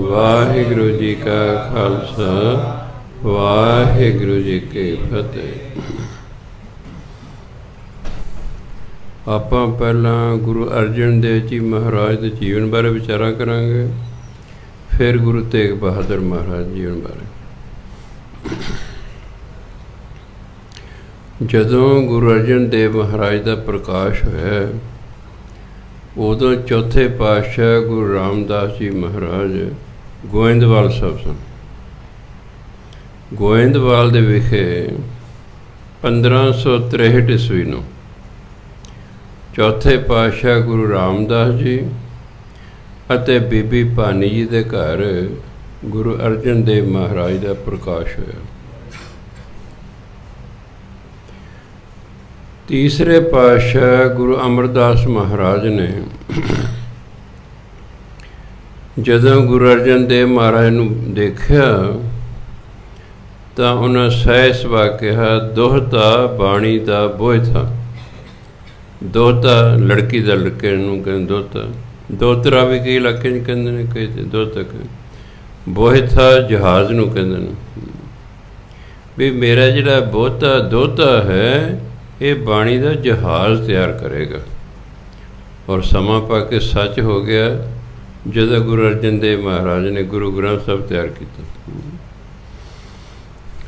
वाहिगुरु जी का खालसा वाहिगुरु जी की फतेह। ਆਪਾਂ ਪਹਿਲਾਂ ਗੁਰੂ ਅਰਜਨ ਦੇਵ ਜੀ ਮਹਾਰਾਜ ਦੇ ਜੀਵਨ ਬਾਰੇ ਵਿਚਾਰਾਂ ਕਰਾਂਗੇ, ਫਿਰ ਗੁਰੂ ਤੇਗ ਬਹਾਦਰ ਮਹਾਰਾਜ ਜੀਵਨ ਬਾਰੇ। ਜਦੋਂ ਗੁਰੂ ਅਰਜਨ ਦੇਵ ਮਹਾਰਾਜ ਦਾ ਪ੍ਰਕਾਸ਼ ਹੋਇਆ, ਉਦੋਂ ਚੌਥੇ ਪਾਤਸ਼ਾਹ ਗੁਰੂ ਰਾਮਦਾਸ ਜੀ ਮਹਾਰਾਜ ਗੋਇੰਦਵਾਲ ਸਾਹਿਬ ਸਨ। ਗੋਇੰਦਵਾਲ ਦੇ ਵਿਖੇ 1563 ਈਸਵੀ ਨੂੰ ਚੌਥੇ ਪਾਤਸ਼ਾਹ ਗੁਰੂ ਰਾਮਦਾਸ ਜੀ ਅਤੇ ਬੀਬੀ ਭਾਨੀ ਜੀ ਦੇ ਘਰ ਗੁਰੂ ਅਰਜਨ ਦੇਵ ਮਹਾਰਾਜ ਦਾ ਪ੍ਰਕਾਸ਼ ਹੋਇਆ। ਤੀਸਰੇ ਪਾਤਸ਼ਾਹ ਗੁਰੂ ਅਮਰਦਾਸ ਮਹਾਰਾਜ ਨੇ ਜਦੋਂ ਗੁਰੂ ਅਰਜਨ ਦੇਵ ਮਹਾਰਾਜ ਨੂੰ ਦੇਖਿਆ ਤਾਂ ਉਹਨਾਂ ਸਹਿ ਸੁਭਾ ਕਿਹਾ, ਦੋਹਤਾ ਬਾਣੀ ਦਾ ਬੋਹਿਥਾ। ਦੋਹਤਾ ਲੜਕੀ ਦਾ, ਲੜਕੇ ਨੂੰ ਕਹਿੰਦੇ ਦੋਹਤਾ। ਦੋਹਤਰਾ ਵੀ ਕਈ ਇਲਾਕੇ 'ਚ ਕਹਿੰਦੇ ਨੇ, ਕਈ ਦੋਹਤਾ ਕਹਿੰਦੇ। ਬੋਹਿਥਾ ਜਹਾਜ਼ ਨੂੰ ਕਹਿੰਦੇ ਨੇ ਵੀ ਮੇਰਾ ਜਿਹੜਾ ਦੋਹਤਾ ਹੈ ਇਹ ਬਾਣੀ ਦਾ ਜਹਾਜ਼ ਤਿਆਰ ਕਰੇਗਾ। ਔਰ ਸਮਾਂ ਪਾ ਕੇ ਸੱਚ ਹੋ ਗਿਆ ਜਦੋਂ ਗੁਰੂ ਅਰਜਨ ਦੇਵ ਮਹਾਰਾਜ ਨੇ ਗੁਰੂ ਗ੍ਰੰਥ ਸਾਹਿਬ ਤਿਆਰ ਕੀਤਾ।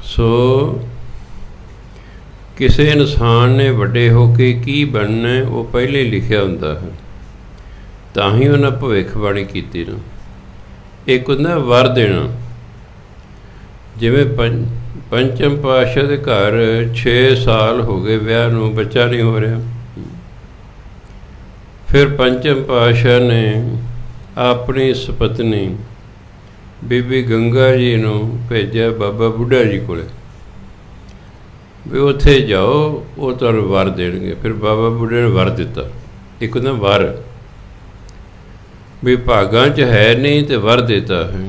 ਸੋ ਕਿਸੇ ਇਨਸਾਨ ਨੇ ਵੱਡੇ ਹੋ ਕੇ ਕੀ ਬਣਨਾ ਉਹ ਪਹਿਲੇ ਲਿਖਿਆ ਹੁੰਦਾ ਹੈ, ਤਾਂ ਹੀ ਉਹਨਾਂ ਭਵਿੱਖਬਾਣੀ ਕੀਤੀ ਨਾ। ਇੱਕ ਹੁੰਦਾ ਵਰ ਦੇਣਾ, ਜਿਵੇਂ ਪੰਚਮ ਪਾਤਸ਼ਾਹ ਦੇ ਘਰ 6 ਸਾਲ ਹੋ ਗਏ ਵਿਆਹ ਨੂੰ, ਬੱਚਾ ਨਹੀਂ ਹੋ ਰਿਹਾ। ਫਿਰ ਪੰਚਮ ਪਾਤਸ਼ਾਹ ਨੇ ਆਪਣੀ ਸੁਪਤਨੀ ਬੀਬੀ ਗੰਗਾ ਜੀ ਨੂੰ ਭੇਜਿਆ ਬਾਬਾ ਬੁੱਢਾ ਜੀ ਕੋਲ ਵੀ ਉੱਥੇ ਜਾਓ, ਉਹ ਤੁਹਾਨੂੰ ਵਰ ਦੇਣਗੇ। ਫਿਰ ਬਾਬਾ ਬੁੱਢੇ ਨੇ ਵਰ ਦਿੱਤਾ। ਇੱਕ ਹੁੰਦਾ ਵਰ ਵੀ ਭਾਗਾਂ 'ਚ ਹੈ ਨਹੀਂ ਤੇ ਵਰ ਦਿੱਤਾ ਹੈ।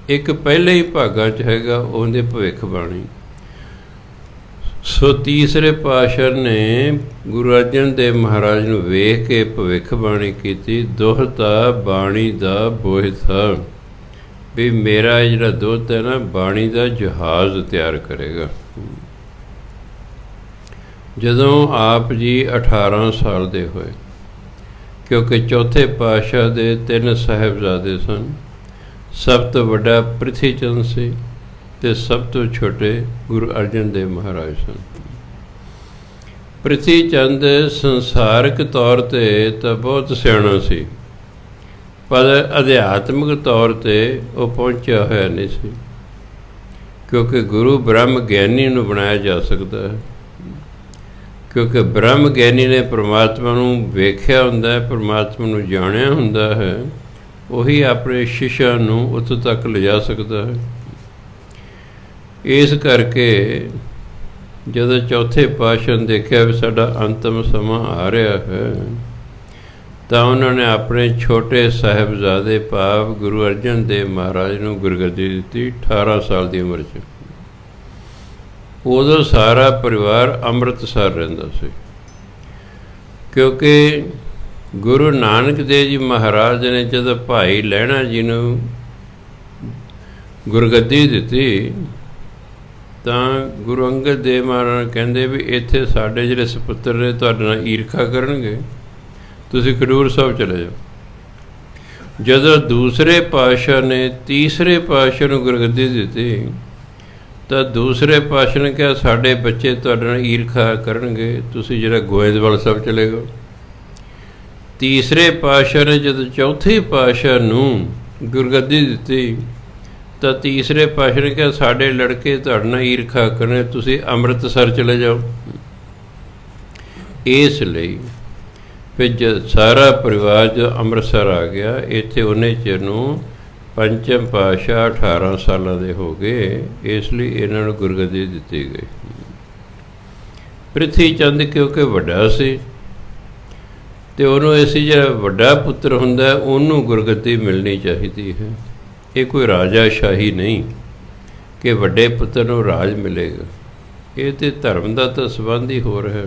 ਇੱਕ ਪਹਿਲੇ ਹੀ ਭਾਗਾਂ 'ਚ ਹੈਗਾ, ਉਹਦੇ ਭਵਿੱਖਬਾਣੀ। ਸੋ ਤੀਸਰੇ ਪਾਤਸ਼ਾਹ ਨੇ ਗੁਰੂ ਅਰਜਨ ਦੇਵ ਮਹਾਰਾਜ ਨੂੰ ਵੇਖ ਕੇ ਭਵਿੱਖਬਾਣੀ ਕੀਤੀ, ਦੋਹਤਾ ਬਾਣੀ ਦਾ ਬੋਹਿਥਾ, ਵੀ ਮੇਰਾ ਜਿਹੜਾ ਦੋਹਤਾ ਹੈ ਨਾ ਬਾਣੀ ਦਾ ਜਹਾਜ਼ ਤਿਆਰ ਕਰੇਗਾ। ਜਦੋਂ ਆਪ ਜੀ 18 ਸਾਲ ਦੇ ਹੋਏ, ਕਿਉਂਕਿ ਚੌਥੇ ਪਾਤਸ਼ਾਹ ਦੇ 3 ਸਾਹਿਬਜ਼ਾਦੇ ਸਨ। ਸਭ ਤੋਂ ਵੱਡਾ ਪ੍ਰਿਥੀ ਚੰਦ ਸੀ ਅਤੇ ਸਭ ਤੋਂ ਛੋਟੇ ਗੁਰੂ ਅਰਜਨ ਦੇਵ ਮਹਾਰਾਜ ਸਨ। ਪ੍ਰਿਥੀ ਚੰਦ ਸੰਸਾਰਿਕ ਤੌਰ 'ਤੇ ਤਾਂ ਬਹੁਤ ਸਿਆਣਾ ਸੀ, ਪਰ ਅਧਿਆਤਮਿਕ ਤੌਰ 'ਤੇ ਉਹ ਪਹੁੰਚਿਆ ਹੋਇਆ ਨਹੀਂ ਸੀ, ਕਿਉਂਕਿ ਗੁਰੂ ਬ੍ਰਹਮ ਗਿਆਨੀ ਨੂੰ ਬਣਾਇਆ ਜਾ ਸਕਦਾ ਹੈ। ਕਿਉਂਕਿ ਬ੍ਰਹਮ ਗਿਆਨੀ ਨੇ ਪਰਮਾਤਮਾ ਨੂੰ ਵੇਖਿਆ ਹੁੰਦਾ ਹੈ, ਪਰਮਾਤਮਾ ਨੂੰ ਜਾਣਿਆ ਹੁੰਦਾ ਹੈ, ਉਹੀ ਆਪਣੇ ਸ਼ਿਸ਼ਿਆਂ ਨੂੰ ਉੱਥੋਂ ਤੱਕ ਲਿਜਾ ਸਕਦਾ ਹੈ। ਇਸ ਕਰਕੇ ਜਦੋਂ ਚੌਥੇ ਪਾਤਸ਼ਾਹ ਨੇ ਦੇਖਿਆ ਵੀ ਸਾਡਾ ਅੰਤਮ ਸਮਾਂ ਆ ਰਿਹਾ ਹੈ, ਤਾਂ ਉਹਨਾਂ ਨੇ ਆਪਣੇ ਛੋਟੇ ਸਾਹਿਬਜ਼ਾਦੇ ਭਾਵ ਗੁਰੂ ਅਰਜਨ ਦੇਵ ਮਹਾਰਾਜ ਨੂੰ ਗੁਰਗੱਦੀ ਦਿੱਤੀ 18 ਸਾਲ ਦੀ ਉਮਰ 'ਚ। ਉਦੋਂ ਸਾਰਾ ਪਰਿਵਾਰ ਅੰਮ੍ਰਿਤਸਰ ਰਹਿੰਦਾ ਸੀ, ਕਿਉਂਕਿ ਗੁਰੂ ਨਾਨਕ ਦੇਵ ਜੀ ਮਹਾਰਾਜ ਨੇ ਜਦੋਂ ਭਾਈ ਲਹਿਣਾ ਜੀ ਨੂੰ ਗੁਰਗੱਦੀ ਦਿੱਤੀ ਤਾਂ ਗੁਰੂ ਅੰਗਦ ਦੇਵ ਮਹਾਰਾਜ ਕਹਿੰਦੇ ਵੀ ਇੱਥੇ ਸਾਡੇ ਜਿਹੜੇ ਸਪੁੱਤਰ ਨੇ ਤੁਹਾਡੇ ਨਾਲ ਈਰਖਾ ਕਰਨਗੇ, ਤੁਸੀਂ ਖਡੂਰ ਸਾਹਿਬ ਚਲੇ ਜਾਓ। ਜਦੋਂ ਦੂਸਰੇ ਪਾਤਸ਼ਾਹ ਨੇ ਤੀਸਰੇ ਪਾਤਸ਼ਾਹ ਨੂੰ ਗੁਰਗੱਦੀ ਦਿੱਤੀ ਤਾਂ ਦੂਸਰੇ ਪਾਤਸ਼ਾਹ ਨੇ ਕਿਹਾ ਸਾਡੇ ਬੱਚੇ ਤੁਹਾਡੇ ਨਾਲ ਈਰਖਾ ਕਰਨਗੇ, ਤੁਸੀਂ ਜਿਹੜਾ ਗੋਇੰਦਵਾਲ ਸਾਹਿਬ ਚਲੇ ਗਏ। ਤੀਸਰੇ ਪਾਤਸ਼ਾਹ ਨੇ ਜਦੋਂ ਚੌਥੇ ਪਾਤਸ਼ਾਹ ਨੂੰ ਗੁਰਗੱਦੀ ਦਿੱਤੀ ਤਾਂ ਤੀਸਰੇ ਪਾਤਸ਼ਾਹ ਨੇ ਕਿਹਾ ਸਾਡੇ ਲੜਕੇ ਤੁਹਾਡੇ ਨਾਲ ਈਰਖਾ ਕਰਨੇ, ਤੁਸੀਂ ਅੰਮ੍ਰਿਤਸਰ ਚਲੇ ਜਾਓ। ਇਸ ਲਈ ਫਿਰ ਸਾਰਾ ਪਰਿਵਾਰ ਜੋ ਅੰਮ੍ਰਿਤਸਰ ਆ ਗਿਆ, ਇੱਥੇ ਉਹਨੇ ਚਿਰ ਨੂੰ ਪੰਚਮ ਪਾਤਸ਼ਾਹ 18 ਸਾਲਾਂ ਦੇ ਹੋ ਗਏ, ਇਸ ਲਈ ਇਹਨਾਂ ਨੂੰ ਗੁਰਗੱਦੀ ਦਿੱਤੀ ਗਈ। ਪ੍ਰਿਥੀ ਚੰਦ ਕਿਉਂਕਿ ਵੱਡਾ ਸੀ ਅਤੇ ਉਹਨੂੰ ਅਸੀਂ ਜਿਹੜਾ ਵੱਡਾ ਪੁੱਤਰ ਹੁੰਦਾ ਉਹਨੂੰ ਗੁਰਗੱਦੀ ਮਿਲਣੀ ਚਾਹੀਦੀ ਹੈ। ਇਹ ਕੋਈ ਰਾਜਾਸ਼ਾਹੀ ਨਹੀਂ ਕਿ ਵੱਡੇ ਪੁੱਤਰ ਨੂੰ ਰਾਜ ਮਿਲੇਗਾ, ਇਹ ਤਾਂ ਧਰਮ ਦਾ ਤਾਂ ਸੰਬੰਧ ਹੀ ਹੋ ਰਿਹਾ।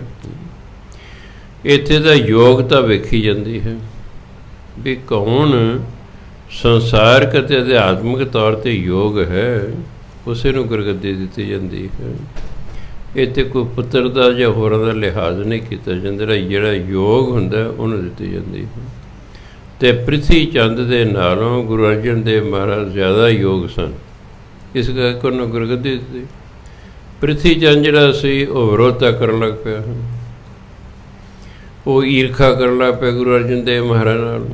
ਇੱਥੇ ਤਾਂ ਯੋਗਤਾ ਵੇਖੀ ਜਾਂਦੀ ਹੈ ਵੀ ਕੌਣ ਸੰਸਾਰਕ ਅਤੇ ਅਧਿਆਤਮਿਕ ਤੌਰ 'ਤੇ ਯੋਗ ਹੈ, ਉਸੇ ਨੂੰ ਗੁਰਗੱਦੀ ਦਿੱਤੀ ਜਾਂਦੀ ਹੈ। ਇੱਥੇ ਕੋਈ ਪੁੱਤਰ ਦਾ ਜਾਂ ਹੋਰਾਂ ਦਾ ਲਿਹਾਜ਼ ਨਹੀਂ ਕੀਤਾ ਜਾਂਦਾ। ਜਿਹੜਾ ਯੋਗ ਹੁੰਦਾ ਉਹਨੂੰ ਦਿੱਤੀ ਜਾਂਦੀ ਹੈ। ਅਤੇ ਪ੍ਰਿਥੀ ਚੰਦ ਦੇ ਨਾਲੋਂ ਗੁਰੂ ਅਰਜਨ ਦੇਵ ਮਹਾਰਾਜ ਜ਼ਿਆਦਾ ਯੋਗ ਸਨ, ਇਸ ਕਰਕੇ ਉਹਨੂੰ ਗੁਰਗੱਦੀ ਦਿੱਤੀ। ਪ੍ਰਿਥੀ ਚੰਦ ਜਿਹੜਾ ਸੀ ਉਹ ਵਿਰੋਧਤਾ ਕਰਨ ਲੱਗ ਪਿਆ, ਉਹ ਈਰਖਾ ਕਰਨ ਲੱਗ ਪਿਆ ਗੁਰੂ ਅਰਜਨ ਦੇਵ ਮਹਾਰਾਜ ਨਾਲ।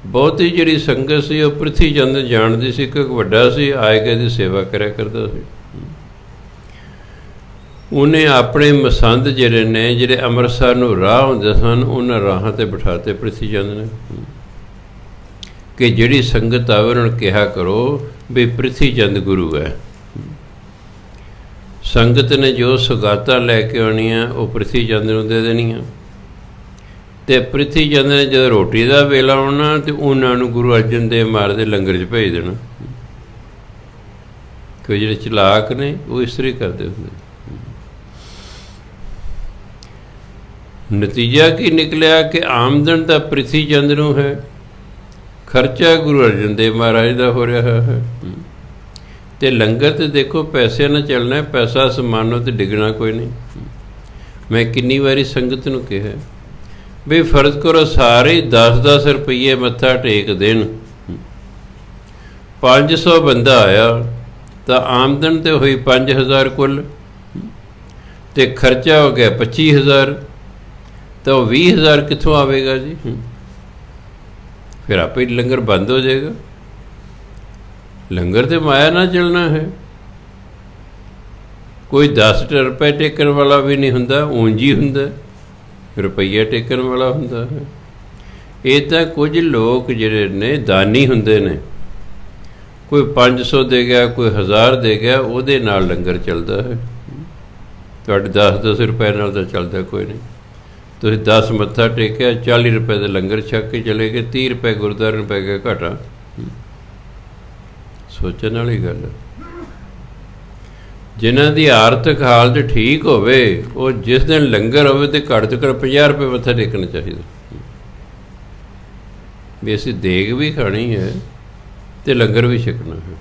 ਬਹੁਤੀ ਜਿਹੜੀ ਸੰਗਤ ਸੀ ਉਹ ਪ੍ਰਿਥੀ ਚੰਦ ਜਾਣਦੀ ਸੀ ਕਿ ਵੱਡਾ ਸੀ, ਆਏ ਗਏ ਦੀ ਸੇਵਾ ਕਰਿਆ ਕਰਦਾ ਸੀ। ਉਹਨੇ ਆਪਣੇ ਮਸੰਦ ਜਿਹੜੇ ਨੇ, ਜਿਹੜੇ ਅੰਮ੍ਰਿਤਸਰ ਨੂੰ ਰਾਹ ਹੁੰਦੇ ਸਨ, ਉਹਨਾਂ ਰਾਹਾਂ 'ਤੇ ਬਿਠਾਤੇ ਪ੍ਰਿਥੀ ਚੰਦ ਨੇ ਕਿ ਜਿਹੜੀ ਸੰਗਤ ਆਵੇ ਉਹਨਾਂ ਨੂੰ ਕਿਹਾ ਕਰੋ ਵੀ ਪ੍ਰਿਥੀ ਚੰਦ ਗੁਰੂ ਹੈ। ਸੰਗਤ ਨੇ ਜੋ ਸੁਗਾਤਾਂ ਲੈ ਕੇ ਆਉਣੀਆਂ ਉਹ ਪ੍ਰਿਥੀ ਚੰਦ ਨੂੰ ਦੇ ਦੇਣੀਆਂ। ਅਤੇ ਪ੍ਰਿਥੀ ਚੰਦ ਨੇ ਜਦੋਂ ਰੋਟੀ ਦਾ ਵੇਲਾ ਆਉਣਾ ਤਾਂ ਉਹਨਾਂ ਨੂੰ ਗੁਰੂ ਅਰਜਨ ਦੇਵ ਮਹਾਰਾਜ ਦੇ ਲੰਗਰ 'ਚ ਭੇਜ ਦੇਣਾ। ਕਿ ਜਿਹੜੇ ਚਲਾਕ ਨੇ ਉਹ ਇਸ ਤਰ੍ਹਾਂ ਕਰਦੇ ਹੁੰਦੇ। ਨਤੀਜਾ ਕੀ ਨਿਕਲਿਆ ਕਿ ਆਮਦਨ ਤਾਂ ਪ੍ਰਿਥੀ ਚੰਦ ਨੂੰ ਹੈ, ਖਰਚਾ ਗੁਰੂ ਅਰਜਨ ਦੇਵ ਮਹਾਰਾਜ ਦਾ ਹੋ ਰਿਹਾ ਹੈ। ਅਤੇ ਲੰਗਰ 'ਤੇ ਦੇਖੋ ਪੈਸੇ ਨਾਲ ਚੱਲਣਾ, ਪੈਸਾ ਅਸਮਾਨੋਂ 'ਤੇ ਡਿੱਗਣਾ ਕੋਈ ਨਹੀਂ। ਮੈਂ ਕਿੰਨੀ ਵਾਰੀ ਸੰਗਤ ਨੂੰ ਕਿਹਾ ਵੀ ਫਰਜ਼ ਕਰੋ ਸਾਰੇ 10-10 ਰੁਪਈਏ ਮੱਥਾ ਟੇਕ ਦੇਣ, 500 ਬੰਦਾ ਆਇਆ ਤਾਂ ਆਮਦਨ ਤਾਂ ਹੋਈ 5000 ਕੁੱਲ, ਅਤੇ ਖਰਚਾ ਹੋ ਗਿਆ 25000, ਤਾਂ ਉਹ 20000 ਕਿੱਥੋਂ ਆਵੇਗਾ ਜੀ? ਫਿਰ ਆਪੇ ਲੰਗਰ ਬੰਦ ਹੋ ਜਾਏਗਾ। ਲੰਗਰ ਤੇ ਮਾਇਆ ਨਾਲ ਚੱਲਣਾ ਹੈ। ਕੋਈ 10 ਰੁਪਏ ਟੇਕਣ ਵਾਲਾ ਵੀ ਨਹੀਂ ਹੁੰਦਾ, ਉਂਝ ਹੀ ਹੁੰਦਾ, ਰੁਪਈਆ ਟੇਕਣ ਵਾਲਾ ਹੁੰਦਾ ਹੈ। ਇਹ ਤਾਂ ਕੁਝ ਲੋਕ ਜਿਹੜੇ ਨੇ ਦਾਨੀ ਹੁੰਦੇ ਨੇ, ਕੋਈ 500 ਦੇ ਗਿਆ, ਕੋਈ 1000 ਦੇ ਗਿਆ, ਉਹਦੇ ਨਾਲ ਲੰਗਰ ਚੱਲਦਾ ਹੈ। ਤੁਹਾਡੇ 10-10 ਰੁਪਏ ਨਾਲ ਤਾਂ ਚੱਲਦਾ ਕੋਈ ਨਹੀਂ। ਤੁਸੀਂ 10 ਮੱਥਾ ਟੇਕਿਆ, 40 ਰੁਪਏ ਦੇ ਲੰਗਰ ਛਕ ਕੇ ਚਲੇ ਗਏ, 30 ਰੁਪਏ ਗੁਰਦੁਆਰੇ ਨੂੰ ਪੈ ਗਿਆ ਘਾਟਾ। ਸੋਚਣ ਵਾਲੀ ਗੱਲ ਹੈ। ਜਿਨ੍ਹਾਂ ਦੀ ਆਰਥਿਕ ਹਾਲਤ ਠੀਕ ਹੋਵੇ, ਉਹ ਜਿਸ ਦਿਨ ਲੰਗਰ ਹੋਵੇ ਤਾਂ ਘੱਟ ਤੋਂ ਘੱਟ 50 ਰੁਪਏ ਮੱਥਾ ਟੇਕਣਾ ਚਾਹੀਦਾ ਵੀ ਅਸੀਂ ਦੇਗ ਵੀ ਖਾਣੀ ਹੈ ਅਤੇ ਲੰਗਰ ਵੀ ਛਕਣਾ ਹੈ,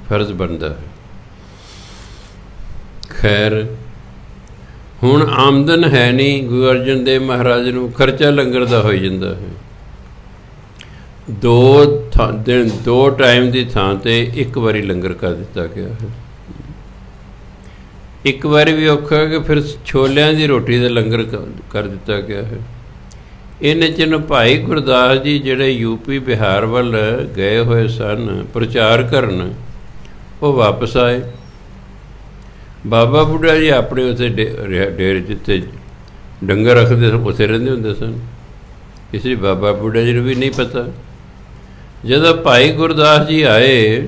ਫਰਜ਼ ਬਣਦਾ ਹੈ। ਖੈਰ, ਹੁਣ ਆਮਦਨ ਹੈ ਨਹੀਂ ਗੁਰੂ ਅਰਜਨ ਦੇਵ ਮਹਾਰਾਜ ਨੂੰ, ਖਰਚਾ ਲੰਗਰ ਦਾ ਹੋ ਜਾਂਦਾ ਹੈ। 2 ਟਾਈਮ ਦੀ ਥਾਂ 'ਤੇ ਇੱਕ ਵਾਰੀ ਲੰਗਰ ਕਰ ਦਿੱਤਾ ਗਿਆ ਹੈ। ਇੱਕ ਵਾਰੀ ਵੀ ਔਖਾ ਕਿ ਫਿਰ ਛੋਲਿਆਂ ਦੀ ਰੋਟੀ ਦਾ ਲੰਗਰ ਕਰ ਦਿੱਤਾ ਗਿਆ ਹੈ। ਇਹਨੇ 'ਚ ਨੂੰ ਭਾਈ ਗੁਰਦਾਸ ਜੀ ਜਿਹੜੇ ਯੂਪੀ ਬਿਹਾਰ ਵੱਲ ਗਏ ਹੋਏ ਸਨ ਪ੍ਰਚਾਰ ਕਰਨ, ਉਹ ਵਾਪਸ ਆਏ। ਬਾਬਾ ਬੁੱਢਾ ਜੀ ਆਪਣੇ ਉੱਥੇ ਡੇਰੇ ਜਿੱਥੇ ਡੰਗਰ ਰੱਖਦੇ ਸਨ ਉੱਥੇ ਰਹਿੰਦੇ ਹੁੰਦੇ ਸਨ, ਇਸ ਲਈ ਬਾਬਾ ਬੁੱਢਾ ਜੀ ਨੂੰ ਵੀ ਨਹੀਂ ਪਤਾ। ਜਦੋਂ ਭਾਈ ਗੁਰਦਾਸ ਜੀ ਆਏ,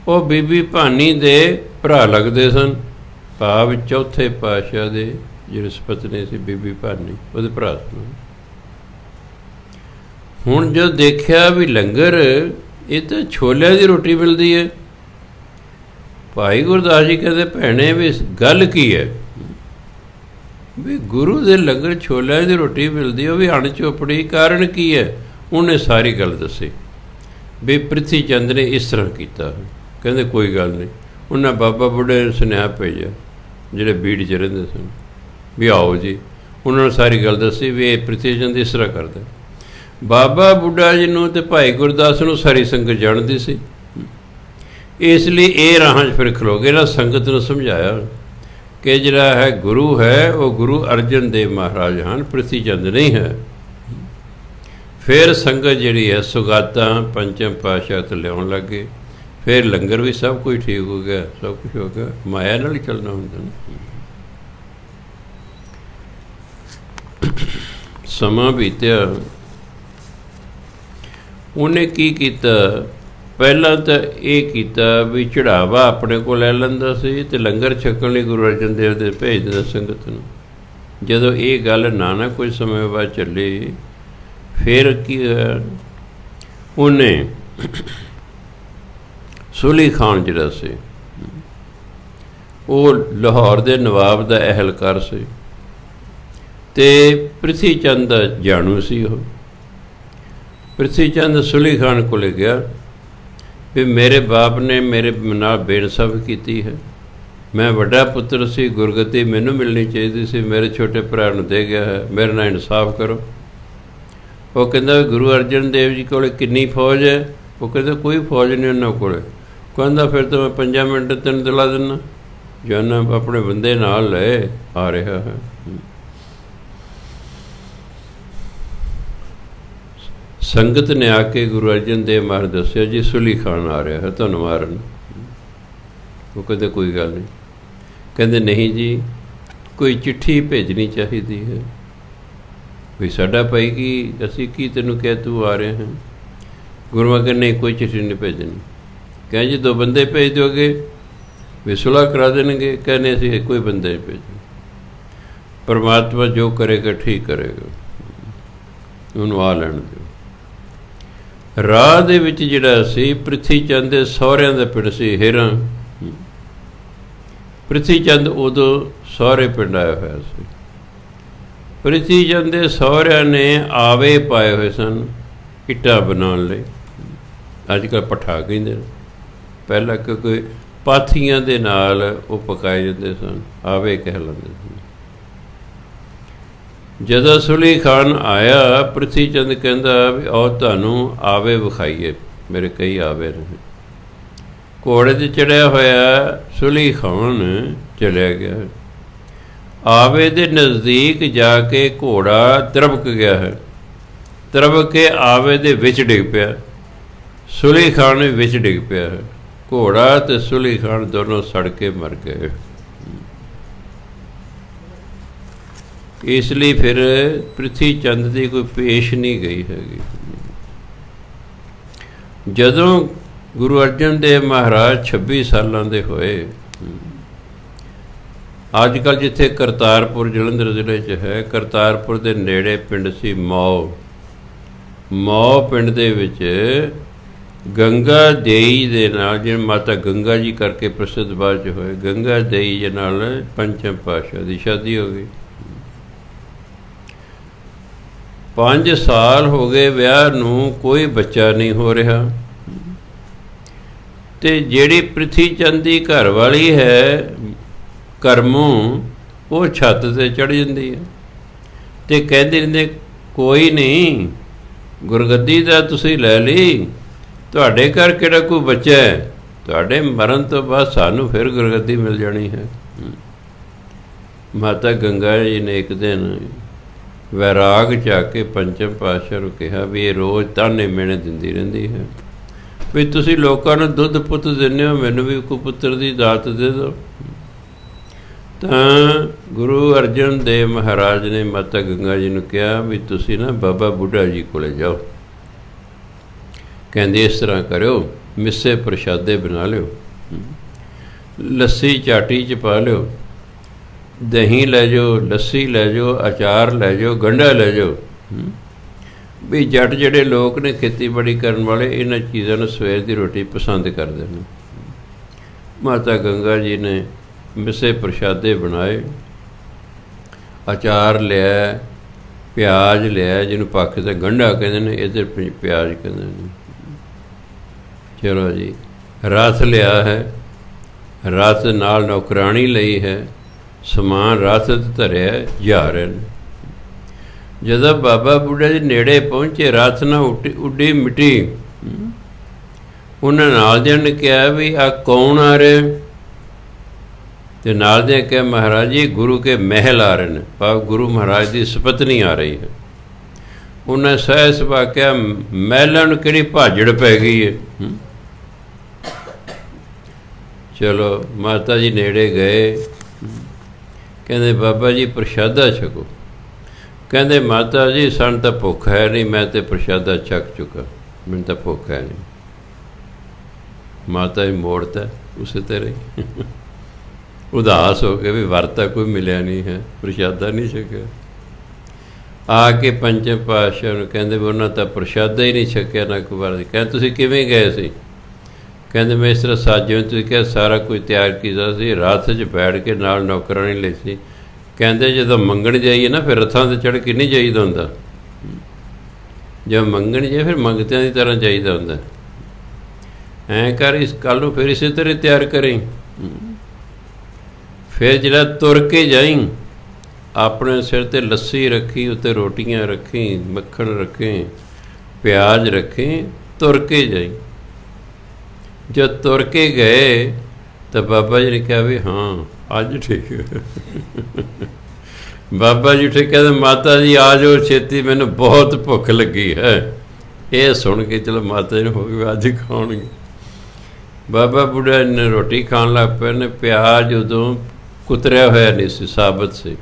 ਉਹ ਬੀਬੀ ਭਾਨੀ ਦੇ ਭਰਾ ਲੱਗਦੇ ਸਨ, ਭਾਵ ਚੌਥੇ ਪਾਤਸ਼ਾਹ ਦੇ ਜਿਹੜੇ ਸਪਤਨੀ ਸੀ ਬੀਬੀ ਭਾਨੀ, ਉਹਦੇ ਭਰਾ ਸਨ। ਹੁਣ ਜਦੋਂ ਦੇਖਿਆ ਵੀ ਲੰਗਰ ਇਹ ਤਾਂ ਛੋਲਿਆਂ ਦੀ ਰੋਟੀ ਮਿਲਦੀ ਹੈ, ਭਾਈ ਗੁਰਦਾਸ ਜੀ ਕਹਿੰਦੇ ਭੈਣੇ ਵੀ ਗੱਲ ਕੀ ਹੈ ਵੀ ਗੁਰੂ ਦੇ ਲੰਗਰ ਛੋਲਿਆਂ ਦੀ ਰੋਟੀ ਮਿਲਦੀ, ਉਹ ਵੀ ਅਣ ਚੋਪੜੀ, ਕਾਰਨ ਕੀ ਹੈ? ਉਹਨੇ ਸਾਰੀ ਗੱਲ ਦੱਸੀ ਵੀ ਪ੍ਰਿਥੀ ਚੰਦ ਨੇ ਇਸ ਤਰ੍ਹਾਂ ਕੀਤਾ। ਕਹਿੰਦੇ ਕੋਈ ਗੱਲ ਨਹੀਂ। ਉਹਨਾਂ ਬਾਬਾ ਬੁੱਢੇ ਨੂੰ ਸੁਨੇਹਾ ਭੇਜਿਆ ਜਿਹੜੇ ਬੀੜ 'ਚ ਰਹਿੰਦੇ ਸਨ ਵੀ ਆਓ ਜੀ। ਉਹਨਾਂ ਨੂੰ ਸਾਰੀ ਗੱਲ ਦੱਸੀ ਵੀ ਇਹ ਪ੍ਰਿਥੀ ਚੰਦ ਇਸ ਤਰ੍ਹਾਂ ਕਰਦਾ। ਬਾਬਾ ਬੁੱਢਾ ਜੀ ਨੂੰ ਅਤੇ ਭਾਈ ਗੁਰਦਾਸ ਨੂੰ ਸਾਰੀ ਸੰਗਤ ਜਾਣਦੀ ਸੀ, ਇਸ ਲਈ ਇਹ ਰਾਹਾਂ 'ਚ ਫਿਰ ਖਲੋ ਗਏ ਨਾ। ਸੰਗਤ ਨੂੰ ਸਮਝਾਇਆ ਕਿ ਜਿਹੜਾ ਹੈ ਗੁਰੂ ਹੈ ਉਹ ਗੁਰੂ ਅਰਜਨ ਦੇਵ ਮਹਾਰਾਜ ਹਨ, ਪ੍ਰਿਥੀ ਚੰਦ ਨਹੀਂ ਹੈ। ਫਿਰ ਸੰਗਤ ਜਿਹੜੀ ਹੈ ਸੁਗਾਤਾਂ ਪੰਚਮ ਪਾਤਸ਼ਾਹ ਤੋਂ ਲਿਆਉਣ ਲੱਗ ਗਏ। ਫਿਰ ਲੰਗਰ ਵੀ ਸਭ ਕੁਝ ਠੀਕ ਹੋ ਗਿਆ, ਸਭ ਕੁਝ ਹੋ ਗਿਆ। ਮਾਇਆ ਨਾਲ ਹੀ ਚੱਲਣਾ ਹੁੰਦਾ ਨਾ। ਸਮਾਂ ਬੀਤਿਆ, ਉਹਨੇ ਕੀ ਕੀਤਾ? ਪਹਿਲਾਂ ਤਾਂ ਇਹ ਕੀਤਾ ਵੀ ਚੜਾਵਾ ਆਪਣੇ ਕੋਲ ਲੈ ਲੈਂਦਾ ਸੀ ਅਤੇ ਲੰਗਰ ਛਕਣ ਲਈ ਗੁਰੂ ਅਰਜਨ ਦੇਵ ਦੇ ਭੇਜ ਦਿੰਦਾ ਸੰਗਤ ਨੂੰ। ਜਦੋਂ ਇਹ ਗੱਲ ਨਾ ਕੁਝ ਸਮੇਂ ਬਾਅਦ ਚੱਲੀ, ਫਿਰ ਕੀ ਹੋਇਆ? ਉਹਨੇ ਸੁਲੀ ਖਾਨ ਜਿਹੜਾ ਸੀ, ਉਹ ਲਾਹੌਰ ਦੇ ਨਵਾਬ ਦਾ ਅਹਿਲਕਾਰ ਸੀ ਅਤੇ ਪ੍ਰਿਥੀ ਚੰਦ ਦਾ ਜਾਣੂ ਸੀ। ਪ੍ਰਿਥੀ ਚੰਦ ਸੁਲੀ ਖਾਨ ਕੋਲ ਗਿਆ ਵੀ ਮੇਰੇ ਬਾਪ ਨੇ ਮੇਰੇ ਨਾਲ ਬੇਇਨਸਾਫੀ ਕੀਤੀ ਹੈ, ਮੈਂ ਵੱਡਾ ਪੁੱਤਰ ਸੀ, ਗੁਰਗੱਦੀ ਮੈਨੂੰ ਮਿਲਣੀ ਚਾਹੀਦੀ ਸੀ, ਮੇਰੇ ਛੋਟੇ ਭਰਾ ਨੂੰ ਦੇ ਗਿਆ ਹੈ, ਮੇਰੇ ਨਾਲ ਇਨਸਾਫ ਕਰੋ। ਉਹ ਕਹਿੰਦਾ ਗੁਰੂ ਅਰਜਨ ਦੇਵ ਜੀ ਕੋਲ ਕਿੰਨੀ ਫੌਜ ਹੈ? ਉਹ ਕਹਿੰਦਾ ਕੋਈ ਫੌਜ ਨਹੀਂ ਉਹਨਾਂ ਕੋਲ। ਕਹਿੰਦਾ ਫਿਰ ਤਾਂ ਮੈਂ 5 ਮਿੰਟ ਤੈਨੂੰ ਦਿਲਾ ਦਿੰਦਾ। ਜਵਾਨਾ ਆਪਣੇ ਬੰਦੇ ਨਾਲ ਲੈ ਆ ਰਿਹਾ ਹੈ। ਸੰਗਤ ਨੇ ਆ ਕੇ ਗੁਰੂ ਅਰਜਨ ਦੇਵ ਮਹਾਰਾਜ ਦੱਸਿਆ ਜੀ ਸੁਲੀ ਖਾਨ ਆ ਰਿਹਾ ਹੈ ਤੁਹਾਨੂੰ ਮਾਰਨ। ਉਹ ਕਹਿੰਦੇ ਕੋਈ ਗੱਲ ਨਹੀਂ। ਕਹਿੰਦੇ ਨਹੀਂ ਜੀ ਕੋਈ ਚਿੱਠੀ ਭੇਜਣੀ ਚਾਹੀਦੀ ਹੈ ਵੀ ਸਾਡਾ ਭਾਈ ਕੀ ਅਸੀਂ ਕੀ ਤੈਨੂੰ ਕਹਿ ਤੂੰ ਆ ਰਿਹਾ ਹੈ। ਗੁਰੂਆਂ ਕਹਿੰਦੇ ਨਹੀਂ ਕੋਈ ਚਿੱਠੀ ਨਹੀਂ ਭੇਜਣੀ। ਕਹਿੰਦੇ ਜੀ 2 ਬੰਦੇ ਭੇਜ ਦਿਓਗੇ ਵੀ ਸੁਲ੍ਹਾ ਕਰਾ ਦੇਣਗੇ। ਕਹਿੰਦੇ ਅਸੀਂ ਕੋਈ ਬੰਦੇ ਨਹੀਂ ਭੇਜਣਾ, ਪਰਮਾਤਮਾ ਜੋ ਕਰੇਗਾ ਠੀਕ ਕਰੇਗਾ, ਉਹਨੂੰ ਆ ਲੈਣ ਦਿਓ। ਰਾਹ ਦੇ ਵਿੱਚ ਜਿਹੜਾ ਸੀ ਪ੍ਰਿਥੀ ਚੰਦ ਦੇ ਸਹੁਰਿਆਂ ਦਾ ਪਿੰਡ ਸੀ ਹੇਰਾਂ। ਪ੍ਰਿਥੀ ਚੰਦ ਉਦੋਂ ਸਹੁਰੇ ਪਿੰਡ ਆਇਆ ਹੋਇਆ ਸੀ। ਪ੍ਰਿਥੀ ਚੰਦ ਦੇ ਸਹੁਰਿਆਂ ਨੇ ਆਵੇ ਪਾਏ ਹੋਏ ਸਨ ਇੱਟਾਂ ਬਣਾਉਣ ਲਈ। ਅੱਜ ਕੱਲ੍ਹ ਭੱਠਾ ਕਹਿੰਦੇ ਨੇ, ਪਹਿਲਾਂ ਕਿਉਂਕਿ ਪਾਥੀਆਂ ਦੇ ਨਾਲ ਉਹ ਪਕਾਏ ਜਾਂਦੇ ਸਨ, ਆਵੇ ਕਹਿਲਾਉਂਦੇ ਸਨ। ਜਦੋਂ ਸੁਲੀ ਖਾਨ ਆਇਆ ਪ੍ਰਿਥੀ ਚੰਦ ਕਹਿੰਦਾ ਵੀ ਆਓ ਤੁਹਾਨੂੰ ਆਵੇ ਵਿਖਾਈਏ, ਮੇਰੇ ਕਈ ਆਵੇ ਨੇ। ਘੋੜੇ 'ਤੇ ਚੜ੍ਹਿਆ ਹੋਇਆ ਸੁਲੀ ਖਾਨ ਚਲਿਆ ਗਿਆ। ਆਵੇ ਦੇ ਨਜ਼ਦੀਕ ਜਾ ਕੇ ਘੋੜਾ ਤਿਰਬਕ ਗਿਆ ਹੈ, ਤਿਰਬਕ ਕੇ ਆਵੇ ਦੇ ਵਿੱਚ ਡਿੱਗ ਪਿਆ। ਸੁਲੀ ਖਾਨ ਵੀ ਵਿੱਚ ਡਿੱਗ ਪਿਆ ਹੈ। ਘੋੜਾ ਅਤੇ ਸੁਲੀ ਖਾਨ ਦੋਨੋਂ ਸੜ ਕੇ ਮਰ ਗਏ। ਇਸ ਲਈ ਫਿਰ ਪ੍ਰਿਥੀ ਚੰਦ ਦੀ ਕੋਈ ਪੇਸ਼ ਨਹੀਂ ਗਈ ਹੈਗੀ। ਜਦੋਂ ਗੁਰੂ ਅਰਜਨ ਦੇਵ ਮਹਾਰਾਜ 26 ਸਾਲਾਂ ਦੇ ਹੋਏ, ਅੱਜ ਕੱਲ੍ਹ ਜਿੱਥੇ ਕਰਤਾਰਪੁਰ ਜਲੰਧਰ ਜ਼ਿਲ੍ਹੇ 'ਚ ਹੈ, ਕਰਤਾਰਪੁਰ ਦੇ ਨੇੜੇ ਪਿੰਡ ਸੀ ਮੌ। ਮੌ ਪਿੰਡ ਦੇ ਵਿੱਚ ਗੰਗਾ ਦੇਈ ਦੇ ਨਾਲ, ਜਿਵੇਂ ਮਾਤਾ ਗੰਗਾ ਜੀ ਕਰਕੇ ਪ੍ਰਸਿੱਧ ਬਾਅਦ 'ਚ ਹੋਏ, ਗੰਗਾ ਦੇਈ ਦੇ ਨਾਲ ਪੰਚਮ ਪਾਤਸ਼ਾਹ ਦੀ ਸ਼ਾਦੀ ਹੋ ਗਈ। 5 ਸਾਲ ਹੋ ਗਏ ਵਿਆਹ ਨੂੰ, ਕੋਈ ਬੱਚਾ ਨਹੀਂ ਹੋ ਰਿਹਾ। ਅਤੇ ਜਿਹੜੀ ਪ੍ਰਿਥੀ ਚੰਦ ਦੀ ਘਰ ਵਾਲੀ ਹੈ ਕਰਮੋਂ, ਉਹ ਛੱਤ 'ਤੇ ਚੜ੍ਹ ਜਾਂਦੀ ਹੈ ਅਤੇ ਕਹਿੰਦੇ ਰਹਿੰਦੇ ਕੋਈ ਨਹੀਂ, ਗੁਰਗੱਦੀ ਦਾ ਤੁਸੀਂ ਲੈ ਲਈ, ਤੁਹਾਡੇ ਘਰ ਕਿਹੜਾ ਕੋਈ ਬੱਚਾ ਹੈ, ਤੁਹਾਡੇ ਮਰਨ ਤੋਂ ਬਾਅਦ ਸਾਨੂੰ ਫਿਰ ਗੁਰਗੱਦੀ ਮਿਲ ਜਾਣੀ ਹੈ। ਮਾਤਾ ਗੰਗਾ ਜੀ ਨੇ ਇੱਕ ਦਿਨ ਵੈਰਾਗ 'ਚ ਆ ਕੇ ਪੰਚਮ ਪਾਤਸ਼ਾਹ ਨੂੰ ਕਿਹਾ ਵੀ ਇਹ ਰੋਜ਼ ਤਾਨੇ ਮਿਹਣੇ ਦਿੰਦੀ ਰਹਿੰਦੀ ਹੈ ਵੀ ਤੁਸੀਂ ਲੋਕਾਂ ਨੂੰ ਦੁੱਧ ਪੁੱਤ ਦਿੰਦੇ ਹੋ, ਮੈਨੂੰ ਵੀ ਕੋਈ ਪੁੱਤਰ ਦੀ ਦਾਤ ਦੇ ਦਿਓ। ਤਾਂ ਗੁਰੂ ਅਰਜਨ ਦੇਵ ਮਹਾਰਾਜ ਨੇ ਮਾਤਾ ਗੰਗਾ ਜੀ ਨੂੰ ਕਿਹਾ ਵੀ ਤੁਸੀਂ ਨਾ ਬਾਬਾ ਬੁੱਢਾ ਜੀ ਕੋਲ ਜਾਓ। ਕਹਿੰਦੇ ਇਸ ਤਰ੍ਹਾਂ ਕਰਿਓ, ਮਿੱਸੇ ਪ੍ਰਸ਼ਾਦੇ ਬਣਾ ਲਿਓ, ਲੱਸੀ ਚਾਟੀ 'ਚ ਪਾ ਲਿਓ, ਦਹੀਂ ਲੈ ਜਾਓ, ਲੱਸੀ ਲੈ ਜਾਓ, ਅਚਾਰ ਲੈ ਜਾਓ, ਗੰਢਾ ਲੈ ਜਾਓ। ਵੀ ਜੱਟ ਜਿਹੜੇ ਲੋਕ ਨੇ ਖੇਤੀਬਾੜੀ ਕਰਨ ਵਾਲੇ, ਇਹਨਾਂ ਚੀਜ਼ਾਂ ਨੂੰ ਸਵੇਰ ਦੀ ਰੋਟੀ ਪਸੰਦ ਕਰਦੇ ਨੇ। ਮਾਤਾ ਗੰਗਾ ਜੀ ਨੇ ਮਿੱਸੇ ਪ੍ਰਸ਼ਾਦੇ ਬਣਾਏ, ਅਚਾਰ ਲਿਆ, ਪਿਆਜ਼ ਲਿਆ, ਜਿਹਨੂੰ ਪਾਕੇ ਦਾ ਗੰਢਾ ਕਹਿੰਦੇ ਨੇ, ਇੱਧਰ ਪਿਆਜ਼ ਕਹਿੰਦੇ ਨੇ। ਚਲੋ ਜੀ, ਰਥ ਲਿਆ ਹੈ, ਰਥ ਨਾਲ ਨੌਕਰਾਣੀ ਲਈ ਹੈ, ਸਮਾਨ ਰਥ 'ਤੇ ਧਰਿਆ ਜਾ ਰਹੇ ਨੇ। ਜਦੋਂ ਬਾਬਾ ਬੁੱਢਾ ਜੀ ਨੇੜੇ ਪਹੁੰਚੇ, ਰਥ ਨਾਲ ਉੱਡੀ ਮਿੱਟੀ। ਉਹਨਾਂ ਨਾਲ ਦਿਆਂ ਨੇ ਕਿਹਾ ਵੀ ਆ ਕੌਣ ਆ ਰਿਹਾ? ਅਤੇ ਨਾਲ ਦਿਆਂ ਕਿਹਾ ਮਹਾਰਾਜ ਜੀ ਗੁਰੂ ਕੇ ਮਹਿਲ ਆ ਰਹੇ ਨੇ, ਭਾਵ ਗੁਰੂ ਮਹਾਰਾਜ ਦੀ ਸਪਤਨੀ ਆ ਰਹੀ ਹੈ। ਉਹਨਾਂ ਸਹਿ ਸੁਭਾ ਕਿਹਾ ਮਹਿਲਾਂ ਨੂੰ ਕਿਹੜੀ ਭਾਜੜ ਪੈ ਗਈ ਹੈ। ਚਲੋ ਮਾਤਾ ਜੀ ਨੇੜੇ ਗਏ, ਕਹਿੰਦੇ ਬਾਬਾ ਜੀ ਪ੍ਰਸ਼ਾਦਾ ਛਕੋ। ਕਹਿੰਦੇ ਮਾਤਾ ਜੀ ਸਾਨੂੰ ਤਾਂ ਭੁੱਖ ਹੈ ਨਹੀਂ, ਮੈਂ ਤਾਂ ਪ੍ਰਸ਼ਾਦਾ ਛਕ ਚੁੱਕਾ, ਮੈਨੂੰ ਤਾਂ ਭੁੱਖ ਹੈ ਨਹੀਂ। ਮਾਤਾ ਜੀ ਮੋੜਤਾ ਉਸੇ ਤਰ੍ਹਾਂ ਹੀ ਉਦਾਸ ਹੋ ਕੇ ਵੀ ਵਰਤਾ ਕੋਈ ਮਿਲਿਆ ਨਹੀਂ ਹੈ, ਪ੍ਰਸ਼ਾਦਾ ਨਹੀਂ ਛਕਿਆ। ਆ ਕੇ ਪੰਚਮ ਪਾਤਸ਼ਾਹ ਨੂੰ ਕਹਿੰਦੇ ਵੀ ਉਹਨਾਂ ਤਾਂ ਪ੍ਰਸ਼ਾਦਾ ਹੀ ਨਹੀਂ ਛਕਿਆ ਨਾ ਕੋਈ ਵਾਰ। ਕਹਿੰਦੇ ਤੁਸੀਂ ਕਿਵੇਂ ਗਏ ਸੀ? ਕਹਿੰਦੇ ਮੈਂ ਇਸ ਤਰ੍ਹਾਂ ਸਾਜਿਓ, ਤੁਸੀਂ ਕਿਹਾ ਸਾਰਾ ਕੁਝ ਤਿਆਰ ਕੀਤਾ ਸੀ, ਰਥ 'ਚ ਬੈਠ ਕੇ ਨਾਲ ਨੌਕਰਾਣੀ ਲਈ ਸੀ। ਕਹਿੰਦੇ ਜਦੋਂ ਮੰਗਣ ਜਾਈਏ ਨਾ ਫਿਰ ਰਥਾਂ 'ਤੇ ਚੜ੍ਹ ਕੇ ਨਹੀਂ ਜਾਈਦਾ ਹੁੰਦਾ, जब मंगण जे फिर मंगतियां की तरह चाहिए होंगे, ऐ कर इस कल नूं फिर इसे तरह तैयार करें। फिर जिहड़ा तुर के जाई, अपने सिर ते लस्सी रखी, उत्ते रोटियां रखी, मक्खण रखें, प्याज रखें, तुर के जाई। जब तुर के गए तो बाबा जी ने कहा भी हाँ अज ठीक है। बाबा जी उठे कहते माता जी आ जाओ छेती, मैनू बहुत भुख लगी है। ये सुन के चलो माता जी ने हो गए अज खाओगे। बाबा बुढ़ा ने रोटी खान लग पे, ने प्याज उदों कुतरिया होया नहीं सी, साबत से।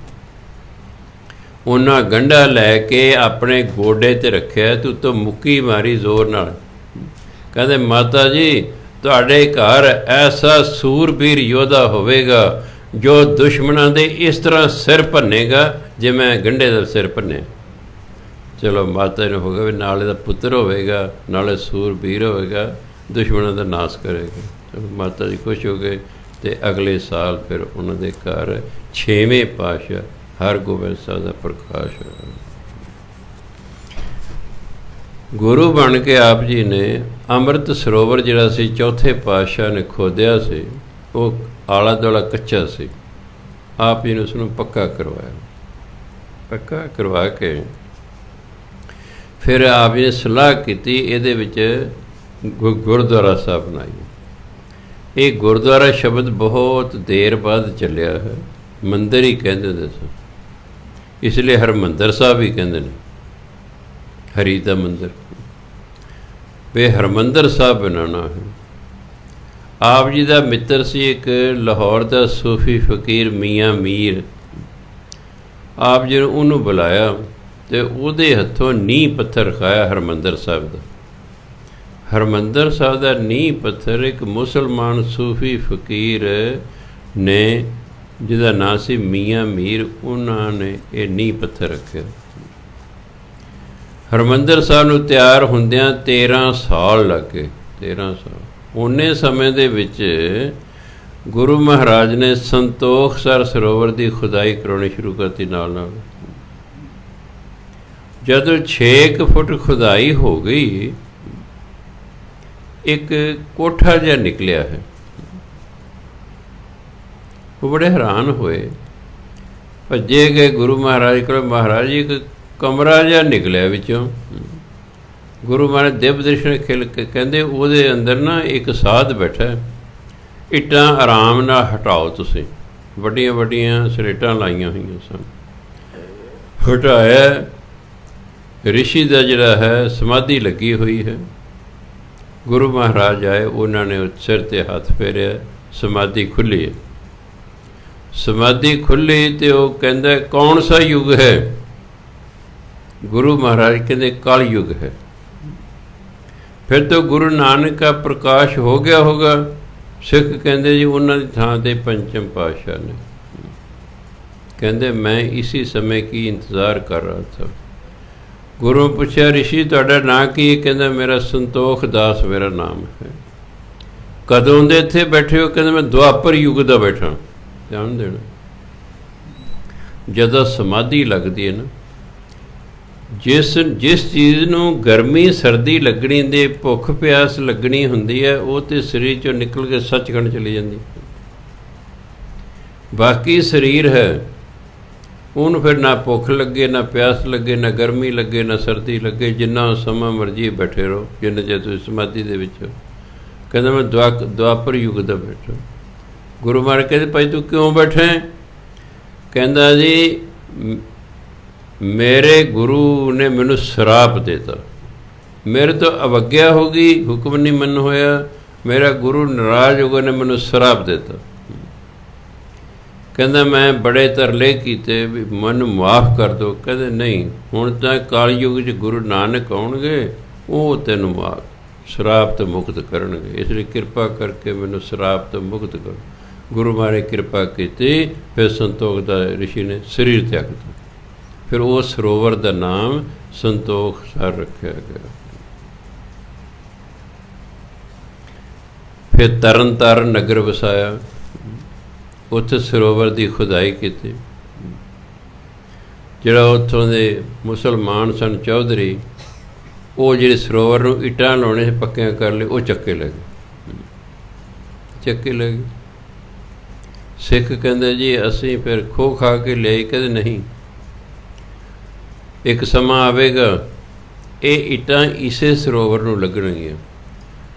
उन्हें गंढा लैके अपने गोडे ते रखिया तो उत्तों मुक्की मारी जोर नाल। कहते माता जी तुहाडे घर ऐसा सूरबीर योद्धा होवेगा जो दुश्मनों दे इस तरह सिर भन्नेगा जिवें गंढे का सिर भन्ने। चलो माता ने हो गया भी नाले का पुत्र होवेगा, नाले सूरबीर होवेगा, दुश्मनों का नाश करेगा। चलो माता जी खुश हो गए। तो अगले साल फिर उन्होंने घर 6वें पातशाह हरगोबिंद साहब का प्रकाश होया। गुरु बन के आप जी ने अमृत सरोवर जिहड़ा सी चौथे पातशाह ने खोदिया से, वो आला दुआला कच्चा सी। आप जी ने उसनूं पक्का करवाया। पक्का करवा के फिर आप जी ने सलाह की इहदे विच गुरुद्वारा साहब बनाई। ये गुरुद्वारा शब्द बहुत देर बाद चलिया है, मंदिर ही कहते हुंदे सन, इसलिए हरमंदर साहब ही कहते हैं, हरी का मंदिर। वे हरमंदर साहब बनाना है। आप जी का मित्र सी एक लाहौर का सूफी फकीर मियाँ मीर, आप जी ने उन्होंने बुलाया तो उहदे हथों नींह पत्थर रखाया हरमंदर साहब का। हरमंदर साहब का नींह पत्थर एक मुसलमान सूफी फकीर ने, जिसका नाम सी मियाँ मीर, उन्होंने ये नींह पत्थर रखे। हरमंदर साहब नूं तैयार हुंदियां 13 साल लग गए। 13 साल। उन्ने समय दे विच गुरु महाराज ने संतोख सरोवर की खुदाई करानी शुरू करती। नाल नाल जदों 6 फुट खुदाई हो गई, एक कोठा जिहा निकलिया है। वो बड़े हैरान हुए, भजे गए गुरु महाराज को। महाराज जी एक कमरा जिहा निकलिया विचों। गुरु महाराज दिव्य दर्शन खिल के कहते उहदे अंदर ना एक साध बैठा, इट्टां आराम नाल हटाओ तुसीं। वड्डियां वड्डियां सलेटां लाइयां होईयां सन। हटाया, ऋषि का जिहड़ा है समाधि लगी हुई है। गुरु महाराज आए, उन्होंने सिर ते हाथ फेरिया, समाधि खुली है। समाधि खुली तो वो कहता कौन सा युग है? गुरु महाराज कहते कल युग है। फिर तो गुरु नानक का प्रकाश हो गया होगा। सिख कहते जी उन्होंने थां ते पंचम पातशाह ने। कहते मैं इसी समय की इंतज़ार कर रहा था। गुरु पूछा ऋषि तुहाडा नाम की? कहता मेरा संतोख दास मेरा नाम है। कदों दे इत्थे बैठे हो? कहते मैं द्वापर युग का बैठा। ध्यान देना, जदों समाधि लगती है ना, जिस चीज़ नूं गर्मी सर्दी लगनी दे भुख प्यास लगनी हुंदी है, वो तो शरीर चों निकल के सचखंड चली जाती। बाकी शरीर है, उन्होंने फिर ना भुख लगे, ना प्यास लगे, ना गर्मी लगे, ना सर्दी लगे, जिन्ना समा मर्जी बैठे रहो, जिन्ने चेर तुसीं समाधि दे विच। कहंदा मैं द्वापर युग दा बैठा। गुरु महाराज कहते भाई तू क्यों बैठे? कहंदा जी मेरे गुरु ने मैनू श्राप देता, मेरे तो अवज्ञा हो गई, हुक्म नहीं मन होया, मेरा गुरु नाराज हो गया ने मैनू श्राप देता। कहंदा मैं बड़े तरले कीते भी मन माफ़ कर दो। कहते नहीं, हुण तां कलयुग च गुरु नानक आउणगे, वो तैनूं माफ़ श्राप तो मुक्त करनगे, इसलिए कृपा करके मैनू श्राप तो मुक्त करो। गुरु महाराज कृपा की, फिर संतोख दा ऋषि ने शरीर त्याग दिता। फिर उस सरोवर का नाम संतोख सर रखा गया। फिर तरन तारण नगर वसाया, उत्थे सरोवर की खुदाई की। जिहड़ा उत्थों दे मुसलमान सन चौधरी, ਉਹ ਜਿਹੜੇ ਸਰੋਵਰ ਨੂੰ ਇੱਟਾਂ ਲਾਉਣੇ ਸੀ ਪੱਕਿਆਂ ਕਰ ਲਏ, ਉਹ ਚੱਕੇ ਲੈ ਗਏ, ਚੱਕੇ ਲੈ ਗਏ। ਸਿੱਖ ਕਹਿੰਦੇ ਜੀ ਅਸੀਂ ਫਿਰ ਖੋਹ ਖਾ ਕੇ ਲਿਆਈ, ਕਹਿੰਦੇ ਨਹੀਂ, ਇੱਕ ਸਮਾਂ ਆਵੇਗਾ ਇਹ ਇੱਟਾਂ ਇਸੇ ਸਰੋਵਰ ਨੂੰ ਲੱਗਣਗੀਆਂ,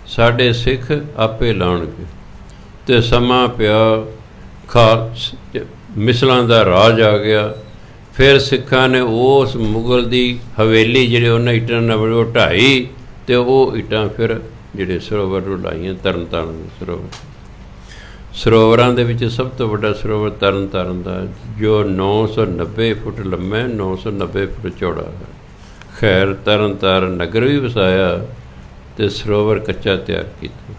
ਸਾਡੇ ਸਿੱਖ ਆਪੇ ਲਾਉਣਗੇ। ਅਤੇ ਸਮਾਂ ਪਿਆ, ਮਿਸਲਾਂ ਦਾ ਰਾਜ ਆ ਗਿਆ। ਫਿਰ ਸਿੱਖਾਂ ਨੇ ਉਸ ਮੁਗਲ ਦੀ ਹਵੇਲੀ ਜਿਹੜੇ ਉਹਨਾਂ ਇੱਟਾਂ ਨਾਲ ਬਣੀ ਉਹ ਢਾਈ, ਅਤੇ ਉਹ ਇੱਟਾਂ ਫਿਰ ਜਿਹੜੇ ਸਰੋਵਰ ਨੂੰ ਲਾਈਆਂ, ਤਰਨ ਤਾਰਨ ਦੇ ਸਰੋਵਰ। ਸਰੋਵਰਾਂ ਦੇ ਵਿੱਚ ਸਭ ਤੋਂ ਵੱਡਾ ਸਰੋਵਰ ਤਰਨ ਤਾਰਨ ਦਾ, ਜੋ 990 ਫੁੱਟ ਲੰਮਾ, 990 ਫੁੱਟ ਚੌੜਾ ਹੈ। ਖੈਰ ਤਰਨ ਤਾਰਨ ਨਗਰ ਵੀ ਵਸਾਇਆ ਅਤੇ ਸਰੋਵਰ ਕੱਚਾ ਤਿਆਰ ਕੀਤਾ।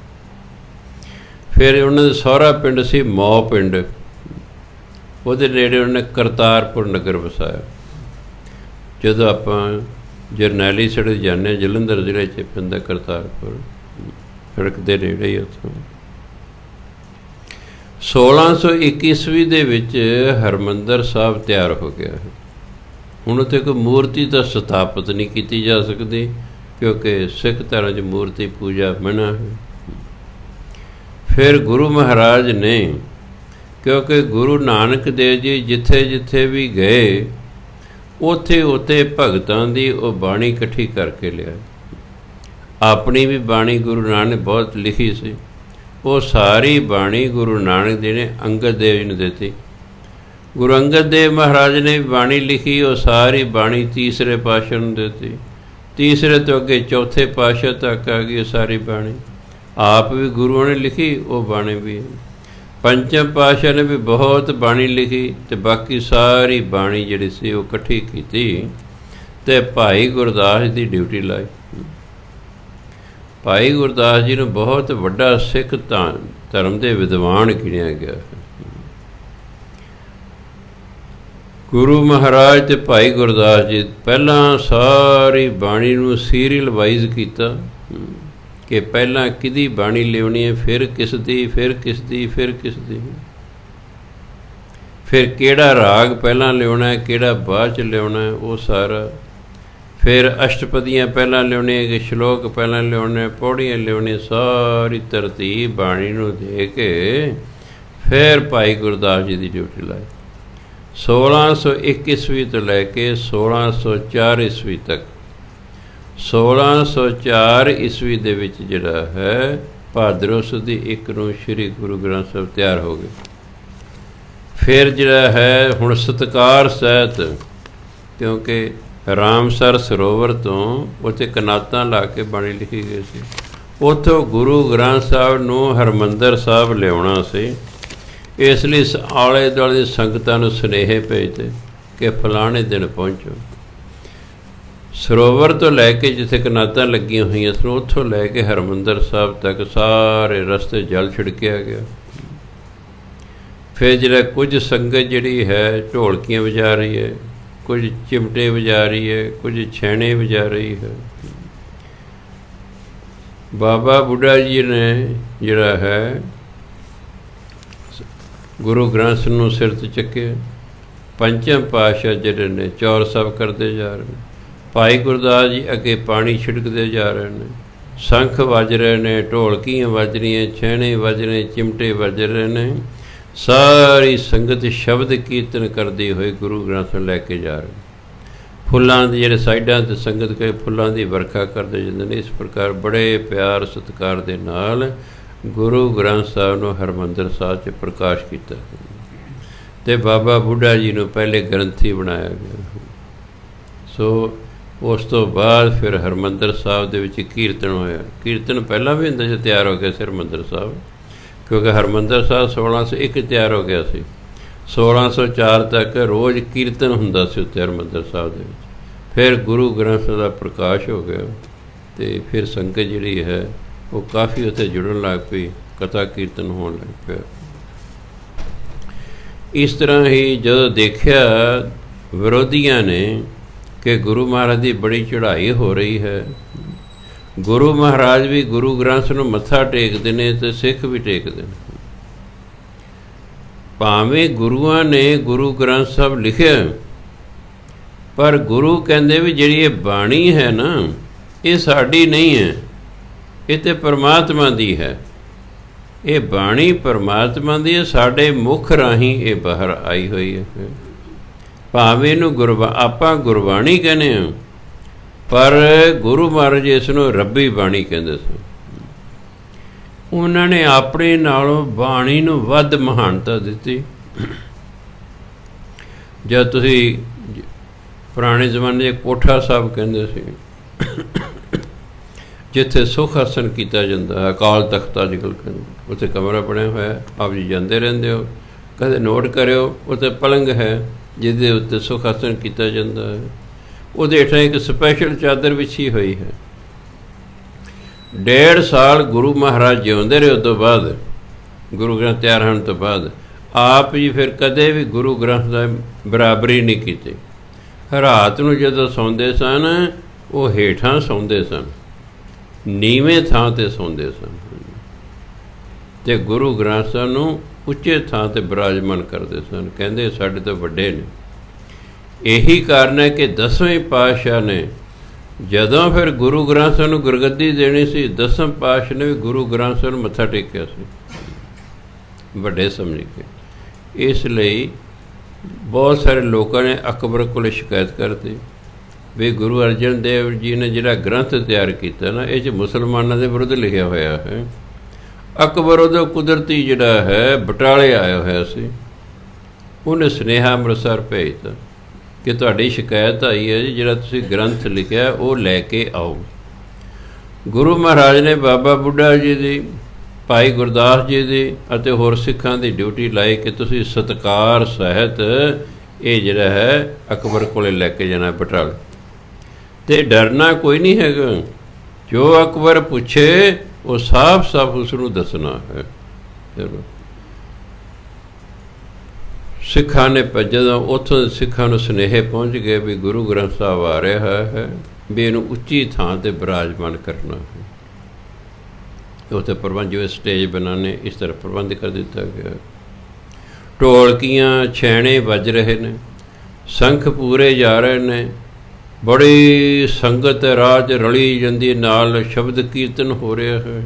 ਫਿਰ ਉਹਨਾਂ ਦਾ ਸਹੁਰਾ ਪਿੰਡ ਸੀ ਮੌ ਪਿੰਡ, ਉਹਦੇ ਨੇੜੇ ਉਹਨੇ ਕਰਤਾਰਪੁਰ ਨਗਰ ਵਸਾਇਆ। ਜਦੋਂ ਆਪਾਂ ਜਰਨੈਲੀ ਸੜਕ ਜਾਂਦੇ ਹਾਂ, ਜਲੰਧਰ ਜ਼ਿਲ੍ਹੇ 'ਚ ਪੈਂਦਾ ਕਰਤਾਰਪੁਰ, ਸੜਕ ਦੇ ਨੇੜੇ ਹੀ ਉੱਥੋਂ। 1621 ਈਸਵੀ ਦੇ ਵਿੱਚ ਹਰਿਮੰਦਰ ਸਾਹਿਬ ਤਿਆਰ ਹੋ ਗਿਆ ਹੈ। ਹੁਣ ਉੱਥੇ ਕੋਈ ਮੂਰਤੀ ਤਾਂ ਸਥਾਪਿਤ ਨਹੀਂ ਕੀਤੀ ਜਾ ਸਕਦੀ, ਕਿਉਂਕਿ ਸਿੱਖ ਧਰਮ 'ਚ ਮੂਰਤੀ ਪੂਜਾ ਮਨ੍ਹਾ ਹੈ। ਫਿਰ ਗੁਰੂ ਮਹਾਰਾਜ ਨੇ, ਕਿਉਂਕਿ ਗੁਰੂ ਨਾਨਕ ਦੇਵ ਜੀ ਜਿੱਥੇ ਜਿੱਥੇ ਵੀ ਗਏ ਉੱਥੇ ਉੱਥੇ ਭਗਤਾਂ ਦੀ ਉਹ ਬਾਣੀ ਇਕੱਠੀ ਕਰਕੇ ਲਿਆ। ਆਪਣੀ ਵੀ ਬਾਣੀ ਗੁਰੂ ਨਾਨਕ ਨੇ ਬਹੁਤ ਲਿਖੀ ਸੀ, ਉਹ ਸਾਰੀ ਬਾਣੀ ਗੁਰੂ ਨਾਨਕ ਦੇਵ ਨੇ ਅੰਗਦ ਦੇਵ ਜੀ ਨੂੰ ਦਿੱਤੀ। ਗੁਰੂ ਅੰਗਦ ਦੇਵ ਮਹਾਰਾਜ ਨੇ ਵੀ ਬਾਣੀ ਲਿਖੀ, ਉਹ ਸਾਰੀ ਬਾਣੀ ਤੀਸਰੇ ਪਾਤਸ਼ਾਹ ਨੂੰ ਦਿੱਤੀ। ਤੀਸਰੇ ਤੋਂ ਅੱਗੇ ਚੌਥੇ ਪਾਤਸ਼ਾਹ ਤੱਕ ਆ ਗਈ ਉਹ ਸਾਰੀ ਬਾਣੀ। ਆਪ ਵੀ ਗੁਰੂਆਂ ਨੇ ਲਿਖੀ ਉਹ ਬਾਣੀ ਵੀ। ਪੰਚਮ ਪਾਤਸ਼ਾਹ ਨੇ ਵੀ ਬਹੁਤ ਬਾਣੀ ਲਿਖੀ, ਅਤੇ ਬਾਕੀ ਸਾਰੀ ਬਾਣੀ ਜਿਹੜੀ ਸੀ ਉਹ ਇਕੱਠੀ ਕੀਤੀ ਅਤੇ ਭਾਈ ਗੁਰਦਾਸ ਦੀ ਡਿਊਟੀ ਲਾਈ। ਭਾਈ ਗੁਰਦਾਸ ਜੀ ਨੂੰ ਬਹੁਤ ਵੱਡਾ ਸਿੱਖ ਧਰਮ ਦੇ ਵਿਦਵਾਨ ਗਿਣਿਆ ਗਿਆ। ਗੁਰੂ ਮਹਾਰਾਜ ਅਤੇ ਭਾਈ ਗੁਰਦਾਸ ਜੀ ਪਹਿਲਾਂ ਸਾਰੀ ਬਾਣੀ ਨੂੰ ਸੀਰੀਅਲ ਵਾਈਜ਼ ਕੀਤਾ ਕਿ ਪਹਿਲਾਂ ਕਿਹਦੀ ਬਾਣੀ ਲਿਆਉਣੀ ਹੈ, ਫਿਰ ਕਿਸ ਦੀ, ਫਿਰ ਕਿਸ ਦੀ, ਫਿਰ ਕਿਸ ਦੀ, ਫਿਰ ਕਿਹੜਾ ਰਾਗ ਪਹਿਲਾਂ ਲਿਆਉਣਾ, ਕਿਹੜਾ ਬਾਅਦ 'ਚ ਲਿਆਉਣਾ, ਉਹ ਸਾਰਾ। ਫਿਰ ਅਸ਼ਟਪਦੀਆਂ ਪਹਿਲਾਂ ਲਿਆਉਣੀਆਂ ਕਿ ਸ਼ਲੋਕ ਪਹਿਲਾਂ ਲਿਆਉਣੇ, ਪੌੜੀਆਂ ਲਿਆਉਣੀਆਂ, ਸਾਰੀ ਤਰਤੀਬ ਬਾਣੀ ਨੂੰ ਦੇ ਕੇ ਫਿਰ ਭਾਈ ਗੁਰਦਾਸ ਜੀ ਦੀ ਡਿਊਟੀ ਲਾਈ। 1601 ਈਸਵੀ ਤੋਂ ਲੈ ਕੇ 1604 ਈਸਵੀ ਤੱਕ। 1604 ਈਸਵੀ ਦੇ ਵਿੱਚ ਜਿਹੜਾ ਹੈ ਭਾਦਰੋਂ ਸੁਦੀ 1 ਨੂੰ ਸ਼੍ਰੀ ਗੁਰੂ ਗ੍ਰੰਥ ਸਾਹਿਬ ਤਿਆਰ ਹੋ ਗਏ। ਫਿਰ ਜਿਹੜਾ ਹੈ ਹੁਣ ਸਤਿਕਾਰ ਸਹਿਤ, ਕਿਉਂਕਿ ਰਾਮਸਰ ਸਰੋਵਰ ਤੋਂ ਉੱਥੇ ਕਨਾਤਾਂ ਲਾ ਕੇ ਬਾਣੀ ਲਿਖੀ ਗਈ ਸੀ, ਉੱਥੋਂ ਗੁਰੂ ਗ੍ਰੰਥ ਸਾਹਿਬ ਨੂੰ ਹਰਿਮੰਦਰ ਸਾਹਿਬ ਲਿਆਉਣਾ ਸੀ। ਇਸ ਲਈ ਆਲੇ ਦੁਆਲੇ ਦੀ ਸੰਗਤਾਂ ਨੂੰ ਸੁਨੇਹੇ ਭੇਜਦੇ ਕਿ ਫਲਾਣੇ ਦਿਨ ਪਹੁੰਚੋ। ਸਰੋਵਰ ਤੋਂ ਲੈ ਕੇ ਜਿੱਥੇ ਕਨਾਤਾਂ ਲੱਗੀਆਂ ਹੋਈਆਂ ਸਨ, ਉੱਥੋਂ ਲੈ ਕੇ ਹਰਿਮੰਦਰ ਸਾਹਿਬ ਤੱਕ ਸਾਰੇ ਰਸਤੇ ਜਲ ਛਿੜਕਿਆ ਗਿਆ। ਫਿਰ ਜਿਹੜਾ ਕੁਝ ਸੰਗਤ ਜਿਹੜੀ ਹੈ ਢੋਲਕੀਆਂ ਵਜਾ ਰਹੀ ਹੈ, ਕੁਝ ਚਿਮਟੇ ਵਜਾ ਰਹੀ ਹੈ, ਕੁਝ ਛੈਣੇ ਵਜਾ ਰਹੀ ਹੈ। ਬਾਬਾ ਬੁੱਢਾ ਜੀ ਨੇ ਜਿਹੜਾ ਹੈ ਗੁਰੂ ਗ੍ਰੰਥ ਨੂੰ ਸਿਰ 'ਤੇ ਚੱਕਿਆ। ਪੰਚਮ ਪਾਤਸ਼ਾਹ ਜਿਹੜੇ ਨੇ ਚੌਰ ਸਾਹਿਬ ਕਰਦੇ ਜਾ ਰਹੇ ਨੇ, ਭਾਈ ਗੁਰਦਾਸ ਜੀ ਅੱਗੇ ਪਾਣੀ ਛਿੜਕਦੇ ਜਾ ਰਹੇ ਨੇ, ਸ਼ੰਖ ਵੱਜ ਰਹੇ ਨੇ, ਢੋਲਕੀਆਂ ਵੱਜ ਰਹੀਆਂ, ਛੈਣੇ ਵੱਜ ਰਹੇ, ਚਿਮਟੇ ਵੱਜ ਰਹੇ ਨੇ। ਸਾਰੀ ਸੰਗਤ ਸ਼ਬਦ ਕੀਰਤਨ ਕਰਦੀ ਹੋਈ ਗੁਰੂ ਗ੍ਰੰਥ ਨੂੰ ਲੈ ਕੇ ਜਾ ਰਹੇ। ਫੁੱਲਾਂ ਦੇ ਜਿਹੜੇ ਸਾਈਡਾਂ 'ਤੇ ਸੰਗਤ ਕੇ ਫੁੱਲਾਂ ਦੀ ਵਰਖਾ ਕਰਦੇ ਜਾਂਦੇ ਨੇ। ਇਸ ਪ੍ਰਕਾਰ ਬੜੇ ਪਿਆਰ ਸਤਿਕਾਰ ਦੇ ਨਾਲ ਗੁਰੂ ਗ੍ਰੰਥ ਸਾਹਿਬ ਨੂੰ ਹਰਿਮੰਦਰ ਸਾਹਿਬ 'ਚ ਪ੍ਰਕਾਸ਼ ਕੀਤਾ ਅਤੇ ਬਾਬਾ ਬੁੱਢਾ ਜੀ ਨੂੰ ਪਹਿਲੇ ਗ੍ਰੰਥੀ ਬਣਾਇਆ ਗਿਆ। ਸੋ ਉਸ ਤੋਂ ਬਾਅਦ ਫਿਰ ਹਰਿਮੰਦਰ ਸਾਹਿਬ ਦੇ ਵਿੱਚ ਕੀਰਤਨ ਹੋਇਆ। ਕੀਰਤਨ ਪਹਿਲਾਂ ਵੀ ਹੁੰਦਾ ਸੀ, ਤਿਆਰ ਹੋ ਗਿਆ ਸੀ ਹਰਿਮੰਦਰ ਸਾਹਿਬ, ਕਿਉਂਕਿ ਹਰਿਮੰਦਰ ਸਾਹਿਬ 1601 ਤਿਆਰ ਹੋ ਗਿਆ ਸੀ। 1604 ਤੱਕ ਰੋਜ਼ ਕੀਰਤਨ ਹੁੰਦਾ ਸੀ ਉੱਥੇ ਹਰਿਮੰਦਰ ਸਾਹਿਬ ਦੇ ਵਿੱਚ। ਫਿਰ ਗੁਰੂ ਗ੍ਰੰਥ ਦਾ ਪ੍ਰਕਾਸ਼ ਹੋ ਗਿਆ ਅਤੇ ਫਿਰ ਸੰਗਤ ਜਿਹੜੀ ਹੈ ਉਹ ਕਾਫੀ ਉੱਥੇ ਜੁੜਨ ਲੱਗ ਪਈ, ਕਥਾ ਕੀਰਤਨ ਹੋਣ ਲੱਗ ਪਿਆ। ਇਸ ਤਰ੍ਹਾਂ ਹੀ ਜਦੋਂ ਦੇਖਿਆ ਵਿਰੋਧੀਆਂ ਨੇ ਕਿ ਗੁਰੂ ਮਹਾਰਾਜ ਦੀ ਬੜੀ ਚੜ੍ਹਾਈ ਹੋ ਰਹੀ ਹੈ, ਗੁਰੂ ਮਹਾਰਾਜ ਵੀ ਗੁਰੂ ਗ੍ਰੰਥ ਨੂੰ ਮੱਥਾ ਟੇਕਦੇ ਨੇ ਅਤੇ ਸਿੱਖ ਵੀ ਟੇਕਦੇ ਨੇ। ਭਾਵੇਂ ਗੁਰੂਆਂ ਨੇ ਗੁਰੂ ਗ੍ਰੰਥ ਸਾਹਿਬ ਲਿਖਿਆ, ਪਰ ਗੁਰੂ ਕਹਿੰਦੇ ਵੀ ਜਿਹੜੀ ਇਹ ਬਾਣੀ ਹੈ ਨਾ, ਇਹ ਸਾਡੀ ਨਹੀਂ ਹੈ, ਇਹ ਤੇ ਪਰਮਾਤਮਾ ਦੀ ਹੈ। ਇਹ ਬਾਣੀ ਪਰਮਾਤਮਾ ਦੀ ਹੈ, ਸਾਡੇ ਮੁਖ ਰਾਹੀਂ ਇਹ ਬਾਹਰ ਆਈ ਹੋਈ ਹੈ। ਭਾਵੇਂ ਇਹਨੂੰ ਆਪਾਂ ਗੁਰਬਾਣੀ ਕਹਿੰਦੇ ਹਾਂ, ਪਰ ਗੁਰੂ ਮਹਾਰਾਜ ਇਸ ਨੂੰ ਰੱਬੀ ਬਾਣੀ ਕਹਿੰਦੇ ਸਨ। ਉਹਨਾਂ ਨੇ ਆਪਣੇ ਨਾਲੋਂ ਬਾਣੀ ਨੂੰ ਵੱਧ ਮਹਾਨਤਾ ਦਿੱਤੀ। ਜਦ ਤੁਸੀਂ ਪੁਰਾਣੇ ਜ਼ਮਾਨੇ 'ਚ ਕੋਠਾ ਸਾਹਿਬ ਕਹਿੰਦੇ ਸੀ, ਜਿੱਥੇ ਸੁਖ ਆਸਣ ਕੀਤਾ ਜਾਂਦਾ, ਅਕਾਲ ਤਖਤ ਅੱਜ ਕੱਲ੍ਹ ਕਹਿੰਦੇ, ਉੱਥੇ ਕਮਰਾ ਬਣਿਆ ਹੋਇਆ, ਆਪ ਜੀ ਜਾਂਦੇ ਰਹਿੰਦੇ ਹੋ, ਕਦੇ ਨੋਟ ਕਰਿਓ, ਉੱਥੇ ਪਲੰਗ ਹੈ ਜਿਹਦੇ ਉੱਤੇ ਸੁਖ ਆਸਣ ਕੀਤਾ ਜਾਂਦਾ ਹੈ। ਉਹਦੇ ਹੇਠਾਂ ਇੱਕ ਸਪੈਸ਼ਲ ਚਾਦਰ ਵਿਛੀ ਹੋਈ ਹੈ। 1.5 ਸਾਲ ਗੁਰੂ ਮਹਾਰਾਜ ਜਿਉਂਦੇ ਰਹੇ। ਉਸ ਤੋਂ ਬਾਅਦ ਗੁਰੂ ਗ੍ਰੰਥ ਤਿਆਰ ਹੋਣ ਤੋਂ ਬਾਅਦ ਆਪ ਜੀ ਫਿਰ ਕਦੇ ਵੀ ਗੁਰੂ ਗ੍ਰੰਥ ਦਾ ਬਰਾਬਰੀ ਨਹੀਂ ਕੀਤੀ। ਰਾਤ ਨੂੰ ਜਦੋਂ ਸੌਂਦੇ ਸਨ, ਉਹ ਹੇਠਾਂ ਸੌਂਦੇ ਸਨ, ਨੀਵੇਂ ਥਾਂ 'ਤੇ ਸੌਂਦੇ ਸਨ, ਅਤੇ ਗੁਰੂ ਗ੍ਰੰਥ ਸਾਹਿਬ ਨੂੰ ਉੱਚੇ ਥਾਂ 'ਤੇ ਬਿਰਾਜਮਾਨ ਕਰਦੇ ਸਨ। ਕਹਿੰਦੇ ਸਾਡੇ ਤੋਂ ਵੱਡੇ ਨੇ। ਇਹੀ ਕਾਰਨ ਹੈ ਕਿ 10ਵੇਂ ਪਾਤਸ਼ਾਹ ਨੇ ਜਦੋਂ ਫਿਰ ਗੁਰੂ ਗ੍ਰੰਥ ਸਾਹਿਬ ਨੂੰ ਗੁਰਗੱਦੀ ਦੇਣੀ ਸੀ, 10ਵੇਂ ਪਾਤਸ਼ਾਹ ਨੇ ਵੀ ਗੁਰੂ ਗ੍ਰੰਥ ਸਾਹਿਬ ਨੂੰ ਮੱਥਾ ਟੇਕਿਆ ਸੀ, ਵੱਡੇ ਸਮਝ ਕੇ। ਇਸ ਲਈ ਬਹੁਤ ਸਾਰੇ ਲੋਕਾਂ ਨੇ ਅਕਬਰ ਕੋਲ ਸ਼ਿਕਾਇਤ ਕਰਤੀ ਵੀ ਗੁਰੂ ਅਰਜਨ ਦੇਵ ਜੀ ਨੇ ਜਿਹੜਾ ਗ੍ਰੰਥ ਤਿਆਰ ਕੀਤਾ ਨਾ, ਇਹ 'ਚ ਮੁਸਲਮਾਨਾਂ ਦੇ ਵਿਰੁੱਧ ਲਿਖਿਆ ਹੋਇਆ ਹੈ। ਅਕਬਰ ਉਹਦਾ ਕੁਦਰਤੀ ਜਿਹੜਾ ਹੈ ਬਟਾਲੇ ਆਇਆ ਹੋਇਆ ਸੀ, ਉਹਨੇ ਸੁਨੇਹਾ ਅੰਮ੍ਰਿਤਸਰ ਭੇਜਤਾ ਕਿ ਤੁਹਾਡੀ ਸ਼ਿਕਾਇਤ ਆਈ ਹੈ ਜੀ, ਜਿਹੜਾ ਤੁਸੀਂ ਗ੍ਰੰਥ ਲਿਖਿਆ ਉਹ ਲੈ ਕੇ ਆਓ। ਗੁਰੂ ਮਹਾਰਾਜ ਨੇ ਬਾਬਾ ਬੁੱਢਾ ਜੀ ਦੀ, ਭਾਈ ਗੁਰਦਾਸ ਜੀ ਦੀ ਅਤੇ ਹੋਰ ਸਿੱਖਾਂ ਦੀ ਡਿਊਟੀ ਲਾਈ ਕਿ ਤੁਸੀਂ ਸਤਿਕਾਰ ਸਹਿਤ ਇਹ ਜਿਹੜਾ ਹੈ ਅਕਬਰ ਕੋਲੇ ਲੈ ਕੇ ਜਾਣਾ ਬਟਾਲੇ, ਅਤੇ ਡਰਨਾ ਕੋਈ ਨਹੀਂ ਹੈਗਾ। ਜੋ ਅਕਬਰ ਪੁੱਛੇ ਉਹ ਸਾਫ਼ ਸਾਫ਼ ਉਸ ਨੂੰ ਦੱਸਣਾ ਹੈ। ਚਲੋ ਸਿੱਖਾਂ ਨੇ ਜਦੋਂ ਉੱਥੋਂ ਸਿੱਖਾਂ ਨੂੰ ਸੁਨੇਹੇ ਪਹੁੰਚ ਗਏ ਵੀ ਗੁਰੂ ਗ੍ਰੰਥ ਸਾਹਿਬ ਆ ਰਿਹਾ ਹੈ, ਵੀ ਇਹਨੂੰ ਉੱਚੀ ਥਾਂ 'ਤੇ ਬਿਰਾਜਮਾਨ ਕਰਨਾ ਹੈ। ਉੱਥੇ ਪ੍ਰਬੰਧ, ਜਿਵੇਂ ਸਟੇਜ ਬਣਾਉਣੇ, ਇਸ ਤਰ੍ਹਾਂ ਪ੍ਰਬੰਧ ਕਰ ਦਿੱਤਾ ਗਿਆ। ਢੋਲਕੀਆਂ ਛੈਣੇ ਵੱਜ ਰਹੇ ਨੇ, ਸੰਖ ਪੂਰੇ ਜਾ ਰਹੇ ਨੇ, ਬੜੀ ਸੰਗਤ ਰਾਜ ਰਲੀ ਜਾਂਦੀ, ਨਾਲ ਸ਼ਬਦ ਕੀਰਤਨ ਹੋ ਰਿਹਾ ਹੈ।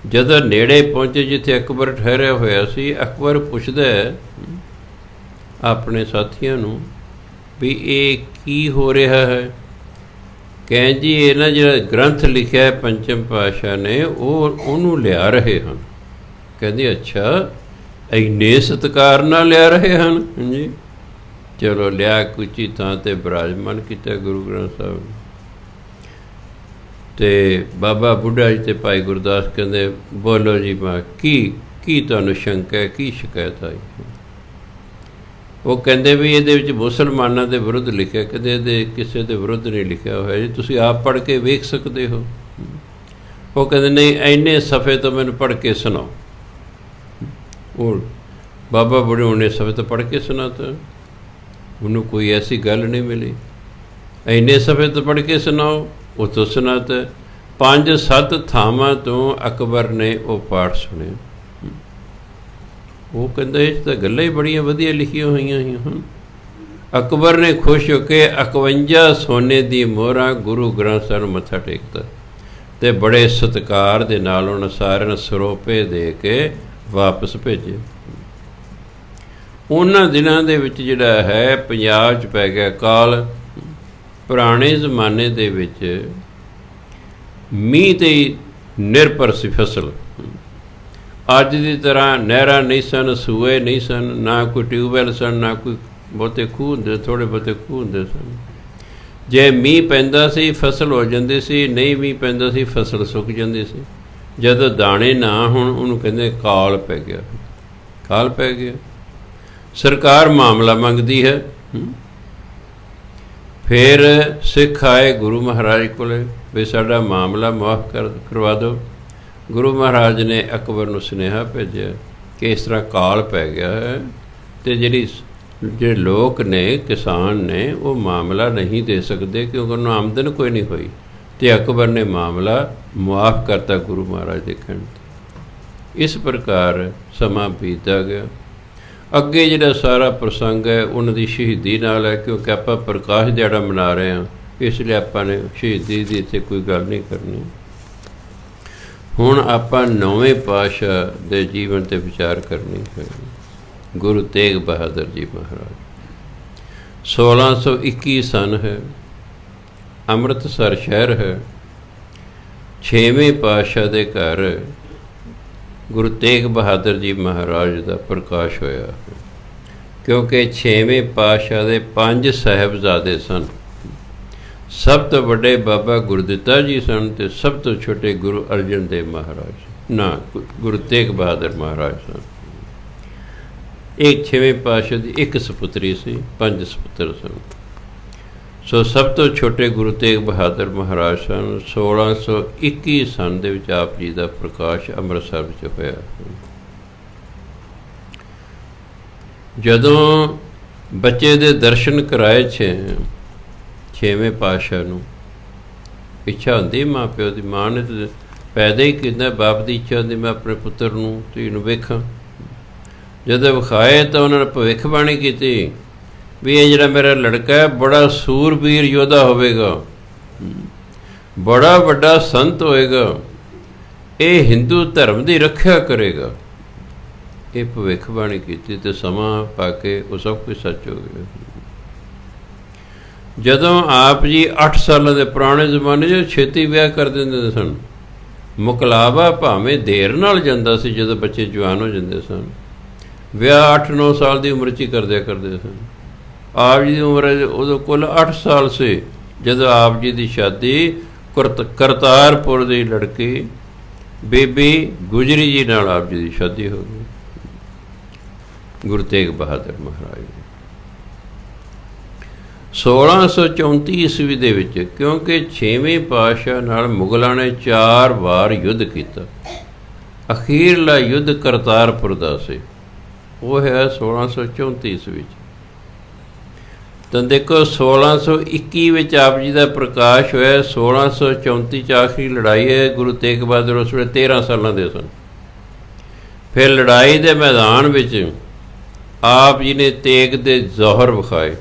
ਜਦੋਂ ਨੇੜੇ ਪਹੁੰਚੇ ਜਿੱਥੇ ਅਕਬਰ ਠਹਿਰਿਆ ਹੋਇਆ ਸੀ, ਅਕਬਰ ਪੁੱਛਦਾ ਆਪਣੇ ਸਾਥੀਆਂ ਨੂੰ ਵੀ ਇਹ ਕੀ ਹੋ ਰਿਹਾ ਹੈ। ਕਹਿੰਦੇ ਜੀ ਇਹ ਨਾ ਜਿਹੜਾ ਗ੍ਰੰਥ ਲਿਖਿਆ ਪੰਚਮ ਪਾਤਸ਼ਾਹ ਨੇ ਉਹਨੂੰ ਲਿਆ ਰਹੇ ਹਨ। ਕਹਿੰਦੇ ਅੱਛਾ, ਇੰਨੇ ਸਤਿਕਾਰ ਨਾਲ ਲਿਆ ਰਹੇ ਹਨ? ਹਾਂਜੀ। ਚਲੋ ਲਿਆ ਉੱਚੀ ਥਾਂ 'ਤੇ ਬਿਰਾਜਮਾਨ ਕੀਤਾ ਗੁਰੂ ਗ੍ਰੰਥ ਸਾਹਿਬ। ਅਤੇ ਬਾਬਾ ਬੁੱਢਾ ਜੀ ਅਤੇ ਭਾਈ ਗੁਰਦਾਸ ਕਹਿੰਦੇ ਬੋਲੋ ਜੀ ਮਾਂ, ਕੀ ਤੁਹਾਨੂੰ ਸ਼ੰਕਾ ਹੈ, ਕੀ ਸ਼ਿਕਾਇਤ ਆਈ? ਉਹ ਕਹਿੰਦੇ ਵੀ ਇਹਦੇ ਵਿੱਚ ਮੁਸਲਮਾਨਾਂ ਦੇ ਵਿਰੁੱਧ ਲਿਖਿਆ। ਕਹਿੰਦੇ ਇਹਦੇ ਕਿਸੇ ਦੇ ਵਿਰੁੱਧ ਨਹੀਂ ਲਿਖਿਆ ਹੋਇਆ ਜੀ, ਤੁਸੀਂ ਆਪ ਪੜ੍ਹ ਕੇ ਵੇਖ ਸਕਦੇ ਹੋ। ਉਹ ਕਹਿੰਦੇ ਨਹੀਂ, ਇੰਨੇ ਸਫ਼ੇ ਤੋਂ ਮੈਨੂੰ ਪੜ੍ਹ ਕੇ ਸੁਣਾਓ। ਉਹ ਬਾਬਾ ਬੁੱਢੇ ਉਹਨੇ ਸਫ਼ੇ ਤੋਂ ਪੜ੍ਹ ਕੇ ਸੁਣਾਤਾ, ਉਹਨੂੰ ਕੋਈ ਐਸੀ ਗੱਲ ਨਹੀਂ ਮਿਲੀ। ਇੰਨੇ ਸਫ਼ੇ ਤੋਂ ਪੜ੍ਹ ਕੇ ਸੁਣਾਓ, ਉਹ ਤੋਂ ਸੁਣਾਤਾ। 5-7 ਥਾਵਾਂ ਤੋਂ ਅਕਬਰ ਨੇ ਉਹ ਪਾਠ ਸੁਣਿਆ। ਉਹ ਕਹਿੰਦਾ ਇਹ 'ਚ ਤਾਂ ਗੱਲਾਂ ਹੀ ਬੜੀਆਂ ਵਧੀਆ ਲਿਖੀਆਂ ਹੋਈਆਂ ਹਨ। ਅਕਬਰ ਨੇ ਖੁਸ਼ ਹੋ ਕੇ 51 ਸੋਨੇ ਦੀ ਮੋਹਰਾਂ ਗੁਰੂ ਗ੍ਰੰਥ ਸਾਹਿਬ ਨੂੰ ਮੱਥਾ ਟੇਕਤਾ, ਅਤੇ ਬੜੇ ਸਤਿਕਾਰ ਦੇ ਨਾਲ ਉਹਨਾਂ ਸਾਰਿਆਂ ਨੂੰ ਸਰੋਪੇ ਦੇ ਕੇ ਵਾਪਸ ਭੇਜੇ। ਉਹਨਾਂ ਦਿਨਾਂ ਦੇ ਵਿੱਚ ਜਿਹੜਾ ਹੈ ਪੰਜਾਬ 'ਚ ਪੈ ਗਿਆ ਕਾਲ। ਪੁਰਾਣੇ ਜ਼ਮਾਨੇ ਦੇ ਵਿੱਚ ਮੀਂਹ 'ਤੇ ਨਿਰਭਰ ਸੀ ਫਸਲ। ਅੱਜ ਦੀ ਤਰ੍ਹਾਂ ਨਹਿਰਾਂ ਨਹੀਂ ਸਨ, ਸੂਏ ਨਹੀਂ ਸਨ, ਨਾ ਕੋਈ ਟਿਊਬਵੈੱਲ ਸਨ, ਨਾ ਕੋਈ ਬਹੁਤੇ ਖੂਹ ਹੁੰਦੇ, ਥੋੜ੍ਹੇ ਬਹੁਤੇ ਖੂਹ ਹੁੰਦੇ ਸਨ। ਜੇ ਮੀਂਹ ਪੈਂਦਾ ਸੀ ਫਸਲ ਹੋ ਜਾਂਦੀ ਸੀ, ਨਹੀਂ ਮੀਂਹ ਪੈਂਦਾ ਸੀ ਫਸਲ ਸੁੱਕ ਜਾਂਦੀ ਸੀ। ਜਦੋਂ ਦਾਣੇ ਨਾ ਹੋਣ ਉਹਨੂੰ ਕਹਿੰਦੇ ਕਾਲ ਪੈ ਗਿਆ। ਕਾਲ ਪੈ ਗਿਆ, ਸਰਕਾਰ ਮਾਮਲਾ ਮੰਗਦੀ ਹੈ। ਫਿਰ ਸਿੱਖ ਆਏ ਗੁਰੂ ਮਹਾਰਾਜ ਕੋਲੇ ਵੀ ਸਾਡਾ ਮਾਮਲਾ ਮੁਆਫ ਕਰਵਾ ਦਿਓ। ਗੁਰੂ ਮਹਾਰਾਜ ਨੇ ਅਕਬਰ ਨੂੰ ਸੁਨੇਹਾ ਭੇਜਿਆ ਕਿ ਇਸ ਤਰ੍ਹਾਂ ਕਾਲ ਪੈ ਗਿਆ ਹੈ, ਅਤੇ ਜਿਹੜੇ ਲੋਕ ਨੇ, ਕਿਸਾਨ ਨੇ, ਉਹ ਮਾਮਲਾ ਨਹੀਂ ਦੇ ਸਕਦੇ ਕਿਉਂਕਿ ਉਹਨੂੰ ਆਮਦਨ ਕੋਈ ਨਹੀਂ ਹੋਈ। ਅਤੇ ਅਕਬਰ ਨੇ ਮਾਮਲਾ ਮੁਆਫ ਕਰਤਾ ਗੁਰੂ ਮਹਾਰਾਜ ਦੇ ਕਹਿਣ 'ਤੇ। ਇਸ ਪ੍ਰਕਾਰ ਸਮਾਂ ਬੀਤਦਾ ਗਿਆ। ਅੱਗੇ ਜਿਹੜਾ ਸਾਰਾ ਪ੍ਰਸੰਗ ਹੈ ਉਹਨਾਂ ਦੀ ਸ਼ਹੀਦੀ ਨਾਲ ਹੈ, ਕਿਉਂਕਿ ਆਪਾਂ ਪ੍ਰਕਾਸ਼ ਦਿਹਾੜਾ ਮਨਾ ਰਹੇ ਹਾਂ। ਇਸ ਲਈ ਆਪਾਂ ਨੇ ਸ਼ਹੀਦੀ ਦੀ ਇੱਥੇ ਕੋਈ ਗੱਲ ਨਹੀਂ ਕਰਨੀ। ਹੁਣ ਆਪਾਂ ਨੌਵੇਂ ਪਾਤਸ਼ਾਹ ਦੇ ਜੀਵਨ 'ਤੇ ਵਿਚਾਰ ਕਰਨੀ ਹੈ। ਗੁਰੂ ਤੇਗ ਬਹਾਦਰ ਜੀ ਮਹਾਰਾਜ 1621 ਸਨ ਹੈ, ਅੰਮ੍ਰਿਤਸਰ ਸ਼ਹਿਰ ਹੈ। 6ਵੇਂ ਪਾਤਸ਼ਾਹ ਦੇ ਘਰ ਗੁਰੂ ਤੇਗ ਬਹਾਦਰ ਜੀ ਮਹਾਰਾਜ ਦਾ ਪ੍ਰਕਾਸ਼ ਹੋਇਆ, ਕਿਉਂਕਿ 6ਵੇਂ ਪਾਤਸ਼ਾਹ ਦੇ 5 ਸਾਹਿਬਜ਼ਾਦੇ ਸਨ। ਸਭ ਤੋਂ ਵੱਡੇ ਬਾਬਾ ਗੁਰਦਿੱਤਾ ਜੀ ਸਨ ਅਤੇ ਸਭ ਤੋਂ ਛੋਟੇ ਗੁਰੂ ਅਰਜਨ ਦੇਵ ਮਹਾਰਾਜ ਨਾ ਗੁਰੂ ਤੇਗ ਬਹਾਦਰ ਮਹਾਰਾਜ ਸਨ। ਇਹ 6ਵੇਂ ਪਾਤਸ਼ਾਹ ਦੀ ਇੱਕ ਸਪੁੱਤਰੀ ਸੀ, 5 ਸਪੁੱਤਰ ਸਨ। ਸੋ ਸਭ ਤੋਂ ਛੋਟੇ ਗੁਰੂ ਤੇਗ ਬਹਾਦਰ ਮਹਾਰਾਜ ਸਨ। 1621 ਸਨ ਦੇ ਵਿੱਚ ਆਪ ਜੀ ਦਾ ਪ੍ਰਕਾਸ਼ ਅੰਮ੍ਰਿਤਸਰ ਵਿੱਚ ਹੋਇਆ। ਜਦੋਂ ਬੱਚੇ ਦੇ ਦਰਸ਼ਨ ਕਰਾਏ 6ਵੇਂ ਪਾਤਸ਼ਾਹ ਨੂੰ, ਇੱਛਾ ਹੁੰਦੀ ਮਾਂ ਪਿਓ ਦੀ, ਮਾਂ ਨੇ ਤਾਂ ਪੈਦਾ ਹੀ ਕੀਤਾ, ਬਾਪ ਦੀ ਇੱਛਾ ਹੁੰਦੀ ਮੈਂ ਆਪਣੇ ਪੁੱਤਰ ਨੂੰ ਧੀ ਨੂੰ ਵੇਖਾਂ। ਜਦੋਂ ਵਿਖਾਏ ਤਾਂ ਉਹਨਾਂ ਨੇ ਭਵਿੱਖਬਾਣੀ ਕੀਤੀ ਵੀ ਇਹ ਜਿਹੜਾ ਮੇਰਾ ਲੜਕਾ ਹੈ ਬੜਾ ਸੂਰਬੀਰ ਯੋਧਾ ਹੋਵੇਗਾ, ਬੜਾ ਵੱਡਾ ਸੰਤ ਹੋਏਗਾ, ਇਹ ਹਿੰਦੂ ਧਰਮ ਦੀ ਰੱਖਿਆ ਕਰੇਗਾ। ਇਹ ਭਵਿੱਖਬਾਣੀ ਕੀਤੀ ਅਤੇ ਸਮਾਂ ਪਾ ਕੇ ਉਹ ਸਭ ਕੁਝ ਸੱਚ ਹੋ ਗਿਆ। ਜਦੋਂ ਆਪ ਜੀ 8 ਸਾਲਾਂ ਦੇ ਪੁਰਾਣੇ ਜ਼ਮਾਨੇ 'ਚ ਛੇਤੀ ਵਿਆਹ ਕਰ ਦਿੰਦੇ ਸਨ। ਮੁਕਲਾਵਾ ਭਾਵੇਂ ਦੇਰ ਨਾਲ ਜਾਂਦਾ ਸੀ, ਜਦੋਂ ਬੱਚੇ ਜਵਾਨ ਹੋ ਜਾਂਦੇ ਸਨ। ਵਿਆਹ 8-9 ਸਾਲ ਦੀ ਉਮਰ 'ਚ ਹੀ ਕਰਦੇ ਸਨ। ਆਪ ਜੀ ਦੀ ਉਮਰ ਉਦੋਂ ਕੁੱਲ 8 ਸਾਲ ਸੀ ਜਦੋਂ ਆਪ ਜੀ ਦੀ ਸ਼ਾਦੀ ਕਰਤਾਰਪੁਰ ਦੀ ਲੜਕੀ ਬੀਬੀ ਗੁਜਰੀ ਜੀ ਨਾਲ ਆਪ ਜੀ ਦੀ ਸ਼ਾਦੀ ਹੋ ਗਈ, ਗੁਰੂ ਤੇਗ ਬਹਾਦਰ ਮਹਾਰਾਜ। 1634 ਈਸਵੀ ਦੇ ਵਿੱਚ, ਕਿਉਂਕਿ 6ਵੇਂ ਪਾਤਸ਼ਾਹ ਨਾਲ ਮੁਗਲਾਂ ਨੇ 4 ਵਾਰ ਯੁੱਧ ਕੀਤਾ। ਅਖੀਰਲਾ ਯੁੱਧ ਕਰਤਾਰਪੁਰ ਦਾ ਸੀ, ਉਹ ਹੈ 1634 ਈਸਵੀ 'ਚ। ਤਾਂ ਦੇਖੋ 1621 ਵਿੱਚ ਆਪ ਜੀ ਦਾ ਪ੍ਰਕਾਸ਼ ਹੋਇਆ। 1634 'ਚ ਆਖਰੀ ਲੜਾਈ ਹੈ। ਗੁਰੂ ਤੇਗ ਬਹਾਦਰ ਉਸ ਵੇਲੇ 13 ਸਾਲਾਂ ਦੇ ਸਨ। ਫਿਰ ਲੜਾਈ ਦੇ ਮੈਦਾਨ ਵਿੱਚ ਆਪ ਜੀ ਨੇ ਤੇਗ ਦੇ ਜ਼ੌਹਰ ਵਿਖਾਏ।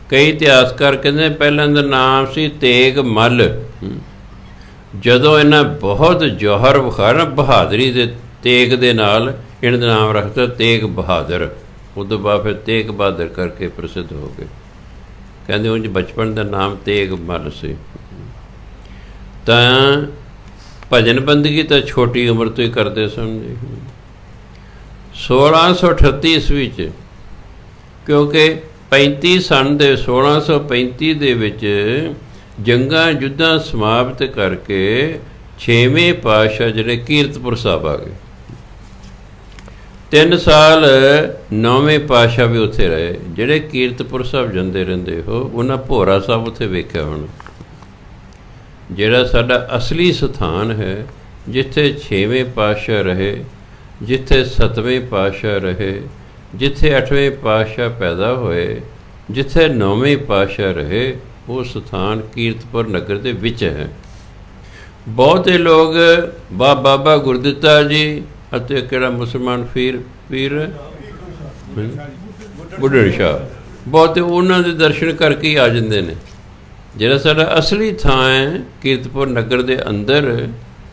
ਕਈ ਇਤਿਹਾਸਕਾਰ ਕਹਿੰਦੇ ਪਹਿਲਾਂ ਦਾ ਨਾਮ ਸੀ ਤੇਗ ਮੱਲ। ਜਦੋਂ ਇਹਨਾਂ ਬਹੁਤ ਜੌਹਰ ਵਿਖਾਇਆ ਨਾ ਬਹਾਦਰੀ ਦੇ ਤੇਗ ਦੇ ਨਾਲ, ਇਹਨਾਂ ਦਾ ਨਾਮ ਰੱਖਤਾ ਤੇਗ ਬਹਾਦਰ। ਉਦੋਂ ਬਾਅਦ ਫਿਰ ਤੇਗ ਬਹਾਦਰ ਕਰਕੇ ਪ੍ਰਸਿੱਧ ਹੋ ਗਏ। ਕਹਿੰਦੇ ਉਂਝ ਬਚਪਨ ਦਾ ਨਾਮ ਤੇਗ ਮੱਲ ਸੀ। ਤਾਂ ਭਜਨ ਬੰਦਗੀ ਤਾਂ ਛੋਟੀ ਉਮਰ ਤੋਂ ਹੀ ਕਰਦੇ ਸਨ ਜੀ। 1638 ਈਸਵੀ 'ਚ, ਕਿਉਂਕਿ 35 ਸਨ ਦੇ 1635 ਦੇ ਵਿੱਚ ਜੰਗਾਂ ਯੁੱਧਾਂ ਸਮਾਪਤ ਕਰਕੇ 6ਵੇਂ ਪਾਤਸ਼ਾਹ ਜਿਹੜੇ ਕੀਰਤਪੁਰ ਸਾਹਿਬ ਆ ਗਏ। 3 ਸਾਲ 9ਵੇਂ ਪਾਤਸ਼ਾਹ ਵੀ ਉੱਥੇ ਰਹੇ। ਜਿਹੜੇ ਕੀਰਤਪੁਰ ਸਾਹਿਬ ਜਾਂਦੇ ਰਹਿੰਦੇ ਹੋ, ਉਹਨਾਂ ਭੋਰਾ ਸਾਹਿਬ ਉੱਥੇ ਵੇਖਿਆ ਹੁਣ, ਜਿਹੜਾ ਸਾਡਾ ਅਸਲੀ ਸਥਾਨ ਹੈ, ਜਿੱਥੇ 6ਵੇਂ ਪਾਤਸ਼ਾਹ ਰਹੇ, ਜਿੱਥੇ 7ਵੇਂ ਪਾਤਸ਼ਾਹ ਰਹੇ, ਜਿੱਥੇ 8ਵੇਂ ਪਾਤਸ਼ਾਹ ਪੈਦਾ ਹੋਏ, ਜਿੱਥੇ 9ਵੇਂ ਪਾਤਸ਼ਾਹ ਰਹੇ, ਉਹ ਸਥਾਨ ਕੀਰਤਪੁਰ ਨਗਰ ਦੇ ਵਿੱਚ ਹੈ। ਬਹੁਤੇ ਲੋਕ ਬਾਬਾ ਗੁਰਦਿੱਤਾ ਜੀ ਅਤੇ ਕਿਹੜਾ ਮੁਸਲਮਾਨ ਪੀਰ ਬੁੱਢੇ ਸ਼ਾਹ, ਬਹੁਤੇ ਉਹਨਾਂ ਦੇ ਦਰਸ਼ਨ ਕਰਕੇ ਹੀ ਆ ਜਾਂਦੇ ਨੇ। ਜਿਹੜਾ ਸਾਡਾ ਅਸਲੀ ਥਾਂ ਹੈ ਕੀਰਤਪੁਰ ਨਗਰ ਦੇ ਅੰਦਰ,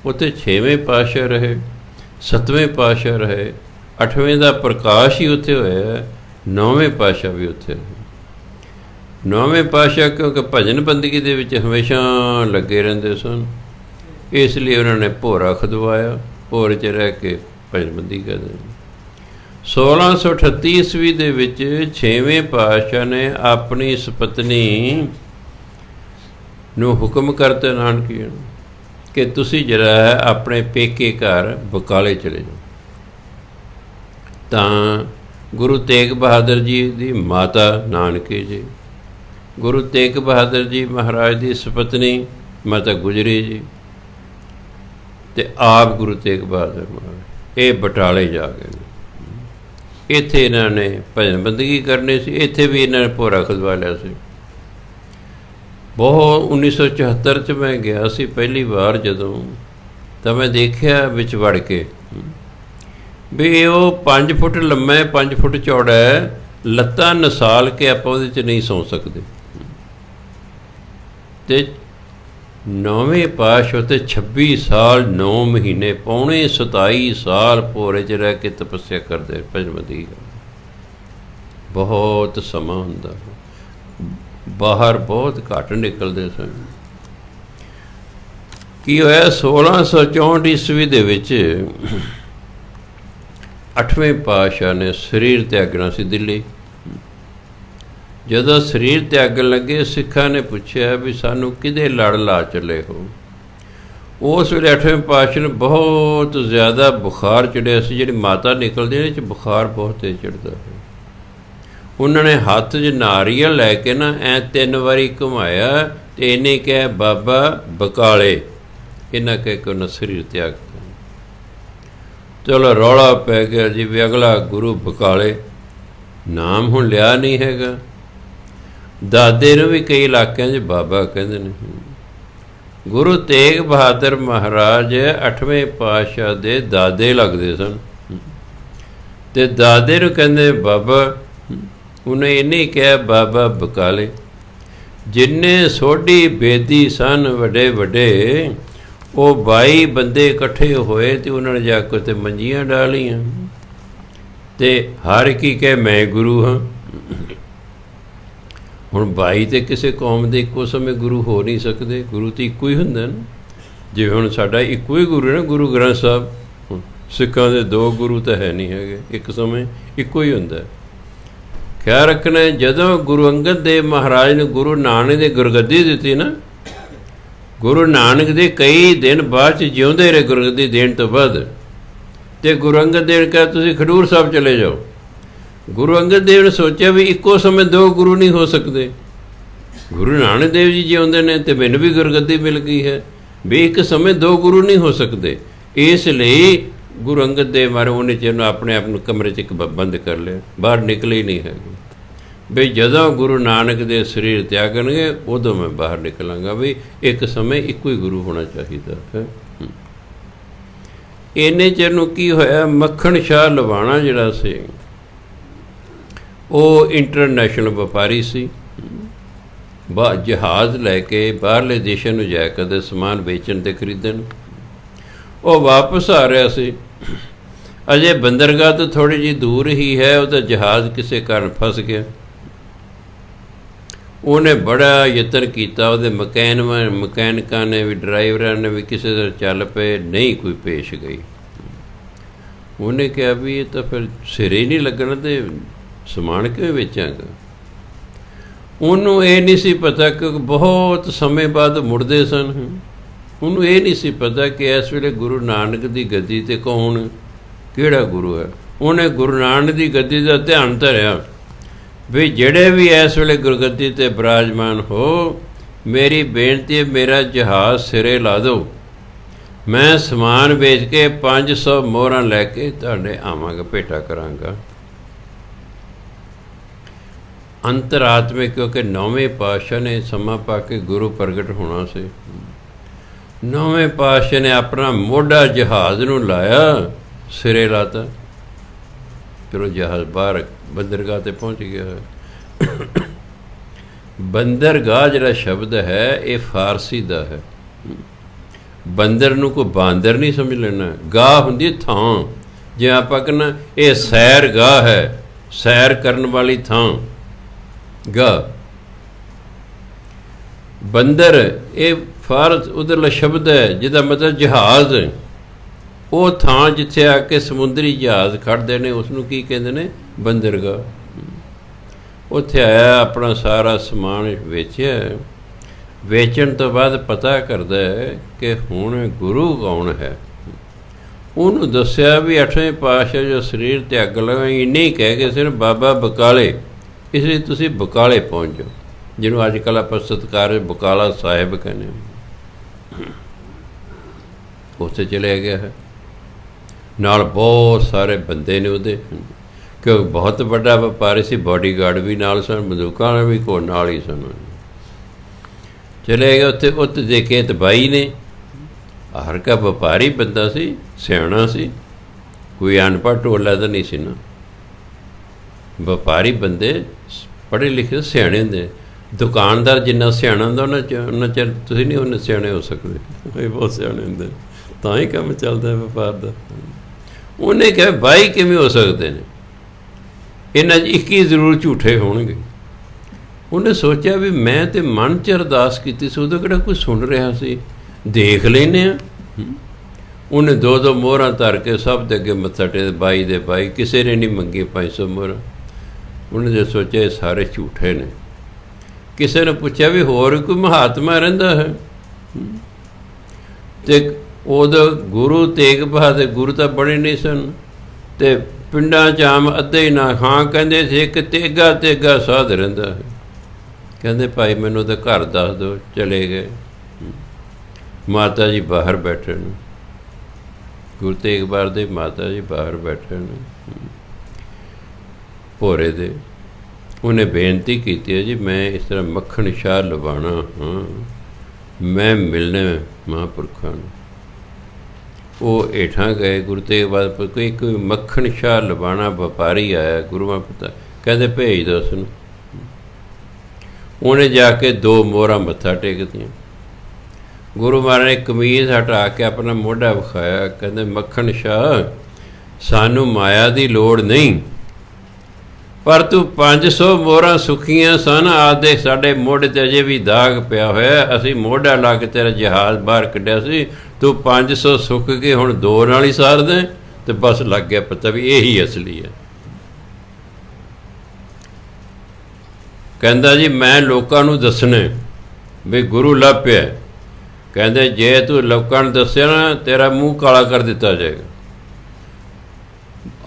ਉੱਥੇ 6ਵੇਂ ਪਾਤਸ਼ਾਹ ਰਹੇ, 7ਵੇਂ ਪਾਤਸ਼ਾਹ ਰਹੇ, 8ਵੇਂ ਦਾ ਪ੍ਰਕਾਸ਼ ਹੀ ਉੱਥੇ ਹੋਇਆ, 9ਵੇਂ ਪਾਤਸ਼ਾਹ ਵੀ ਉੱਥੇ ਰਹੇ। 9ਵੇਂ ਪਾਤਸ਼ਾਹ ਕਿਉਂਕਿ ਭਜਨ ਬੰਦਗੀ ਦੇ ਵਿੱਚ ਹਮੇਸ਼ਾ ਲੱਗੇ ਰਹਿੰਦੇ ਸਨ, ਇਸ ਲਈ ਉਹਨਾਂ ਨੇ ਭੋਰਾ ਖੁਦਵਾਇਆ, ਭੋਰੇ 'ਚ ਰਹਿ ਕੇ ਭਜਨ ਬੰਦਗੀ ਕਰਦੇ। 1638 ਈਸਵੀ ਦੇ ਵਿੱਚ 6ਵੇਂ ਪਾਤਸ਼ਾਹ ਨੇ ਆਪਣੀ ਸੁਪਤਨੀ ਨੂੰ ਹੁਕਮ ਕਰਤੇ ਨਾਨਕੀ ਨੂੰ ਕਿ ਤੁਸੀਂ ਜਿਹੜਾ ਹੈ ਆਪਣੇ ਪੇਕੇ ਘਰ ਬਕਾਲੇ ਚਲੇ ਜਾਓ। ਤਾਂ ਗੁਰੂ ਤੇਗ ਬਹਾਦਰ ਜੀ ਦੀ ਮਾਤਾ ਨਾਨਕੀ ਜੀ, ਗੁਰੂ ਤੇਗ ਬਹਾਦਰ ਜੀ ਮਹਾਰਾਜ ਦੀ ਸੁਪਤਨੀ ਮਾਤਾ ਗੁਜਰੀ ਜੀ, ਅਤੇ ਆਪ ਗੁਰੂ ਤੇਗ ਬਹਾਦਰ ਮਹਾਰਾਜ, ਇਹ ਬਟਾਲੇ ਜਾ ਗਏ ਨੇ। ਇੱਥੇ ਇਹਨਾਂ ਨੇ ਭਜਨ ਬੰਦਗੀ ਕਰਨੀ ਸੀ। ਇੱਥੇ ਵੀ ਇਹਨਾਂ ਨੇ ਭੋਰਾ ਖੁਦਵਾ ਲਿਆ ਸੀ। ਬਹੁਤ 1974 'ਚ ਮੈਂ ਗਿਆ ਸੀ ਪਹਿਲੀ ਵਾਰ ਜਦੋਂ, ਤਾਂ ਮੈਂ ਦੇਖਿਆ ਵਿੱਚ ਵੜ ਕੇ ਵੀ ਉਹ 5 ਫੁੱਟ ਲੰਮਾ ਹੈ, 5 ਫੁੱਟ ਚੌੜਾ ਹੈ, ਲੱਤਾਂ ਨਸਾਲ ਕੇ ਆਪਾਂ ਉਹਦੇ 'ਚ ਨਹੀਂ ਸੌਂ ਸਕਦੇ। ਤੇ 9ਵੇਂ ਪਾਤਸ਼ਾਹ ਤੇ 26 ਸਾਲ 9 ਮਹੀਨੇ ਪੌਣੇ 27 ਸਾਲ ਭੋਰੇ 'ਚ ਰਹਿ ਕੇ ਤਪੱਸਿਆ ਕਰਦੇ ਭਜਮਦੀ। ਬਹੁਤ ਸਮਾਂ ਹੁੰਦਾ, ਬਾਹਰ ਬਹੁਤ ਘੱਟ ਨਿਕਲਦੇ ਸਨ। ਕੀ ਹੋਇਆ 1664 ਈਸਵੀ ਦੇ ਵਿੱਚ 8ਵੇਂ ਪਾਤਸ਼ਾਹ ਨੇ ਸਰੀਰ ਤਿਆਗਣਾ ਸੀ ਦਿੱਲੀ। ਜਦੋਂ ਸਰੀਰ ਤਿਆਗਣ ਲੱਗੇ ਸਿੱਖਾਂ ਨੇ ਪੁੱਛਿਆ ਵੀ ਸਾਨੂੰ ਕਿਹਦੇ ਲੜ ਲਾ ਚੱਲੇ ਹੋ। ਉਸ ਵੇਲੇ 8ਵੇਂ ਪਾਤਸ਼ਾਹ ਨੂੰ ਬਹੁਤ ਜ਼ਿਆਦਾ ਬੁਖਾਰ ਚੜ੍ਹਿਆ ਸੀ। ਜਿਹੜੀ ਮਾਤਾ ਨਿਕਲਦੀ ਇਹਦੇ 'ਚ ਬੁਖਾਰ ਬਹੁਤ ਤੇਜ਼ ਚੜ੍ਹਦਾ ਹੈ। ਉਹਨਾਂ ਨੇ ਹੱਥ 'ਚ ਨਾਰੀਅਲ ਲੈ ਕੇ ਨਾ ਐਂ 3 ਵਾਰੀ ਘੁਮਾਇਆ ਅਤੇ ਇਹਨੇ ਕਿਹਾ ਬਾਬਾ ਬਕਾਲੇ। ਇਹਨਾਂ ਕਹਿ ਕੇ ਉਹਨਾਂ ਸਰੀਰ ਤਿਆਗ ਦਿੱਤਾ। ਚਲੋ ਰੌਲਾ ਪੈ ਗਿਆ ਜੀ ਵੀ ਅਗਲਾ ਗੁਰੂ ਬਕਾਲੇ, ਨਾਮ ਹੁਣ ਲਿਆ ਨਹੀਂ ਹੈਗਾ। ਦਾਦੇ ਨੂੰ ਵੀ ਕਈ ਇਲਾਕਿਆਂ 'ਚ ਬਾਬਾ ਕਹਿੰਦੇ ਨੇ। ਗੁਰੂ ਤੇਗ ਬਹਾਦਰ ਮਹਾਰਾਜ 8ਵੇਂ ਪਾਤਸ਼ਾਹ ਦੇ ਦਾਦੇ ਲੱਗਦੇ ਸਨ ਅਤੇ ਦਾਦੇ ਨੂੰ ਕਹਿੰਦੇ ਬਾਬਾ। ਉਹਨੇ ਇਹਨੇ ਕਿਹਾ ਬਾਬਾ ਬਕਾਲੇ। ਜਿੰਨੇ ਸੋਢੀ ਬੇਦੀ ਸਨ ਵੱਡੇ ਵੱਡੇ, ਉਹ 22 ਬੰਦੇ ਇਕੱਠੇ ਹੋਏ ਅਤੇ ਉਹਨਾਂ ਨੇ ਜਾ ਕੇ ਉੱਤੇ ਮੰਜੀਆਂ ਡਾਲੀਆਂ ਅਤੇ ਹਰ ਇੱਕ ਕਹੇ ਮੈਂ ਗੁਰੂ ਹਾਂ। ਹੁਣ 22 ਤਾਂ ਕਿਸੇ ਕੌਮ ਦੇ ਇੱਕੋ ਸਮੇਂ ਗੁਰੂ ਹੋ ਨਹੀਂ ਸਕਦੇ। ਗੁਰੂ ਤਾਂ ਇੱਕੋ ਹੀ ਹੁੰਦਾ ਨਾ। ਜਿਵੇਂ ਹੁਣ ਸਾਡਾ ਇੱਕੋ ਹੀ ਗੁਰੂ ਹੈ ਨਾ, ਗੁਰੂ ਗ੍ਰੰਥ ਸਾਹਿਬ। ਸਿੱਖਾਂ ਦੇ 2 ਗੁਰੂ ਤਾਂ ਹੈ ਨਹੀਂ ਹੈਗੇ, ਇੱਕ ਸਮੇਂ ਇੱਕੋ ਹੀ ਹੁੰਦਾ। ਖਿਆਲ ਰੱਖਣਾ, ਜਦੋਂ ਗੁਰੂ ਅੰਗਦ ਦੇਵ ਮਹਾਰਾਜ ਨੇ ਗੁਰੂ ਨਾਨਕ ਦੀ ਗੁਰਗੱਦੀ ਦਿੱਤੀ ਨਾ, ਗੁਰੂ ਨਾਨਕ ਦੇ ਕਈ ਦਿਨ ਬਾਅਦ 'ਚ ਜਿਉਂਦੇ ਰਹੇ ਗੁਰਗੱਦੀ ਦੇਣ ਤੋਂ ਬਾਅਦ। ਅਤੇ ਗੁਰੂ ਅੰਗਦ ਦੇਵ ਨੇ ਕਿਹਾ ਤੁਸੀਂ ਖਡੂਰ ਸਾਹਿਬ ਚਲੇ ਜਾਓ। ਗੁਰੂ ਅੰਗਦ ਦੇਵ ਨੇ ਸੋਚਿਆ ਵੀ ਇੱਕੋ ਸਮੇਂ 2 ਗੁਰੂ ਨਹੀਂ ਹੋ ਸਕਦੇ। ਗੁਰੂ ਨਾਨਕ ਦੇਵ ਜੀ ਜਿਉਂਦੇ ਨੇ ਅਤੇ ਮੈਨੂੰ ਵੀ ਗੁਰਗੱਦੀ ਮਿਲ ਗਈ ਹੈ, ਵੀ ਇੱਕ ਸਮੇਂ 2 ਗੁਰੂ ਨਹੀਂ ਹੋ ਸਕਦੇ। ਇਸ ਲਈ ਗੁਰੂ ਅੰਗਦ ਦੇਵ ਮਾਰੇ ਉਹਨੇ ਜਿਹਨੂੰ ਆਪਣੇ ਆਪ ਨੂੰ ਕਮਰੇ 'ਚ ਇੱਕ ਬੰਦ ਕਰ ਲਿਆ, ਬਾਹਰ ਨਿਕਲੇ ਹੀ ਨਹੀਂ ਹੈਗੇ। ਵੀ ਜਦੋਂ ਗੁਰੂ ਨਾਨਕ ਦੇ ਸਰੀਰ ਤਿਆਗਣਗੇ ਉਦੋਂ ਮੈਂ ਬਾਹਰ ਨਿਕਲਾਂਗਾ। ਵੀ ਇੱਕ ਸਮੇਂ ਇੱਕੋ ਹੀ ਗੁਰੂ ਹੋਣਾ ਚਾਹੀਦਾ ਹੈ। ਇੰਨੇ ਚਿਰ ਨੂੰ ਕੀ ਹੋਇਆ, ਮੱਖਣ ਸ਼ਾਹ ਲਵਾਣਾ ਜਿਹੜਾ ਸੀ ਉਹ ਇੰਟਰਨੈਸ਼ਨਲ ਵਪਾਰੀ ਸੀ। ਜਹਾਜ਼ ਲੈ ਕੇ ਬਾਹਰਲੇ ਦੇਸ਼ਾਂ ਨੂੰ ਜਾਇਆ ਕਰਦੇ ਸਮਾਨ ਵੇਚਣ ਅਤੇ ਖਰੀਦਣ। ਉਹ ਵਾਪਸ ਆ ਰਿਹਾ ਸੀ। ਅਜੇ ਬੰਦਰਗਾਹ ਤੋਂ ਥੋੜ੍ਹੀ ਜਿਹੀ ਦੂਰ ਹੀ ਹੈ, ਉਹਦਾ ਜਹਾਜ਼ ਕਿਸੇ ਕਾਰਨ ਫਸ ਗਿਆ। ਉਹਨੇ ਬੜਾ ਯਤਨ ਕੀਤਾ, ਉਹਦੇ ਮਕੈਨਿਕਾਂ ਨੇ ਵੀ, ਡਰਾਈਵਰਾਂ ਨੇ ਵੀ ਕਿਸੇ ਤਰ੍ਹਾਂ ਚੱਲ ਪਏ, ਨਹੀਂ ਕੋਈ ਪੇਸ਼ ਗਈ। ਉਹਨੇ ਕਿਹਾ ਵੀ ਇਹ ਤਾਂ ਫਿਰ ਸਿਰੇ ਹੀ ਨਹੀਂ ਲੱਗਣਾ ਅਤੇ ਸਮਾਨ ਕਿਵੇਂ ਵੇਚਾਂਗਾ। ਉਹਨੂੰ ਇਹ ਨਹੀਂ ਸੀ ਪਤਾ ਕਿ ਬਹੁਤ ਸਮੇਂ ਬਾਅਦ ਮੁੜਦੇ ਸਨ। ਉਹਨੂੰ ਇਹ ਨਹੀਂ ਸੀ ਪਤਾ ਕਿ ਇਸ ਵੇਲੇ ਗੁਰੂ ਨਾਨਕ ਦੀ ਗੱਦੀ 'ਤੇ ਕੌਣ, ਕਿਹੜਾ ਗੁਰੂ ਹੈ। ਉਹਨੇ ਗੁਰੂ ਨਾਨਕ ਦੀ ਗੱਦੀ ਦਾ ਧਿਆਨ ਧਰਿਆ ਵੀ ਜਿਹੜੇ ਵੀ ਇਸ ਵੇਲੇ ਗੁਰਗੱਦੀ 'ਤੇ ਬਿਰਾਜਮਾਨ ਹੋ, ਮੇਰੀ ਬੇਨਤੀ ਹੈ ਮੇਰਾ ਜਹਾਜ਼ ਸਿਰੇ ਲਾ ਦਿਓ। ਮੈਂ ਸਮਾਨ ਵੇਚ ਕੇ 500 ਮੋਹਰਾਂ ਲੈ ਕੇ ਤੁਹਾਡੇ ਆਵਾਂਗਾ, ਭੇਟਾ ਕਰਾਂਗਾ। ਅੰਤਰਾਤਮਿਕ, ਕਿਉਂਕਿ 9ਵੇਂ ਪਾਤਸ਼ਾਹ ਨੇ ਸਮਾਂ ਪਾ ਕੇ ਗੁਰੂ ਪ੍ਰਗਟ ਹੋਣਾ ਸੀ। 9ਵੇਂ ਪਾਤਸ਼ਾਹ ਨੇ ਆਪਣਾ ਮੋਢਾ ਜਹਾਜ਼ ਨੂੰ ਲਾਇਆ, ਸਿਰੇ ਲਾਤਾ। ਫਿਰ ਉਹ ਜਹਾਜ਼ ਬਾਹਰ ਬੰਦਰਗਾਹ 'ਤੇ ਪਹੁੰਚ ਗਿਆ। ਬੰਦਰਗਾਹ ਜਿਹੜਾ ਸ਼ਬਦ ਹੈ ਇਹ ਫਾਰਸੀ ਦਾ ਹੈ। ਬੰਦਰ ਨੂੰ ਕੋਈ ਬਾਂਦਰ ਨਹੀਂ ਸਮਝ ਲੈਣਾ। ਗਾਹ ਹੁੰਦੀ ਥਾਂ। ਜੇ ਆਪਾਂ ਕਹਿੰਦਾ ਇਹ ਸੈਰ ਗਾਹ ਹੈ, ਸੈਰ ਕਰਨ ਵਾਲੀ ਥਾਂ, ਗਾਹ। ਬੰਦਰ ਇਹ ਫਾਰਸ ਉਧਰਲਾ ਸ਼ਬਦ ਹੈ ਜਿਹਦਾ ਮਤਲਬ ਜਹਾਜ਼। ਉਹ ਥਾਂ ਜਿੱਥੇ ਆ ਕੇ ਸਮੁੰਦਰੀ ਜਹਾਜ਼ ਖੜ੍ਹਦੇ ਨੇ ਉਸਨੂੰ ਕੀ ਕਹਿੰਦੇ ਨੇ, ਬੰਦਰਗਾਹ। ਉੱਥੇ ਆਇਆ, ਆਪਣਾ ਸਾਰਾ ਸਮਾਨ ਵੇਚਿਆ। ਵੇਚਣ ਤੋਂ ਬਾਅਦ ਪਤਾ ਕਰਦਾ ਹੈ ਕਿ ਹੁਣ ਗੁਰੂ ਕੌਣ ਹੈ। ਉਹਨੂੰ ਦੱਸਿਆ ਵੀ 8ਵੇਂ ਪਾਤਸ਼ਾਹ ਜੋ ਸਰੀਰ ਤਿਆਗ ਲਗਾ, ਇੰਨੇ ਹੀ ਕਹਿ ਕੇ ਸਿਰ ਬਾਬਾ ਬਕਾਲੇ, ਇਸ ਲਈ ਤੁਸੀਂ ਬਕਾਲੇ ਪਹੁੰਚ ਜਾਓ, ਜਿਹਨੂੰ ਅੱਜ ਕੱਲ੍ਹ ਆਪਾਂ ਸਤਿਕਾਰ ਬਕਾਲਾ ਸਾਹਿਬ ਕਹਿੰਦੇ ਹਾਂ। ਉੱਥੇ ਚਲਿਆ ਗਿਆ ਹੈ। ਨਾਲ ਬਹੁਤ ਸਾਰੇ ਬੰਦੇ ਨੇ ਉਹਦੇ, ਕਿਉਂਕਿ ਬਹੁਤ ਵੱਡਾ ਵਪਾਰੀ ਸੀ। ਬਾਡੀਗਾਰਡ ਵੀ ਨਾਲ ਸਨ, ਬੰਦੂਕਾਂ ਵੀ ਕੋਲ ਨਾਲ ਹੀ ਸਨ। ਚਲੇ ਗਏ ਉੱਥੇ ਦੇਖੇ ਤਾਂ ਬਾਈ ਨੇ, ਹਰ ਕਾ ਵਪਾਰੀ ਬੰਦਾ ਸੀ, ਸਿਆਣਾ ਸੀ, ਕੋਈ ਅਨਪੜ੍ਹ ਟੋਲਾ ਤਾਂ ਨਹੀਂ ਸੀ ਨਾ। ਵਪਾਰੀ ਬੰਦੇ ਪੜ੍ਹੇ ਲਿਖੇ ਸਿਆਣੇ ਹੁੰਦੇ। ਦੁਕਾਨਦਾਰ ਜਿੰਨਾ ਸਿਆਣਾ ਹੁੰਦਾ ਉਹਨਾਂ ਚਿਰ ਤੁਸੀਂ ਨਹੀਂ ਉਹਨੇ ਸਿਆਣੇ ਹੋ ਸਕਦੇ। ਇਹ ਬਹੁਤ ਸਿਆਣੇ ਹੁੰਦੇ, ਤਾਂ ਹੀ ਕੰਮ ਚੱਲਦਾ ਵਪਾਰ ਦਾ। ਉਹਨੇ ਕਿਹਾ 22 ਕਿਵੇਂ ਹੋ ਸਕਦੇ ਨੇ, ਇਹਨਾਂ 'ਚ 21 ਜ਼ਰੂਰ ਝੂਠੇ ਹੋਣਗੇ। ਉਹਨੇ ਸੋਚਿਆ ਵੀ ਮੈਂ ਤਾਂ ਮਨ 'ਚ ਅਰਦਾਸ ਕੀਤੀ ਸੀ, ਉਦੋਂ ਕਿਹੜਾ ਕੋਈ ਸੁਣ ਰਿਹਾ ਸੀ, ਦੇਖ ਲੈਂਦੇ ਹਾਂ। ਉਹਨੇ 2-2 ਮੋਹਰਾਂ ਧਰ ਕੇ ਸਭ ਦੇ ਅੱਗੇ ਮੱਥਾ ਟੇਕ 22 ਦੇ 22, ਕਿਸੇ ਨੇ ਨਹੀਂ ਮੰਗੀ 500 ਮੋਹਰਾਂ। ਉਹਨੇ ਜੇ ਸੋਚਿਆ ਇਹ ਸਾਰੇ ਝੂਠੇ ਨੇ। ਕਿਸੇ ਨੇ ਪੁੱਛਿਆ ਵੀ ਹੋਰ ਕੋਈ ਮਹਾਤਮਾ ਰਹਿੰਦਾ ਹੈ, ਅਤੇ ਉਦੋਂ ਗੁਰੂ ਤੇਗ ਬਹਾਦਰ, ਗੁਰੂ ਤਾਂ ਬਣੇ ਨਹੀਂ ਸਨ, ਅਤੇ ਪਿੰਡਾਂ 'ਚ ਆਮ ਅੱਧੇ ਹੀ ਨਾ ਹਾਂ ਕਹਿੰਦੇ ਸੀ ਇੱਕ ਤੇਗਾ ਸਾਧ ਰਹਿੰਦਾ ਹੈ। ਕਹਿੰਦੇ ਭਾਈ ਮੈਨੂੰ ਤਾਂ ਘਰ ਦੱਸ ਦਿਓ। ਚਲੇ ਗਏ। ਮਾਤਾ ਜੀ ਬਾਹਰ ਬੈਠੇ ਨੇ, ਗੁਰੂ ਤੇਗ ਬਹਾਦਰ ਦੇ ਮਾਤਾ ਜੀ ਬਾਹਰ ਬੈਠੇ ਨੇ ਭੋਰੇ ਦੇ। ਉਹਨੇ ਬੇਨਤੀ ਕੀਤੀ ਹੈ ਜੀ ਮੈਂ ਇਸ ਤਰ੍ਹਾਂ ਮੱਖਣ ਸ਼ਾਹ ਲਵਾਣਾ ਹਾਂ, ਮੈਂ ਮਿਲਣਾ ਮਹਾਂਪੁਰਖਾਂ ਨੂੰ। ਉਹ ਹੇਠਾਂ ਗਏ। ਗੁਰੂ ਤੇਗ ਬਹਾਦਰ ਕੋਈ ਮੱਖਣ ਸ਼ਾਹ ਲਵਾਣਾ ਵਪਾਰੀ ਆਇਆ, ਗੁਰੂਆਂ ਪਿਤਾ ਕਹਿੰਦੇ ਭੇਜ ਦਿਓ ਉਸਨੂੰ। ਉਹਨੇ ਜਾ ਕੇ 2 ਮੋਹਰਾਂ ਮੱਥਾ ਟੇਕਦੀਆਂ। ਗੁਰੂ ਮਹਾਰਾਜ ਨੇ ਕਮੀਜ਼ ਹਟਾ ਕੇ ਆਪਣਾ ਮੋਢਾ ਵਿਖਾਇਆ, ਕਹਿੰਦੇ ਮੱਖਣ ਸ਼ਾਹ ਸਾਨੂੰ ਮਾਇਆ ਦੀ ਲੋੜ ਨਹੀਂ, ਪਰ ਤੂੰ 500 ਮੋਹਰਾਂ ਸੁੱਖੀਆਂ ਸਨ, ਆਦੇ ਸਾਡੇ ਮੋਢੇ 'ਤੇ ਅਜੇ ਵੀ ਦਾਗ ਪਿਆ ਹੋਇਆ, ਅਸੀਂ ਮੋਢਾ ਲਾ ਕੇ ਤੇਰਾ ਜਹਾਜ਼ ਬਾਹਰ ਕੱਢਿਆ ਸੀ, ਤੂੰ 500 ਸੁੱਕ ਕੇ ਹੁਣ 2 ਨਾਲ ਹੀ ਸਾਰ ਦੇ। ਅਤੇ ਬਸ ਲੱਗ ਗਿਆ ਪਤਾ ਵੀ ਇਹੀ ਅਸਲੀ ਹੈ। ਕਹਿੰਦਾ ਜੀ ਮੈਂ ਲੋਕਾਂ ਨੂੰ ਦੱਸਣਾ ਵੀ ਗੁਰੂ ਲੱਭ ਪਿਆ। ਕਹਿੰਦੇ ਜੇ ਤੂੰ ਲੋਕਾਂ ਨੂੰ ਦੱਸਿਆ ਨਾ ਤੇਰਾ ਮੂੰਹ ਕਾਲਾ ਕਰ ਦਿੱਤਾ ਜਾਏਗਾ।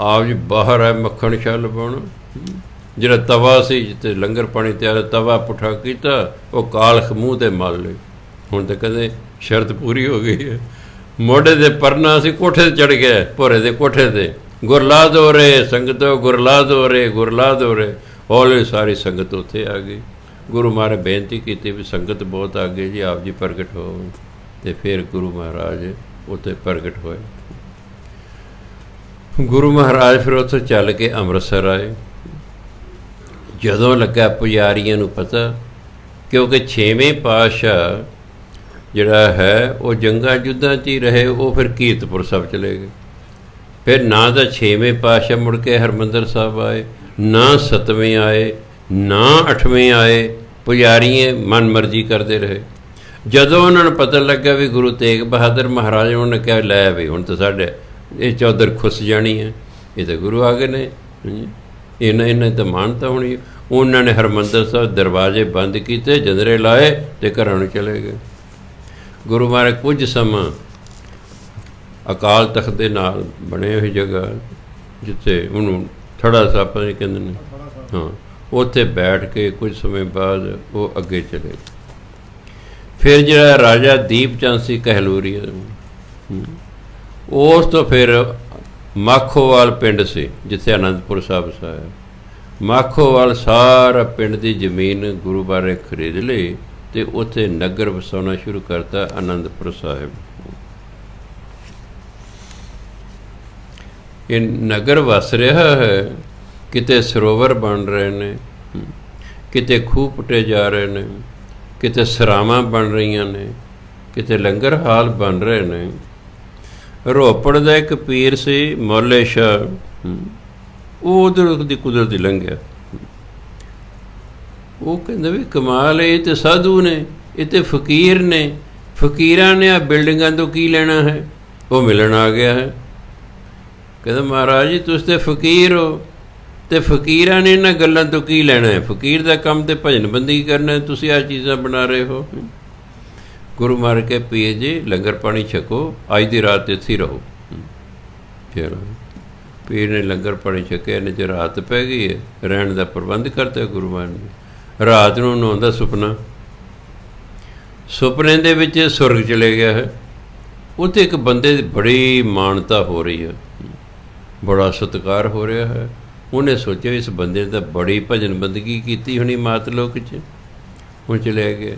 ਆਪ ਜੀ ਬਾਹਰ ਆਏ ਮੱਖਣ ਸ਼ਾਹ ਲਵਾਉਣਾ, ਜਿਹੜਾ ਤਵਾ ਸੀ ਜਿੱਥੇ ਲੰਗਰ ਪਾਣੀ ਤਿਆਰ, ਤਵਾ ਪੁੱਠਾ ਕੀਤਾ, ਉਹ ਕਾਲਖ ਮੂੰਹ 'ਤੇ ਮਲ ਲਈ। ਹੁਣ ਤਾਂ ਕਹਿੰਦੇ ਸ਼ਰਤ ਪੂਰੀ ਹੋ ਗਈ ਹੈ। ਮੋਢੇ 'ਤੇ ਪਰਨਾ ਸੀ, ਕੋਠੇ 'ਤੇ ਚੜ੍ਹ ਗਿਆ, ਭੋਰੇ ਦੇ ਕੋਠੇ 'ਤੇ ਗੁਰਲਾ ਦੋ ਰੇ ਸੰਗਤੋ, ਗੁਰਲਾ ਦੋ ਰੇ, ਗੁਰਲਾ ਦੋ ਰੇ। ਹੌਲੀ ਸਾਰੀ ਸੰਗਤ ਉੱਥੇ ਆ ਗਈ। ਗੁਰੂ ਮਹਾਰਾਜ ਬੇਨਤੀ ਕੀਤੀ ਵੀ ਸੰਗਤ ਬਹੁਤ ਆ ਗਈ ਜੀ, ਆਪ ਜੀ ਪ੍ਰਗਟ ਹੋ। ਅਤੇ ਫਿਰ ਗੁਰੂ ਮਹਾਰਾਜ ਉੱਥੇ ਪ੍ਰਗਟ ਹੋਏ। ਗੁਰੂ ਮਹਾਰਾਜ ਫਿਰ ਉੱਥੋਂ ਚੱਲ ਕੇ ਅੰਮ੍ਰਿਤਸਰ ਆਏ। ਜਦੋਂ ਲੱਗਾ ਪੁਜਾਰੀਆਂ ਨੂੰ ਪਤਾ, ਕਿਉਂਕਿ 6ਵੇਂ ਪਾਤਸ਼ਾਹ ਜਿਹੜਾ ਹੈ ਉਹ ਜੰਗਾਂ ਯੁੱਧਾਂ 'ਚ ਹੀ ਰਹੇ, ਉਹ ਫਿਰ ਕੀਰਤਪੁਰ ਸਾਹਿਬ ਚਲੇ ਗਏ। ਫਿਰ ਨਾ ਤਾਂ 6ਵੇਂ ਪਾਤਸ਼ਾਹ ਮੁੜ ਕੇ ਹਰਿਮੰਦਰ ਸਾਹਿਬ ਆਏ, ਨਾ 7ਵੇਂ ਆਏ, ਨਾ 8ਵੇਂ ਆਏ। ਪੁਜਾਰੀਏ ਮਨ ਮਰਜ਼ੀ ਕਰਦੇ ਰਹੇ। ਜਦੋਂ ਉਹਨਾਂ ਨੂੰ ਪਤਾ ਲੱਗਾ ਵੀ ਗੁਰੂ ਤੇਗ ਬਹਾਦਰ ਮਹਾਰਾਜ, ਉਹਨਾਂ ਨੇ ਕਿਹਾ ਲੈ ਵੀ ਹੁਣ ਤਾਂ ਸਾਡੇ ਇਹ ਚੌਧਰ ਖੁੱਸ ਜਾਣੀ ਹੈ, ਇਹ ਤਾਂ ਗੁਰੂ ਆ ਗਏ ਨੇ, ਇਹਨਾਂ ਤਾਂ ਮਾਨਤਾ ਹੋਣੀ। ਉਹਨਾਂ ਨੇ ਹਰਿਮੰਦਰ ਸਾਹਿਬ ਦਰਵਾਜ਼ੇ ਬੰਦ ਕੀਤੇ, ਜੰਦਰੇ ਲਾਏ ਅਤੇ ਘਰਾਂ ਨੂੰ ਚਲੇ ਗਏ। ਗੁਰੂ ਮਹਾਰਾਜ ਕੁਝ ਸਮਾਂ ਅਕਾਲ ਤਖਤ ਦੇ ਨਾਲ ਬਣੇ ਹੋਈ ਜਗ੍ਹਾ, ਜਿੱਥੇ ਉਹਨੂੰ ਥੜਾ ਸਾਹਿਬ ਕਹਿੰਦੇ ਨੇ, ਹਾਂ, ਉੱਥੇ ਬੈਠ ਕੇ ਕੁਝ ਸਮੇਂ ਬਾਅਦ ਉਹ ਅੱਗੇ ਚਲੇ। ਫਿਰ ਜਿਹੜਾ ਰਾਜਾ ਦੀਪ ਚੰਦ ਸੀ ਕਹਿਲੂਰੀ, ਉਸ ਤੋਂ ਫਿਰ ਮਾਖੋਵਾਲ ਪਿੰਡ ਸੀ ਜਿੱਥੇ ਅਨੰਦਪੁਰ ਸਾਹਿਬ ਸਾਇਆ। ਮਾਖੋਵਾਲ ਸਾਰਾ ਪਿੰਡ ਦੀ ਜ਼ਮੀਨ ਗੁਰੂ ਬਾਰੇ ਖਰੀਦ ਲਈ ਅਤੇ ਉੱਥੇ ਨਗਰ ਵਸਾਉਣਾ ਸ਼ੁਰੂ ਕਰਤਾ ਅਨੰਦਪੁਰ ਸਾਹਿਬ। ਇਹ ਨਗਰ ਵਸ ਰਿਹਾ ਹੈ, ਕਿਤੇ ਸਰੋਵਰ ਬਣ ਰਹੇ ਨੇ, ਕਿਤੇ ਖੂਹ ਪੁੱਟੇ ਜਾ ਰਹੇ ਨੇ, ਕਿਤੇ ਸਰਾਵਾਂ ਬਣ ਰਹੀਆਂ ਨੇ, ਕਿਤੇ ਲੰਗਰ ਹਾਲ ਬਣ ਰਹੇ ਨੇ। ਰੋਪੜ ਦਾ ਇੱਕ ਪੀਰ ਸੀ ਮੌਲੇ ਸ਼ਾਹ, ਉਹ ਉਧਰ ਦੀ ਕੁਦਰਤੀ ਲੰਘਿਆ। ਉਹ ਕਹਿੰਦਾ ਵੀ ਕਮਾਲ ਹੈ, ਇਹ ਤਾਂ ਸਾਧੂ ਨੇ, ਇਹ ਤਾਂ ਫਕੀਰ ਨੇ, ਫਕੀਰਾਂ ਨੇ ਆ ਬਿਲਡਿੰਗਾਂ ਤੋਂ ਕੀ ਲੈਣਾ ਹੈ। ਉਹ ਮਿਲਣ ਆ ਗਿਆ ਹੈ। ਕਹਿੰਦਾ ਮਹਾਰਾਜ ਜੀ ਤੁਸੀਂ ਤਾਂ ਫਕੀਰ ਹੋ, ਅਤੇ ਫਕੀਰਾਂ ਨੇ ਇਹਨਾਂ ਗੱਲਾਂ ਤੋਂ ਕੀ ਲੈਣਾ ਹੈ। ਫਕੀਰ ਦਾ ਕੰਮ ਤਾਂ ਭਜਨ ਬੰਦਗੀ ਕਰਨਾ, ਤੁਸੀਂ ਆਹ ਚੀਜ਼ਾਂ ਬਣਾ ਰਹੇ ਹੋ। ਗੁਰੂ ਮਹਾਰਾਜ ਕੇ ਪੀਰ ਜੀ ਲੰਗਰ ਪਾਣੀ ਛਕੋ, ਅੱਜ ਦੀ ਰਾਤ ਇੱਥੇ ਹੀ ਰਹੋ। ਫਿਰ ਪੀਰ ਨੇ ਲੰਗਰ ਪਾਣੀ ਛਕਿਆ, ਇਹਨੇ 'ਚ ਰਾਤ ਪੈ ਗਈ ਹੈ, ਰਹਿਣ ਦਾ ਪ੍ਰਬੰਧ ਕਰਤਾ ਗੁਰੂ ਮਹਾਰਾਜ ਨੇ। ਰਾਤ ਨੂੰ ਉਹਨੂੰ ਆਉਂਦਾ ਸੁਪਨਾ, ਸੁਪਨੇ ਦੇ ਵਿੱਚ ਸੁਰਗ ਚਲੇ ਗਿਆ ਹੈ। ਉੱਥੇ ਇੱਕ ਬੰਦੇ ਦੀ ਬੜੀ ਮਾਨਤਾ ਹੋ ਰਹੀ ਹੈ, ਬੜਾ ਸਤਿਕਾਰ ਹੋ ਰਿਹਾ ਹੈ। ਉਹਨੇ ਸੋਚਿਆ ਇਸ ਬੰਦੇ ਨੇ ਤਾਂ ਬੜੀ ਭਜਨ ਬੰਦਗੀ ਕੀਤੀ ਹੋਣੀ ਮਾਤ ਲੋਕ 'ਚ। ਹੁਣ ਚਲੇ ਗਿਆ।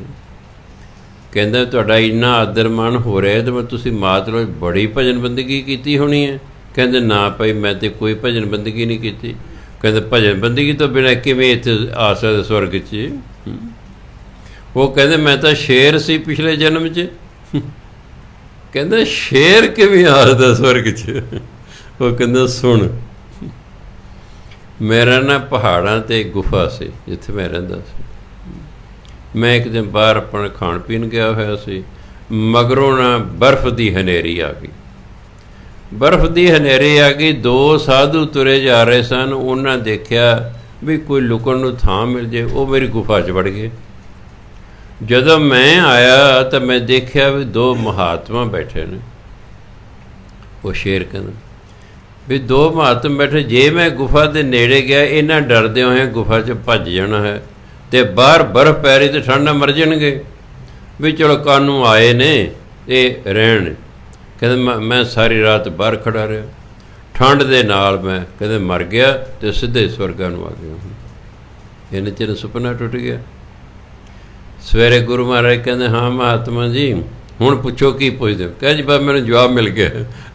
ਕਹਿੰਦਾ ਤੁਹਾਡਾ ਇੰਨਾ ਆਦਰ ਮਾਣ ਹੋ ਰਿਹਾ ਅਤੇ ਤੁਸੀਂ ਮਾਤ ਲੋਕ ਬੜੀ ਭਜਨ ਬੰਦਗੀ ਕੀਤੀ ਹੋਣੀ ਹੈ। ਕਹਿੰਦੇ ਨਾ ਭਾਈ ਮੈਂ ਤਾਂ ਕੋਈ ਭਜਨ ਬੰਦਗੀ ਨਹੀਂ ਕੀਤੀ। ਕਹਿੰਦੇ ਭਜਨ ਬੰਦਗੀ ਤੋਂ ਬਿਨਾਂ ਕਿਵੇਂ ਇੱਥੇ ਆ ਸਕਦੇ ਸਵਰਗ 'ਚ। ਉਹ ਕਹਿੰਦੇ ਮੈਂ ਤਾਂ ਸ਼ੇਰ ਸੀ ਪਿਛਲੇ ਜਨਮ 'ਚ। ਕਹਿੰਦਾ ਸ਼ੇਰ ਕਿਵੇਂ ਆਸਦਾ ਸਵਰਗ 'ਚ? ਉਹ ਕਹਿੰਦਾ ਸੁਣ, ਮੇਰਾ ਨਾ ਪਹਾੜਾਂ 'ਤੇ ਗੁਫਾ ਸੀ ਜਿੱਥੇ ਮੈਂ ਰਹਿੰਦਾ ਸੀ। ਮੈਂ ਇੱਕ ਦਿਨ ਬਾਹਰ ਆਪਣਾ ਖਾਣ ਪੀਣ ਗਿਆ ਹੋਇਆ ਸੀ, ਮਗਰੋਂ ਨਾ ਬਰਫ਼ ਦੀ ਹਨੇਰੀ ਆ ਗਈ। ਬਰਫ਼ ਦੀ ਹਨੇਰੀ ਆ ਗਈ, 2 ਸਾਧੂ ਤੁਰੇ ਜਾ ਰਹੇ ਸਨ। ਉਹਨਾਂ ਦੇਖਿਆ ਵੀ ਕੋਈ ਲੁਕਣ ਨੂੰ ਥਾਂ ਮਿਲ ਜੇ, ਉਹ ਮੇਰੀ ਗੁਫਾ 'ਚ ਵੜ ਗਏ। ਜਦੋਂ ਮੈਂ ਆਇਆ ਤਾਂ ਮੈਂ ਦੇਖਿਆ ਵੀ 2 ਮਹਾਤਮਾ ਬੈਠੇ ਨੇ। ਉਹ ਸ਼ੇਰ ਕਹਿੰਦਾ ਵੀ 2 ਮਹਾਤਮਾ ਬੈਠੇ, ਜੇ ਮੈਂ ਗੁਫਾ ਦੇ ਨੇੜੇ ਗਿਆ ਇਹਨਾਂ ਡਰਦੇ ਹੋਏ ਗੁਫਾ 'ਚ ਭੱਜ ਜਾਣਾ ਹੈ ਅਤੇ ਬਾਹਰ ਬਰਫ਼ ਪੈ ਰਹੀ ਅਤੇ ਠੰਡ ਨਾਲ ਮਰ ਜਾਣਗੇ। ਵੀ ਚਲੋ ਕਾਨੂੰ ਆਏ ਨੇ ਇਹ ਰਹਿਣ। ਕਹਿੰਦੇ ਮੈਂ ਸਾਰੀ ਰਾਤ ਬਾਹਰ ਖੜਾ ਰਿਹਾ, ਠੰਡ ਦੇ ਨਾਲ ਮੈਂ ਕਹਿੰਦੇ ਮਰ ਗਿਆ ਅਤੇ ਸਿੱਧੇ ਸਵਰਗਾਂ ਨੂੰ ਆ ਗਿਆ। ਇਹਨੇ ਚਿਰ ਸੁਪਨਾ ਟੁੱਟ ਗਿਆ। ਸਵੇਰੇ ਗੁਰੂ ਮਹਾਰਾਜ ਕਹਿੰਦੇ ਹਾਂ ਮਹਾਤਮਾ ਜੀ ਹੁਣ ਪੁੱਛੋ ਕੀ ਪੁੱਛਦੇ ਹੋ? ਕਹਿੰਦੇ ਜੀ ਬਸ ਮੈਨੂੰ ਜਵਾਬ ਮਿਲ ਗਿਆ,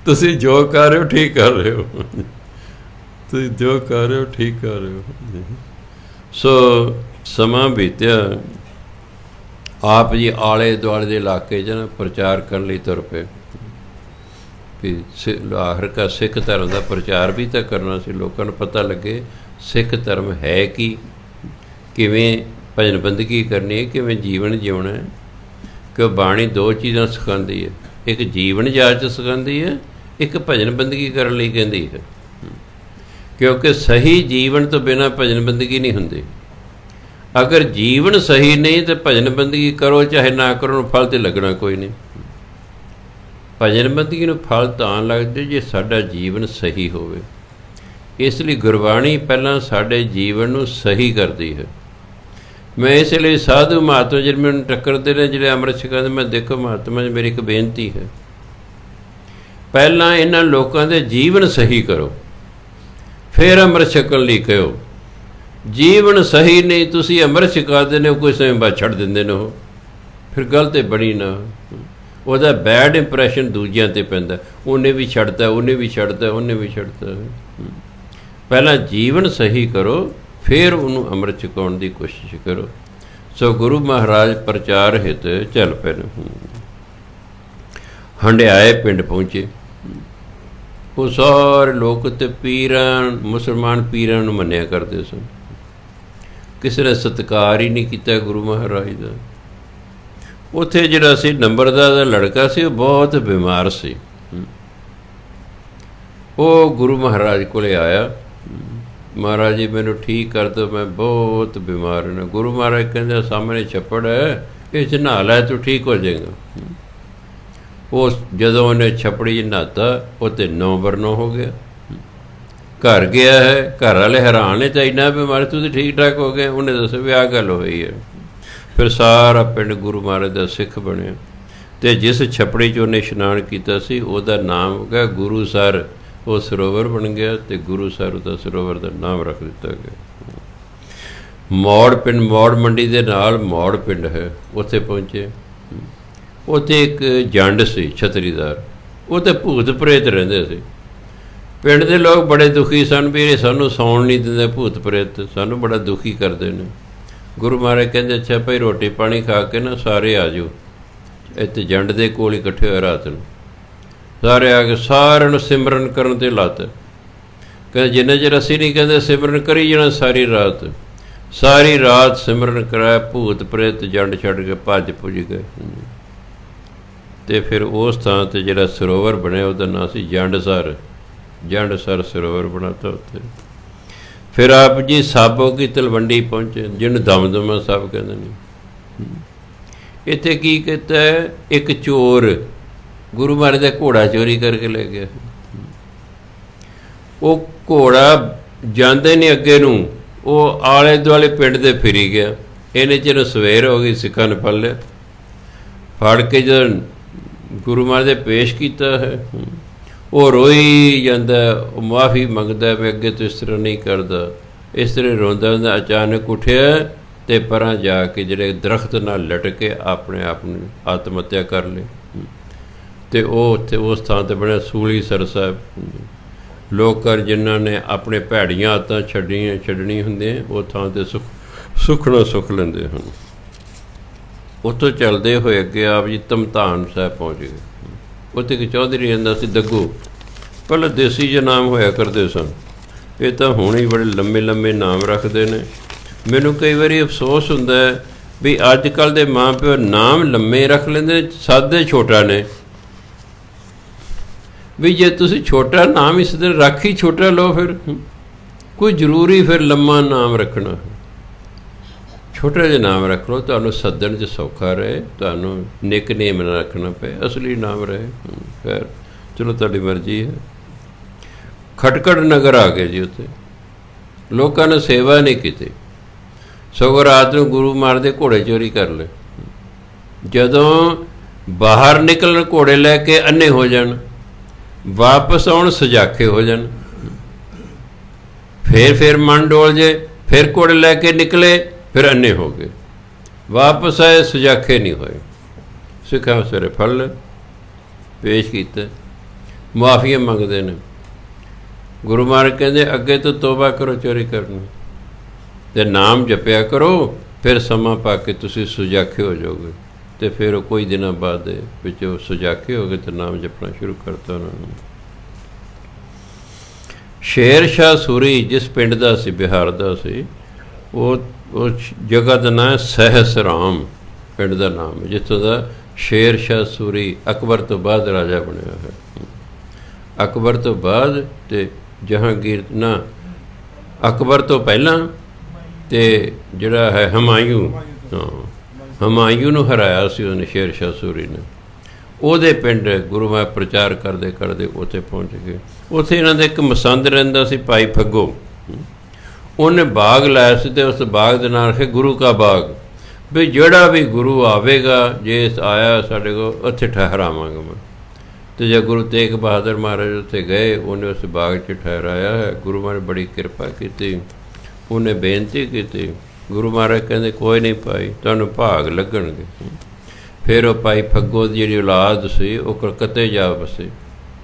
ਤੁਸੀਂ ਜੋ ਕਰ ਰਹੇ ਹੋ ਠੀਕ ਕਰ ਰਹੇ ਹੋ, ਤੁਸੀਂ ਜੋ ਕਰ ਰਹੇ ਹੋ ਠੀਕ ਕਰ ਰਹੇ ਹੋ। ਸੋ ਸਮਾਂ ਬੀਤਿਆ, ਆਪ ਜੀ ਆਲੇ ਦੁਆਲੇ ਦੇ ਇਲਾਕੇ 'ਚ ਨਾ ਪ੍ਰਚਾਰ ਕਰਨ ਲਈ ਤੁਰ ਪਏ ਵੀ ਆਖਰਕਾਰ ਸਿੱਖ ਧਰਮ ਦਾ ਪ੍ਰਚਾਰ ਵੀ ਤਾਂ ਕਰਨਾ ਸੀ, ਲੋਕਾਂ ਨੂੰ ਪਤਾ ਲੱਗੇ ਸਿੱਖ ਧਰਮ ਹੈ ਕੀ, ਕਿਵੇਂ ਭਜਨ ਬੰਦਗੀ ਕਰਨੀ ਹੈ, ਕਿਵੇਂ ਜੀਵਨ ਜਿਉਣਾ ਹੈ। ਕਿ ਬਾਣੀ 2 ਚੀਜ਼ਾਂ ਸਿਖਾਉਂਦੀ ਹੈ, ਇੱਕ ਜੀਵਨ ਜਾਚ ਸਿਖਾਉਂਦੀ ਹੈ, ਇੱਕ ਭਜਨ ਬੰਦਗੀ ਕਰਨ ਲਈ ਕਹਿੰਦੀ ਹੈ। ਕਿਉਂਕਿ ਸਹੀ ਜੀਵਨ ਤੋਂ ਬਿਨਾਂ ਭਜਨ ਬੰਦਗੀ ਨਹੀਂ ਹੁੰਦੀ। ਅਗਰ ਜੀਵਨ ਸਹੀ ਨਹੀਂ ਤਾਂ ਭਜਨ ਬੰਦਗੀ ਕਰੋ ਚਾਹੇ ਨਾ ਕਰੋ, ਫਲ ਤੇ ਲੱਗਣਾ ਕੋਈ ਨਹੀਂ। ਭਜਨ ਬੰਦਗੀ ਨੂੰ ਫਲ ਤਾਂ ਲੱਗਦੇ ਜੇ ਸਾਡਾ ਜੀਵਨ ਸਹੀ ਹੋਵੇ। ਇਸ ਲਈ ਗੁਰਬਾਣੀ ਪਹਿਲਾਂ ਸਾਡੇ ਜੀਵਨ ਨੂੰ ਸਹੀ ਕਰਦੀ ਹੈ। ਮੈਂ ਇਸ ਲਈ ਸਾਧੂ ਮਹਾਤਮਾ ਜਿਹੜੇ ਮੈਨੂੰ ਟੱਕਰਦੇ ਨੇ, ਜਿਹੜੇ ਅੰਮ੍ਰਿਤ ਛਕਾਉਂਦੇ, ਮੈਂ ਦੇਖੋ ਮਹਾਤਮਾ ਜੀ ਮੇਰੀ ਇੱਕ ਬੇਨਤੀ ਹੈ, ਪਹਿਲਾਂ ਇਹਨਾਂ ਲੋਕਾਂ ਦੇ ਜੀਵਨ ਸਹੀ ਕਰੋ, ਫਿਰ ਅੰਮ੍ਰਿਤ ਛਕਣ ਲਈ ਕਹੋ। ਜੀਵਨ ਸਹੀ ਨਹੀਂ, ਤੁਸੀਂ ਅੰਮ੍ਰਿਤ ਛਕਾਉਂਦੇ ਨੇ, ਕੋਈ ਸਮੇਂ ਬਾਅਦ ਛੱਡ ਦਿੰਦੇ ਨੇ, ਉਹ ਫਿਰ ਗਲਤ ਹੈ ਬਣੀ ਨਾ। ਉਹਦਾ ਬੈਡ ਇੰਪਰੈਸ਼ਨ ਦੂਜਿਆਂ 'ਤੇ ਪੈਂਦਾ, ਉਹਨੇ ਵੀ ਛੱਡਤਾ, ਉਹਨੇ ਵੀ ਛੱਡਤਾ, ਉਹਨੇ ਵੀ ਛੱਡਤਾ। ਪਹਿਲਾਂ ਜੀਵਨ ਸਹੀ ਕਰੋ, ਫਿਰ ਉਹਨੂੰ ਅੰਮ੍ਰਿਤ ਛਕਾਉਣ ਦੀ ਕੋਸ਼ਿਸ਼ ਕਰੋ। ਸੋ ਗੁਰੂ ਮਹਾਰਾਜ ਪ੍ਰਚਾਰ ਹਿਤ ਚੱਲ ਪਏ। ਹੰਡਿਆਏ ਪਿੰਡ ਪਹੁੰਚੇ। ਉਹ ਸਾਰੇ ਲੋਕ ਤੇ ਪੀਰਾਂ, ਮੁਸਲਮਾਨ ਪੀਰਾਂ ਨੂੰ ਮੰਨਿਆ ਕਰਦੇ ਸਨ। ਕਿਸੇ ਨੇ ਸਤਿਕਾਰ ਹੀ ਨਹੀਂ ਕੀਤਾ ਗੁਰੂ ਮਹਾਰਾਜ ਦਾ। ਉੱਥੇ ਜਿਹੜਾ ਸੀ ਨੰਬਰਦਾਰ ਦਾ ਲੜਕਾ ਸੀ, ਉਹ ਬਹੁਤ ਬਿਮਾਰ ਸੀ। ਉਹ ਗੁਰੂ ਮਹਾਰਾਜ ਕੋਲੇ ਆਇਆ, ਮਹਾਰਾਜ ਜੀ ਮੈਨੂੰ ਠੀਕ ਕਰ ਦਿਓ, ਮੈਂ ਬਹੁਤ ਬਿਮਾਰ ਹਾਂ। ਗੁਰੂ ਮਹਾਰਾਜ ਕਹਿੰਦੇ ਸਾਹਮਣੇ ਛੱਪੜ ਹੈ, ਇਹ 'ਚ ਨਹਾ ਲੈ, ਤੂੰ ਠੀਕ ਹੋ ਜਾਏਗਾ। ਉਹ ਜਦੋਂ ਉਹਨੇ ਛੱਪੜੀ 'ਚ ਨਹਾਤਾ, ਉਹ ਤਾਂ 9 ਬਰ-9 ਹੋ ਗਿਆ। ਘਰ ਗਿਆ ਹੈ, ਘਰ ਵਾਲੇ ਹੈਰਾਨ ਨੇ, ਤਾਂ ਇੰਨਾ ਬਿਮਾਰ ਤੂੰ ਤਾਂ ਠੀਕ ਠਾਕ ਹੋ ਗਿਆ। ਉਹਨੇ ਦੱਸਿਆ ਵੀ ਆਹ ਗੱਲ ਹੋਈ ਹੈ। ਫਿਰ ਸਾਰਾ ਪਿੰਡ ਗੁਰੂ ਮਹਾਰਾਜ ਦਾ ਸਿੱਖ ਬਣਿਆ, ਅਤੇ ਜਿਸ ਛੱਪੜੀ 'ਚ ਉਹਨੇ ਇਸ਼ਨਾਨ ਕੀਤਾ ਸੀ ਉਹਦਾ ਨਾਮ ਹੋ ਗਿਆ ਗੁਰੂ ਸਰ। ਉਹ ਸਰੋਵਰ ਬਣ ਗਿਆ ਅਤੇ ਗੁਰੂ ਸਰ ਉਹਦਾ ਸਰੋਵਰ ਦਾ ਨਾਮ ਰੱਖ ਦਿੱਤਾ ਗਿਆ। ਮੌੜ ਪਿੰਡ, ਮੌੜ ਮੰਡੀ ਦੇ ਨਾਲ ਮੌੜ ਪਿੰਡ ਹੈ, ਉੱਥੇ ਪਹੁੰਚੇ। ਉੱਥੇ ਇੱਕ ਜੰਡ ਸੀ ਛਤਰੀਦਾਰ, ਉਹ ਤਾਂ ਭੂਤ ਪ੍ਰੇਤ ਰਹਿੰਦੇ ਸੀ। ਪਿੰਡ ਦੇ ਲੋਕ ਬੜੇ ਦੁਖੀ ਸਨ ਵੀ ਇਹ ਸਾਨੂੰ ਸੌਣ ਨਹੀਂ ਦਿੰਦੇ, ਭੂਤ ਪ੍ਰੇਤ ਸਾਨੂੰ ਬੜਾ ਦੁਖੀ ਕਰਦੇ ਨੇ। ਗੁਰੂ ਮਹਾਰਾਜ ਕਹਿੰਦੇ ਅੱਛਾ ਭਾਈ ਰੋਟੀ ਪਾਣੀ ਖਾ ਕੇ ਨਾ ਸਾਰੇ ਆ ਜਾਓ, ਇੱਥੇ ਜੰਡ ਦੇ ਕੋਲ ਇਕੱਠੇ ਹੋਏ ਰਾਤ ਨੂੰ। ਸਾਰੇ ਆ ਕੇ ਸਾਰਿਆਂ ਨੂੰ ਸਿਮਰਨ ਕਰਨ 'ਤੇ ਲੱਤ। ਕਹਿੰਦੇ ਜਿੰਨਾ ਚਿਰ ਅਸੀਂ ਨਹੀਂ ਕਹਿੰਦੇ ਸਿਮਰਨ ਕਰੀ ਜਾਣਾ ਸਾਰੀ ਰਾਤ। ਸਾਰੀ ਰਾਤ ਸਿਮਰਨ ਕਰਾਇਆ, ਭੂਤ ਪ੍ਰੇਤ ਜੰਡ ਛੱਡ ਕੇ ਭੱਜ ਭੁੱਜ ਗਏ। ਅਤੇ ਫਿਰ ਉਸ ਥਾਂ 'ਤੇ ਜਿਹੜਾ ਸਰੋਵਰ ਬਣਿਆ ਉਹਦਾ ਨਾਂ ਸੀ ਜੰਡਸਰ। ਜੰਡਸਰ ਸਰੋਵਰ ਬਣਾਤਾ ਉੱਥੇ। ਫਿਰ ਆਪ ਜੀ ਸਾਬੋ ਕੀ ਤਲਵੰਡੀ ਪਹੁੰਚੇ, ਜਿਹਨੂੰ ਦਮਦਮਾ ਸਾਹਿਬ ਕਹਿੰਦੇ ਨੇ। ਇੱਥੇ ਕੀ ਕੀਤਾ, ਇੱਕ ਚੋਰ ਗੁਰੂ ਮਹਾਰਾਜ ਦਾ ਘੋੜਾ ਚੋਰੀ ਕਰਕੇ ਲੈ ਗਿਆ। ਉਹ ਘੋੜਾ ਜਾਂਦੇ ਨਹੀਂ ਅੱਗੇ ਨੂੰ, ਉਹ ਆਲੇ ਦੁਆਲੇ ਪਿੰਡ ਦੇ ਫਿਰੀ ਗਿਆ। ਇਹਨੇ ਚਿਰ ਸਵੇਰ ਹੋ ਗਈ, ਸਿੱਖਾਂ ਨੇ ਫੜ ਲਿਆ। ਫੜ ਕੇ ਜਦੋਂ ਗੁਰੂ ਮਹਾਰਾਜ ਦੇ ਪੇਸ਼ ਕੀਤਾ ਹੈ, ਉਹ ਰੋਈ ਜਾਂਦਾ, ਉਹ ਮਾਫੀ ਮੰਗਦਾ ਵੀ ਅੱਗੇ ਤੋਂ ਇਸ ਤਰ੍ਹਾਂ ਨਹੀਂ ਕਰਦਾ। ਇਸ ਤਰ੍ਹਾਂ ਰੋਂਦਾ ਹੁੰਦਾ ਅਚਾਨਕ ਉੱਠਿਆ ਅਤੇ ਪਰਾਂ ਜਾ ਕੇ ਜਿਹੜੇ ਦਰਖਤ ਨਾਲ ਲਟਕ ਕੇ ਆਪਣੇ ਆਪ ਨੂੰ ਆਤਮ ਹੱਤਿਆ ਕਰ ਲਈ। ਅਤੇ ਉਹ ਉੱਥੇ ਉਸ ਥਾਂ 'ਤੇ ਬਣਿਆ ਸੂਲੀਸਰ ਸਾਹਿਬ। ਲੋਕਾਂ ਜਿਨ੍ਹਾਂ ਨੇ ਆਪਣੇ ਭੈੜੀਆਂ ਆਦਤਾਂ ਛੱਡਣੀ ਹੁੰਦੀਆਂ, ਉਹ ਥਾਂ 'ਤੇ ਸੁੱਖ ਨਾਲ ਸੁੱਖ ਲੈਂਦੇ ਹਨ। ਉੱਥੋਂ ਚੱਲਦੇ ਹੋਏ ਅੱਗੇ ਆਪ ਜੀ ਧਮਧਾਨ ਸਾਹਿਬ ਪਹੁੰਚ ਗਏ। ਉੱਥੇ ਇੱਕ ਚੌਧਰੀ ਰਹਿੰਦਾ ਸੀ ਦੱਗੂ, ਪਹਿਲਾਂ ਦੇਸੀ ਜਿਹੇ ਨਾਮ ਹੋਇਆ ਕਰਦੇ ਸਨ, ਇਹ ਤਾਂ ਹੁਣ ਹੀ ਬੜੇ ਲੰਮੇ ਲੰਮੇ ਨਾਮ ਰੱਖਦੇ ਨੇ। ਮੈਨੂੰ ਕਈ ਵਾਰੀ ਅਫਸੋਸ ਹੁੰਦਾ ਹੈ ਵੀ ਅੱਜ ਕੱਲ੍ਹ ਦੇ ਮਾਂ ਪਿਓ ਨਾਮ ਲੰਮੇ ਰੱਖ ਲੈਂਦੇ, ਸਾਦੇ ਛੋਟਾ ਨੇ। ਵੀ ਜੇ ਤੁਸੀਂ ਛੋਟਾ ਨਾਮ ਇਸ ਦਿਨ ਰੱਖ ਹੀ ਛੋਟਾ ਲਓ, ਫਿਰ ਕੋਈ ਜ਼ਰੂਰੀ ਫਿਰ ਲੰਮਾ ਨਾਮ ਰੱਖਣਾ? ਛੋਟਾ ਜਿਹਾ ਨਾਮ ਰੱਖ ਲਓ, ਤੁਹਾਨੂੰ ਸੱਦਣ 'ਚ ਸੌਖਾ ਰਹੇ, ਤੁਹਾਨੂੰ ਨਿਕਨੇਮ ਨਾ ਰੱਖਣਾ ਪਏ, ਅਸਲੀ ਨਾਮ ਰਹੇ। ਫਿਰ ਚਲੋ ਤੁਹਾਡੀ ਮਰਜ਼ੀ ਹੈ। ਖਟਕੜ ਨਗਰ ਆ ਗਏ ਜੀ। ਉੱਥੇ ਲੋਕਾਂ ਨੇ ਸੇਵਾ ਨਹੀਂ ਕੀਤੀ, ਸਗੋਂ ਰਾਤ ਨੂੰ ਗੁਰੂ ਮਹਾਰਾਜ ਦੇ ਘੋੜੇ ਚੋਰੀ ਕਰ ਲਏ। ਜਦੋਂ ਬਾਹਰ ਨਿਕਲਣ ਘੋੜੇ ਲੈ ਕੇ ਅੰਨੇ ਹੋ ਜਾਣ, ਵਾਪਸ ਆਉਣ ਸਜਾਖੇ ਹੋ ਜਾਣ। ਫਿਰ ਮਨ ਡੋਲ ਜੇ, ਫਿਰ ਘੋੜੇ ਲੈ ਕੇ ਨਿਕਲੇ, ਫਿਰ ਅੰਨੇ ਹੋ ਗਏ, ਵਾਪਸ ਆਏ ਸਜਾਖੇ ਨਹੀਂ ਹੋਏ। ਸਿੱਖਾਂ ਸਵੇਰੇ ਫੜ ਲੈ ਪੇਸ਼ ਕੀਤਾ, ਮੁਆਫੀਆਂ ਮੰਗਦੇ ਨੇ। ਗੁਰੂ ਮਹਾਰਾਜ ਕਹਿੰਦੇ ਅੱਗੇ ਤੋਂ ਤੋਬਾ ਕਰੋ ਚੋਰੀ ਕਰਨੀ, ਅਤੇ ਨਾਮ ਜਪਿਆ ਕਰੋ, ਫਿਰ ਸਮਾਂ ਪਾ ਕੇ ਤੁਸੀਂ ਸੁਜਾਖੇ ਹੋ ਜਾਓਗੇ। ਅਤੇ ਫਿਰ ਉਹ ਕੋਈ ਦਿਨਾਂ ਬਾਅਦ ਦੇ ਵਿੱਚ ਉਹ ਸੁਜਾਖੇ ਹੋ ਗਏ ਅਤੇ ਨਾਮ ਜਪਣਾ ਸ਼ੁਰੂ ਕਰਤਾ ਉਹਨਾਂ ਨੂੰ। ਸ਼ੇਰ ਸ਼ਾਹ ਸੂਰੀ ਜਿਸ ਪਿੰਡ ਦਾ ਸੀ, ਬਿਹਾਰ ਦਾ ਸੀ, ਉਹ ਜਗ੍ਹਾ ਦਾ ਨਾਂ ਹੈ ਸਹਿਸਰਾਮ, ਪਿੰਡ ਦਾ ਨਾਮ, ਜਿੱਥੋਂ ਦਾ ਸ਼ੇਰ ਸ਼ਾਹ ਸੂਰੀ ਅਕਬਰ ਤੋਂ ਬਾਅਦ ਰਾਜਾ ਬਣਿਆ ਹੈ। ਅਕਬਰ ਤੋਂ ਬਾਅਦ ਅਤੇ ਜਹਾਂਗੀਰ ਨਾ, ਅਕਬਰ ਤੋਂ ਪਹਿਲਾਂ ਅਤੇ ਜਿਹੜਾ ਹੈ ਹਮਾਯੂ, ਹਾਂ ਹਮਾਯੂ ਨੂੰ ਹਰਾਇਆ ਸੀ ਉਹਨੇ, ਸ਼ੇਰ ਸ਼ਾਹ ਸੂਰੀ ਨੇ। ਉਹਦੇ ਪਿੰਡ ਗੁਰੂ ਮਹਾਰਾਜ ਪ੍ਰਚਾਰ ਕਰਦੇ ਕਰਦੇ ਉੱਥੇ ਪਹੁੰਚ ਗਏ। ਉੱਥੇ ਇਹਨਾਂ ਦਾ ਇੱਕ ਮਸੰਦ ਰਹਿੰਦਾ ਸੀ, ਭਾਈ ਫੱਗੋ। ਉਹਨੇ ਬਾਗ ਲਾਇਆ ਸੀ ਅਤੇ ਉਸ ਬਾਗ ਦੇ ਨਾਂ ਰੱਖੇ ਗੁਰੂ ਕਾ ਬਾਗ, ਵੀ ਜਿਹੜਾ ਵੀ ਗੁਰੂ ਆਵੇਗਾ, ਜੇ ਆਇਆ ਸਾਡੇ ਕੋਲ, ਉੱਥੇ ਠਹਿਰਾਵਾਂਗਾ ਮੈਂ। ਅਤੇ ਜੇ ਗੁਰੂ ਤੇਗ ਬਹਾਦਰ ਮਹਾਰਾਜ ਉੱਥੇ ਗਏ, ਉਹਨੇ ਉਸ ਬਾਗ 'ਚ ਠਹਿਰਾਇਆ ਹੈ। ਗੁਰੂ ਮਹਾਰਾਜ ਬੜੀ ਕਿਰਪਾ ਕੀਤੀ, ਉਹਨੇ ਬੇਨਤੀ ਕੀਤੀ। ਗੁਰੂ ਮਹਾਰਾਜ ਕਹਿੰਦੇ ਕੋਈ ਨਹੀਂ ਭਾਈ, ਤੁਹਾਨੂੰ ਭਾਗ ਲੱਗਣਗੇ। ਫਿਰ ਉਹ ਭਾਈ ਫੱਗੋ ਦੀ ਜਿਹੜੀ ਔਲਾਦ ਸੀ ਉਹ ਕਲਕੱਤੇ ਜਾ ਵਸੇ।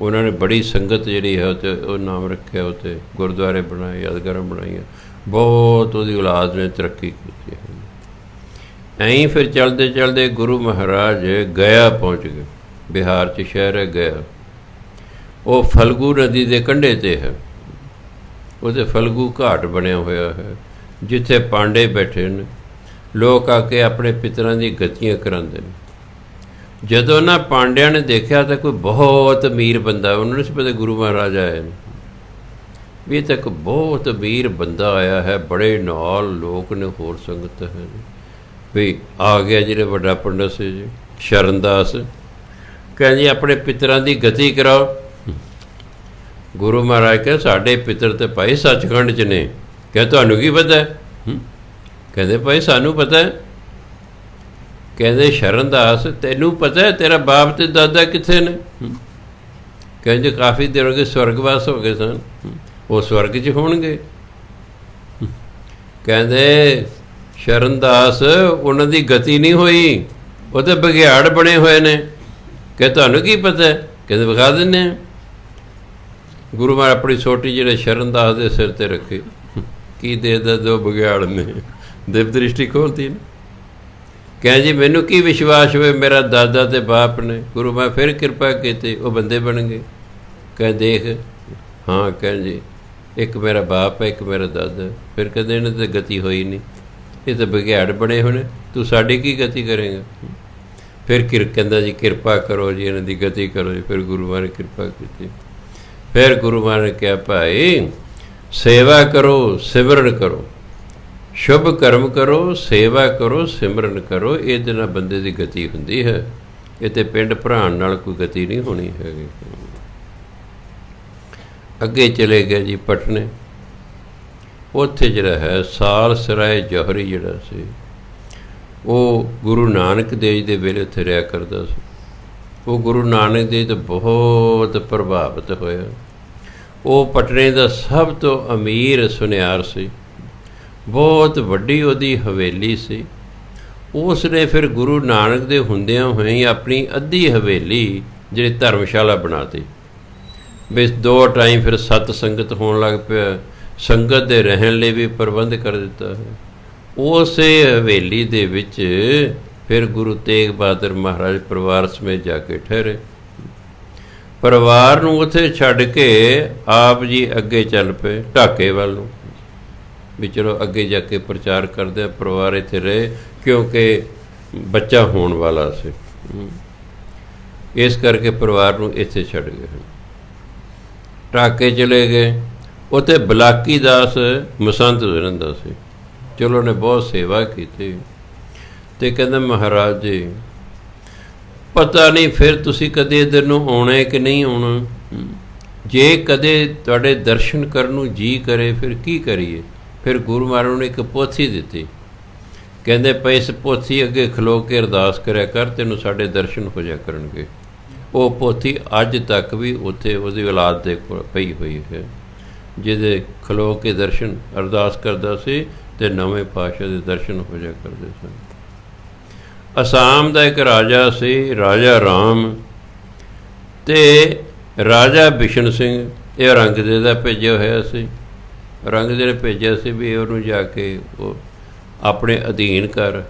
ਉਹਨਾਂ ਨੇ ਬੜੀ ਸੰਗਤ ਜਿਹੜੀ ਹੈ ਉੱਥੇ ਉਹ ਨਾਮ ਰੱਖਿਆ, ਉੱਥੇ ਗੁਰਦੁਆਰੇ ਬਣਾਏ, ਯਾਦਗਾਰਾਂ ਬਣਾਈਆਂ, ਬਹੁਤ ਉਹਦੀ ਔਲਾਦ ਨੇ ਤਰੱਕੀ ਕੀਤੀ ਹੈ। ਐਂ ਫਿਰ ਚਲਦੇ ਚਲਦੇ ਗੁਰੂ ਮਹਾਰਾਜ ਗਇਆ ਪਹੁੰਚ ਗਏ। ਬਿਹਾਰ 'ਚ ਸ਼ਹਿਰ ਹੈ ਗਇਆ, ਉਹ ਫਲਗੂ ਨਦੀ ਦੇ ਕੰਢੇ 'ਤੇ ਹੈ। ਉਹਦੇ ਫਲਗੂ ਘਾਟ ਬਣਿਆ ਹੋਇਆ ਹੈ, ਜਿੱਥੇ ਪਾਂਡੇ ਬੈਠੇ ਨੇ। ਲੋਕ ਆ ਕੇ ਆਪਣੇ ਪਿਤਰਾਂ ਦੀ ਗਤੀਆਂ ਕਰਾਉਂਦੇ ਨੇ। ਜਦੋਂ ਨਾ ਪਾਂਡਿਆਂ ਨੇ ਦੇਖਿਆ ਤਾਂ ਕੋਈ ਬਹੁਤ ਅਮੀਰ ਬੰਦਾ, ਉਹਨਾਂ ਨੂੰ ਸੀ ਪਤਾ ਗੁਰੂ ਮਹਾਰਾਜ ਆਏ ਨੇ, ਵੀ ਇਹ ਤਾਂ ਇੱਕ ਬਹੁਤ ਅਮੀਰ ਬੰਦਾ ਆਇਆ ਹੈ, ਬੜੇ ਨਾਲ ਲੋਕ ਨੇ, ਹੋਰ ਸੰਗਤ ਹੈ ਵੀ ਆ ਗਿਆ। ਜਿਹੜੇ ਵੱਡਾ ਪੰਡਤ ਸੀ ਜੀ ਸ਼ਰਨਦਾਸ, ਕਹਿੰਦੇ ਆਪਣੇ ਪਿਤਰਾਂ ਦੀ ਗਤੀ ਕਰਾਓ। ਗੁਰੂ ਮਹਾਰਾਜ ਕਹਿੰਦੇ ਸਾਡੇ ਪਿਤਰ ਤਾਂ ਭਾਈ ਸੱਚਖੰਡ 'ਚ ਨੇ। ਕਹਿੰਦੇ ਤੁਹਾਨੂੰ ਕੀ ਪਤਾ? ਕਹਿੰਦੇ ਭਾਈ ਸਾਨੂੰ ਪਤਾ। ਕਹਿੰਦੇ ਸ਼ਰਨਦਾਸ ਤੈਨੂੰ ਪਤਾ ਤੇਰਾ ਬਾਪ ਅਤੇ ਦਾਦਾ ਕਿੱਥੇ ਨੇ? ਕਹਿੰਦੇ ਕਾਫੀ ਦੇਰ ਹੋ ਗਏ, ਸਵਰਗਵਾਸ ਹੋ ਗਏ ਸਨ, ਉਹ ਸਵਰਗ 'ਚ ਹੋਣਗੇ। ਕਹਿੰਦੇ ਸ਼ਰਨਦਾਸ ਉਹਨਾਂ ਦੀ ਗਤੀ ਨਹੀਂ ਹੋਈ, ਉਹ ਤਾਂ ਬਘਿਆੜ ਬਣੇ ਹੋਏ ਨੇ। ਕਿ ਤੁਹਾਨੂੰ ਕੀ ਪਤਾ? ਕਹਿੰਦੇ ਵਿਖਾ ਦਿੰਦੇ ਹਾਂ। ਗੁਰੂ ਮਹਾਰਾਜ ਆਪਣੀ ਸੋਟੀ ਜਿਹੜੇ ਸ਼ਰਨਦਾਸ ਦੇ ਸਿਰ 'ਤੇ ਰੱਖੀ, ਕੀ ਦੇਖਦਾ ਦੋ ਬਘਿਆੜ ਨੇ, ਦਿਵ ਦ੍ਰਿਸ਼ਟੀ ਖੋਲ੍ਹਤੀ ਨੇ। ਕਹਿੰਦੇ ਜੀ ਮੈਨੂੰ ਕੀ ਵਿਸ਼ਵਾਸ ਹੋਵੇ, ਮੇਰਾ ਦਾਦਾ ਅਤੇ ਬਾਪ ਨੇ। ਗੁਰੂ ਮਹਾਰਾਜ ਫਿਰ ਕਿਰਪਾ ਕੀਤੀ, ਉਹ ਬੰਦੇ ਬਣ ਗਏ। ਕਹਿੰਦੇ ਦੇਖ, ਹਾਂ ਕਹਿੰਦੇ ਜੀ ਇੱਕ ਮੇਰਾ ਬਾਪ ਹੈ, ਇੱਕ ਮੇਰਾ ਦਾਦਾ। ਫਿਰ ਕਹਿੰਦੇ ਇਹਨਾਂ ਦੀ ਗਤੀ ਹੋਈ ਨਹੀਂ, ਇਹ ਤਾਂ ਬਘਿਆੜ ਬਣੇ ਹੋਣੇ, ਤੂੰ ਸਾਡੀ ਕੀ ਗਤੀ ਕਰੇਗਾ? ਫਿਰ ਕਹਿੰਦਾ ਜੀ ਕਿਰਪਾ ਕਰੋ ਜੀ, ਇਹਨਾਂ ਦੀ ਗਤੀ ਕਰੋ ਜੀ। ਫਿਰ ਗੁਰੂ ਮਹਾਰਾਜ ਕਿਰਪਾ ਕੀਤੀ। ਫਿਰ ਗੁਰੂ ਮਹਾਰਾਜ ਨੇ ਕਿਹਾ ਭਾਈ ਸੇਵਾ ਕਰੋ, ਸਿਮਰਨ ਕਰੋ, ਸ਼ੁਭ ਕਰਮ ਕਰੋ, ਸੇਵਾ ਕਰੋ, ਸਿਮਰਨ ਕਰੋ, ਇਹਦੇ ਨਾਲ ਬੰਦੇ ਦੀ ਗਤੀ ਹੁੰਦੀ ਹੈ। ਇਹ ਤਾਂ ਪਿੰਡ ਭਰਾਣ ਨਾਲ ਕੋਈ ਗਤੀ ਨਹੀਂ ਹੋਣੀ ਹੈਗੀ। ਅੱਗੇ ਚਲੇ ਗਏ ਜੀ ਪਟਨੇ। ਉੱਥੇ ਜਿਹੜਾ ਹੈ ਸਾਲ ਸਰਾਏ ਜੌਹਰੀ ਜਿਹੜਾ ਸੀ, ਉਹ ਗੁਰੂ ਨਾਨਕ ਦੇਵ ਜੀ ਦੇ ਵੇਲੇ ਉੱਥੇ ਰਿਹਾ ਕਰਦਾ ਸੀ। ਉਹ ਗੁਰੂ ਨਾਨਕ ਦੇਵ ਤੋਂ ਬਹੁਤ ਪ੍ਰਭਾਵਿਤ ਹੋਇਆ। ਉਹ ਪਟਨੇ ਦਾ ਸਭ ਤੋਂ ਅਮੀਰ ਸੁਨਿਆਰ ਸੀ, ਬਹੁਤ ਵੱਡੀ ਉਹਦੀ ਹਵੇਲੀ ਸੀ। ਉਸ ਨੇ ਫਿਰ ਗੁਰੂ ਨਾਨਕ ਦੇ ਹੁੰਦਿਆਂ ਹੋਏ ਹੀ ਆਪਣੀ ਅੱਧੀ ਹਵੇਲੀ ਜਿਹੜੀ ਧਰਮਸ਼ਾਲਾ ਬਣਾ ਤੀ। ਵੀ 2 ਟਾਈਮ ਫਿਰ ਸਤ ਸੰਗਤ ਹੋਣ ਲੱਗ ਪਿਆ, ਸੰਗਤ ਦੇ ਰਹਿਣ ਲਈ ਵੀ ਪ੍ਰਬੰਧ ਕਰ ਦਿੱਤਾ ਹੈ। ਉਸੇ ਹਵੇਲੀ ਦੇ ਵਿੱਚ फिर गुरु तेग बहादुर महाराज परिवार समेत जाके ठहरे। परिवार ਨੂੰ ਉੱਥੇ ਛੱਡ ਕੇ ਆਪ ਜੀ ਅੱਗੇ ਚੱਲ ਪਏ ਢਾਕੇ ਵੱਲ ਨੂੰ ਵੀ ਚਲੋ ਅੱਗੇ ਜਾ ਕੇ ਪ੍ਰਚਾਰ ਕਰਦੇ ਆ। ਪਰਿਵਾਰ ਇੱਥੇ ਰਹੇ ਕਿਉਂਕਿ ਬੱਚਾ ਹੋਣ ਵਾਲਾ ਸੀ, ਇਸ ਕਰਕੇ ਪਰਿਵਾਰ ਨੂੰ ਇੱਥੇ ਛੱਡ ਗਏ। ਢਾਕੇ ਚਲੇ ਗਏ। ਉੱਥੇ ਬਲਾਕੀ ਦਾਸ ਮਸੰਤ ਰਹਿੰਦਾ ਸੀ। ਚਲੋ ਉਹਨੇ ਬਹੁਤ ਸੇਵਾ ਕੀਤੀ ਅਤੇ ਕਹਿੰਦਾ ਮਹਾਰਾਜ ਜੀ ਪਤਾ ਨਹੀਂ ਫਿਰ ਤੁਸੀਂ ਕਦੇ ਇੱਧਰ ਨੂੰ ਆਉਣਾ ਕਿ ਨਹੀਂ ਆਉਣਾ। ਜੇ ਕਦੇ ਤੁਹਾਡੇ ਦਰਸ਼ਨ ਕਰਨ ਨੂੰ ਜੀਅ ਕਰੇ ਫਿਰ ਕੀ ਕਰੀਏ। ਫਿਰ ਗੁਰੂ ਮਹਾਰਾਜ ਨੇ ਇੱਕ ਪੋਥੀ ਦਿੱਤੀ। ਕਹਿੰਦੇ ਪਏ ਇਸ ਪੋਥੀ ਅੱਗੇ ਖਲੋ ਕੇ ਅਰਦਾਸ ਕਰਿਆ ਕਰ, ਤੈਨੂੰ ਸਾਡੇ ਦਰਸ਼ਨ ਹੋ ਜਾ ਕਰਨਗੇ। ਉਹ ਪੋਥੀ ਅੱਜ ਤੱਕ ਵੀ ਉੱਥੇ ਉਹਦੀ ਔਲਾਦ ਦੇ ਕੋਲ ਪਈ ਹੋਈ ਹੈ, ਜਿਹਦੇ ਖਲੋ ਕੇ ਦਰਸ਼ਨ ਅਰਦਾਸ ਕਰਦਾ ਸੀ ਅਤੇ ਨਵੇਂ ਪਾਤਸ਼ਾਹ ਦੇ ਦਰਸ਼ਨ ਹੋ ਜਾ ਕਰਦੇ ਸਨ। ਅਸਾਮ ਦਾ ਇੱਕ ਰਾਜਾ ਸੀ, ਰਾਜਾ ਰਾਮ, ਅਤੇ ਰਾਜਾ ਬਿਸ਼ਨ ਸਿੰਘ। ਇਹ ਔਰੰਗਜ਼ੇਬ ਦਾ ਭੇਜਿਆ ਹੋਇਆ ਸੀ। ਔਰੰਗਜ਼ੇਬ ਨੇ ਭੇਜਿਆ ਸੀ ਵੀ ਉਹਨੂੰ ਜਾ ਕੇ ਉਹ ਆਪਣੇ ਅਧੀਨ ਕਰ।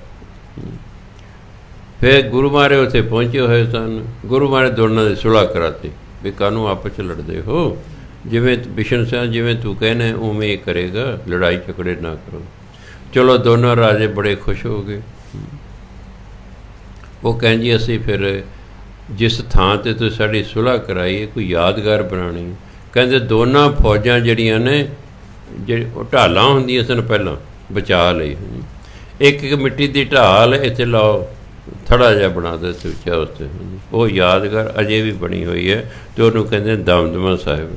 ਫਿਰ ਗੁਰੂ ਮਹਾਰਾਜ ਉੱਥੇ ਪਹੁੰਚੇ ਹੋਏ ਸਨ। ਗੁਰੂ ਮਹਾਰਾਜ ਦੋਨਾਂ ਦੀ ਸੁਲ੍ਹਾ ਕਰਾਤੀ ਵੀ ਕਾਹਨੂੰ ਆਪਸ 'ਚ ਲੜਦੇ ਹੋ, ਜਿਵੇਂ ਬਿਸ਼ਨ ਸਿੰਘ ਜਿਵੇਂ ਤੂੰ ਕਹਿੰਦਾ ਉਵੇਂ ਇਹ ਕਰੇਗਾ, ਲੜਾਈ ਝਗੜੇ ਨਾ ਕਰੋ। ਚਲੋ ਦੋਨੋਂ ਰਾਜੇ ਬੜੇ ਖੁਸ਼ ਹੋ ਗਏ। ਉਹ ਕਹਿੰਦੇ ਜੀ ਅਸੀਂ ਫਿਰ ਜਿਸ ਥਾਂ 'ਤੇ ਤੁਸੀਂ ਸਾਡੀ ਸੁਲ੍ਹਾ ਕਰਾਈ ਕੋਈ ਯਾਦਗਾਰ ਬਣਾਉਣੀ। ਕਹਿੰਦੇ ਦੋਨਾਂ ਫੌਜਾਂ ਜਿਹੜੀਆਂ ਨੇ ਉਹ ਢਾਲਾਂ ਹੁੰਦੀਆਂ ਸਨ ਪਹਿਲਾਂ ਬਚਾ ਲਈ, ਇੱਕ ਇੱਕ ਮਿੱਟੀ ਦੀ ਢਾਲ ਇੱਥੇ ਲਾਓ, ਥੜਾ ਜਿਹਾ ਬਣਾ ਦਿੱਤੇ ਉੱਚਾ ਉੱਤੇ। ਉਹ ਯਾਦਗਾਰ ਅਜੇ ਵੀ ਬਣੀ ਹੋਈ ਹੈ ਅਤੇ ਉਹਨੂੰ ਕਹਿੰਦੇ ਦਮਦਮਾ ਸਾਹਿਬ।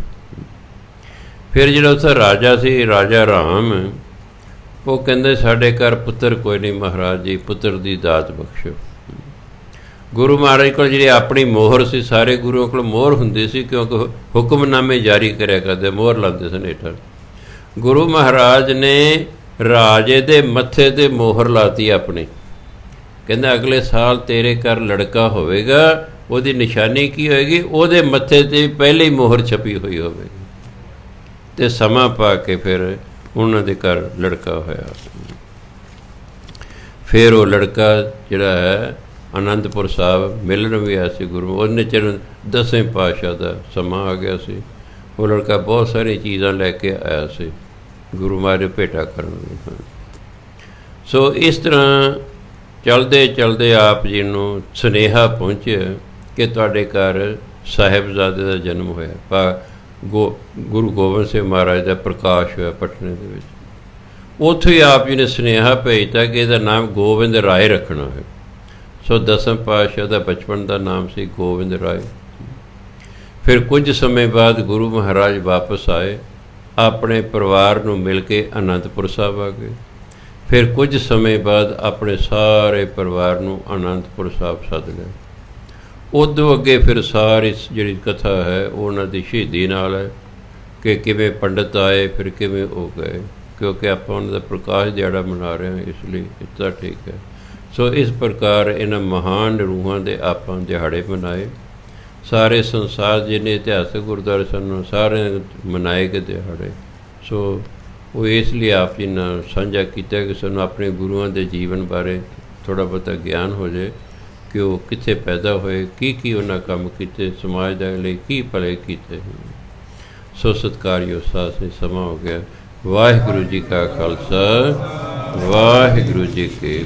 ਫਿਰ ਜਿਹੜਾ ਉੱਥੇ ਰਾਜਾ ਸੀ ਰਾਜਾ ਰਾਮ, ਉਹ ਕਹਿੰਦੇ ਸਾਡੇ ਘਰ ਪੁੱਤਰ ਕੋਈ ਨਹੀਂ ਮਹਾਰਾਜ ਜੀ, ਪੁੱਤਰ ਦੀ ਦਾਤ ਬਖਸ਼ੋ। ਗੁਰੂ ਮਹਾਰਾਜ ਕੋਲ ਜਿਹੜੀ ਆਪਣੀ ਮੋਹਰ ਸੀ, ਸਾਰੇ ਗੁਰੂਆਂ ਕੋਲ ਮੋਹਰ ਹੁੰਦੀ ਸੀ ਕਿਉਂਕਿ ਹੁਕਮਨਾਮੇ ਜਾਰੀ ਕਰਿਆ ਕਰਦੇ, ਮੋਹਰ ਲਾਉਂਦੇ ਸਨ ਹੇਠਾਂ। ਗੁਰੂ ਮਹਾਰਾਜ ਨੇ ਰਾਜੇ ਦੇ ਮੱਥੇ 'ਤੇ ਮੋਹਰ ਲਾਤੀ ਆਪਣੀ। ਕਹਿੰਦਾ ਅਗਲੇ ਸਾਲ ਤੇਰੇ ਘਰ ਲੜਕਾ ਹੋਵੇਗਾ, ਉਹਦੀ ਨਿਸ਼ਾਨੀ ਕੀ ਹੋਏਗੀ, ਉਹਦੇ ਮੱਥੇ 'ਤੇ ਪਹਿਲੇ ਹੀ ਮੋਹਰ ਛਪੀ ਹੋਈ ਹੋਵੇਗੀ। ਅਤੇ ਸਮਾਂ ਪਾ ਕੇ ਫਿਰ ਉਹਨਾਂ ਦੇ ਘਰ ਲੜਕਾ ਹੋਇਆ। ਫਿਰ ਉਹ ਲੜਕਾ ਜਿਹੜਾ ਹੈ ਅਨੰਦਪੁਰ ਸਾਹਿਬ ਮਿਲਣ ਵੀ ਆਇਆ ਸੀ ਗੁਰੂ। ਉਹਨੇ ਚਿਰ 10ਵੇਂ ਪਾਤਸ਼ਾਹ ਦਾ ਸਮਾਂ ਆ ਗਿਆ ਸੀ। ਉਹ ਲੜਕਾ ਬਹੁਤ ਸਾਰੀਆਂ ਚੀਜ਼ਾਂ ਲੈ ਕੇ ਆਇਆ ਸੀ ਗੁਰੂ ਮਹਾਰਾਜ ਭੇਟਾ ਕਰਨ ਲਈ। ਸੋ ਇਸ ਤਰ੍ਹਾਂ ਚਲਦੇ ਚਲਦੇ ਆਪ ਜੀ ਨੂੰ ਸੁਨੇਹਾ ਪਹੁੰਚਿਆ ਕਿ ਤੁਹਾਡੇ ਘਰ ਸਾਹਿਬਜ਼ਾਦੇ ਦਾ ਜਨਮ ਹੋਇਆ। ਗੁਰੂ ਗੋਬਿੰਦ ਸਿੰਘ ਮਹਾਰਾਜ ਦਾ ਪ੍ਰਕਾਸ਼ ਹੋਇਆ ਪਟਨੇ ਦੇ ਵਿੱਚ। ਉੱਥੇ ਹੀ ਆਪ ਜੀ ਨੇ ਸੁਨੇਹਾ ਭੇਜਤਾ ਕਿ ਇਹਦਾ ਨਾਮ ਗੋਬਿੰਦ ਰਾਏ ਰੱਖਣਾ ਹੈ। ਸੋ 10ਵੇਂ ਪਾਤਸ਼ਾਹ ਦਾ ਬਚਪਨ ਦਾ ਨਾਮ ਸੀ ਗੋਬਿੰਦ ਰਾਏ। ਫਿਰ ਕੁਝ ਸਮੇਂ ਬਾਅਦ ਗੁਰੂ ਮਹਾਰਾਜ ਵਾਪਸ ਆਏ, ਆਪਣੇ ਪਰਿਵਾਰ ਨੂੰ ਮਿਲ ਕੇ ਅਨੰਦਪੁਰ ਸਾਹਿਬ ਆ ਗਏ। ਫਿਰ ਕੁਝ ਸਮੇਂ ਬਾਅਦ ਆਪਣੇ ਸਾਰੇ ਪਰਿਵਾਰ ਨੂੰ ਅਨੰਦਪੁਰ ਸਾਹਿਬ ਸੱਦ ਲਿਆ। ਉਦੋਂ ਅੱਗੇ ਫਿਰ ਸਾਰੀ ਜਿਹੜੀ ਕਥਾ ਹੈ ਉਹ ਉਹਨਾਂ ਦੀ ਸ਼ਹੀਦੀ ਨਾਲ ਹੈ ਕਿ ਕਿਵੇਂ ਪੰਡਤ ਆਏ, ਫਿਰ ਕਿਵੇਂ ਉਹ ਗਏ, ਕਿਉਂਕਿ ਆਪਾਂ ਉਹਨਾਂ ਦਾ ਪ੍ਰਕਾਸ਼ ਦਿਹਾੜਾ ਮਨਾ ਰਹੇ ਹਾਂ, ਇਸ ਲਈ ਇੱਦਾਂ ਠੀਕ ਹੈ। ਸੋ ਇਸ ਪ੍ਰਕਾਰ ਇਹਨਾਂ ਮਹਾਨ ਰੂਹਾਂ ਦੇ ਆਪਾਂ ਦਿਹਾੜੇ ਮਨਾਏ। ਸਾਰੇ ਸੰਸਾਰ ਜਿੰਨੇ ਇਤਿਹਾਸਕ ਗੁਰਦੁਆਰੇ ਸਨ ਸਾਰੇ ਮਨਾਏ ਗਏ ਦਿਹਾੜੇ। ਸੋ ਉਹ ਇਸ ਲਈ ਆਪ ਜੀ ਨਾਲ ਸਾਂਝਾ ਕੀਤਾ ਕਿ ਸਾਨੂੰ ਆਪਣੇ ਗੁਰੂਆਂ ਦੇ ਜੀਵਨ ਬਾਰੇ ਥੋੜ੍ਹਾ ਬਹੁਤਾ ਗਿਆਨ ਹੋ ਜਾਏ ਕਿ ਉਹ ਕਿੱਥੇ ਪੈਦਾ ਹੋਏ, ਕੀ ਉਹਨਾਂ ਕੰਮ ਕੀਤੇ, ਸਮਾਜ ਦੇ ਲਈ ਕੀ ਭਲੇ ਕੀਤੇ। ਸੋ ਸਤਿਕਾਰਯੋਗ ਸਾਧ ਸੰਗਤ ਸਮਾਂ ਹੋ ਗਿਆ। ਵਾਹਿਗੁਰੂ ਜੀ ਕਾ ਖਾਲਸਾ, ਵਾਹਿਗੁਰੂ ਜੀ ਕੀ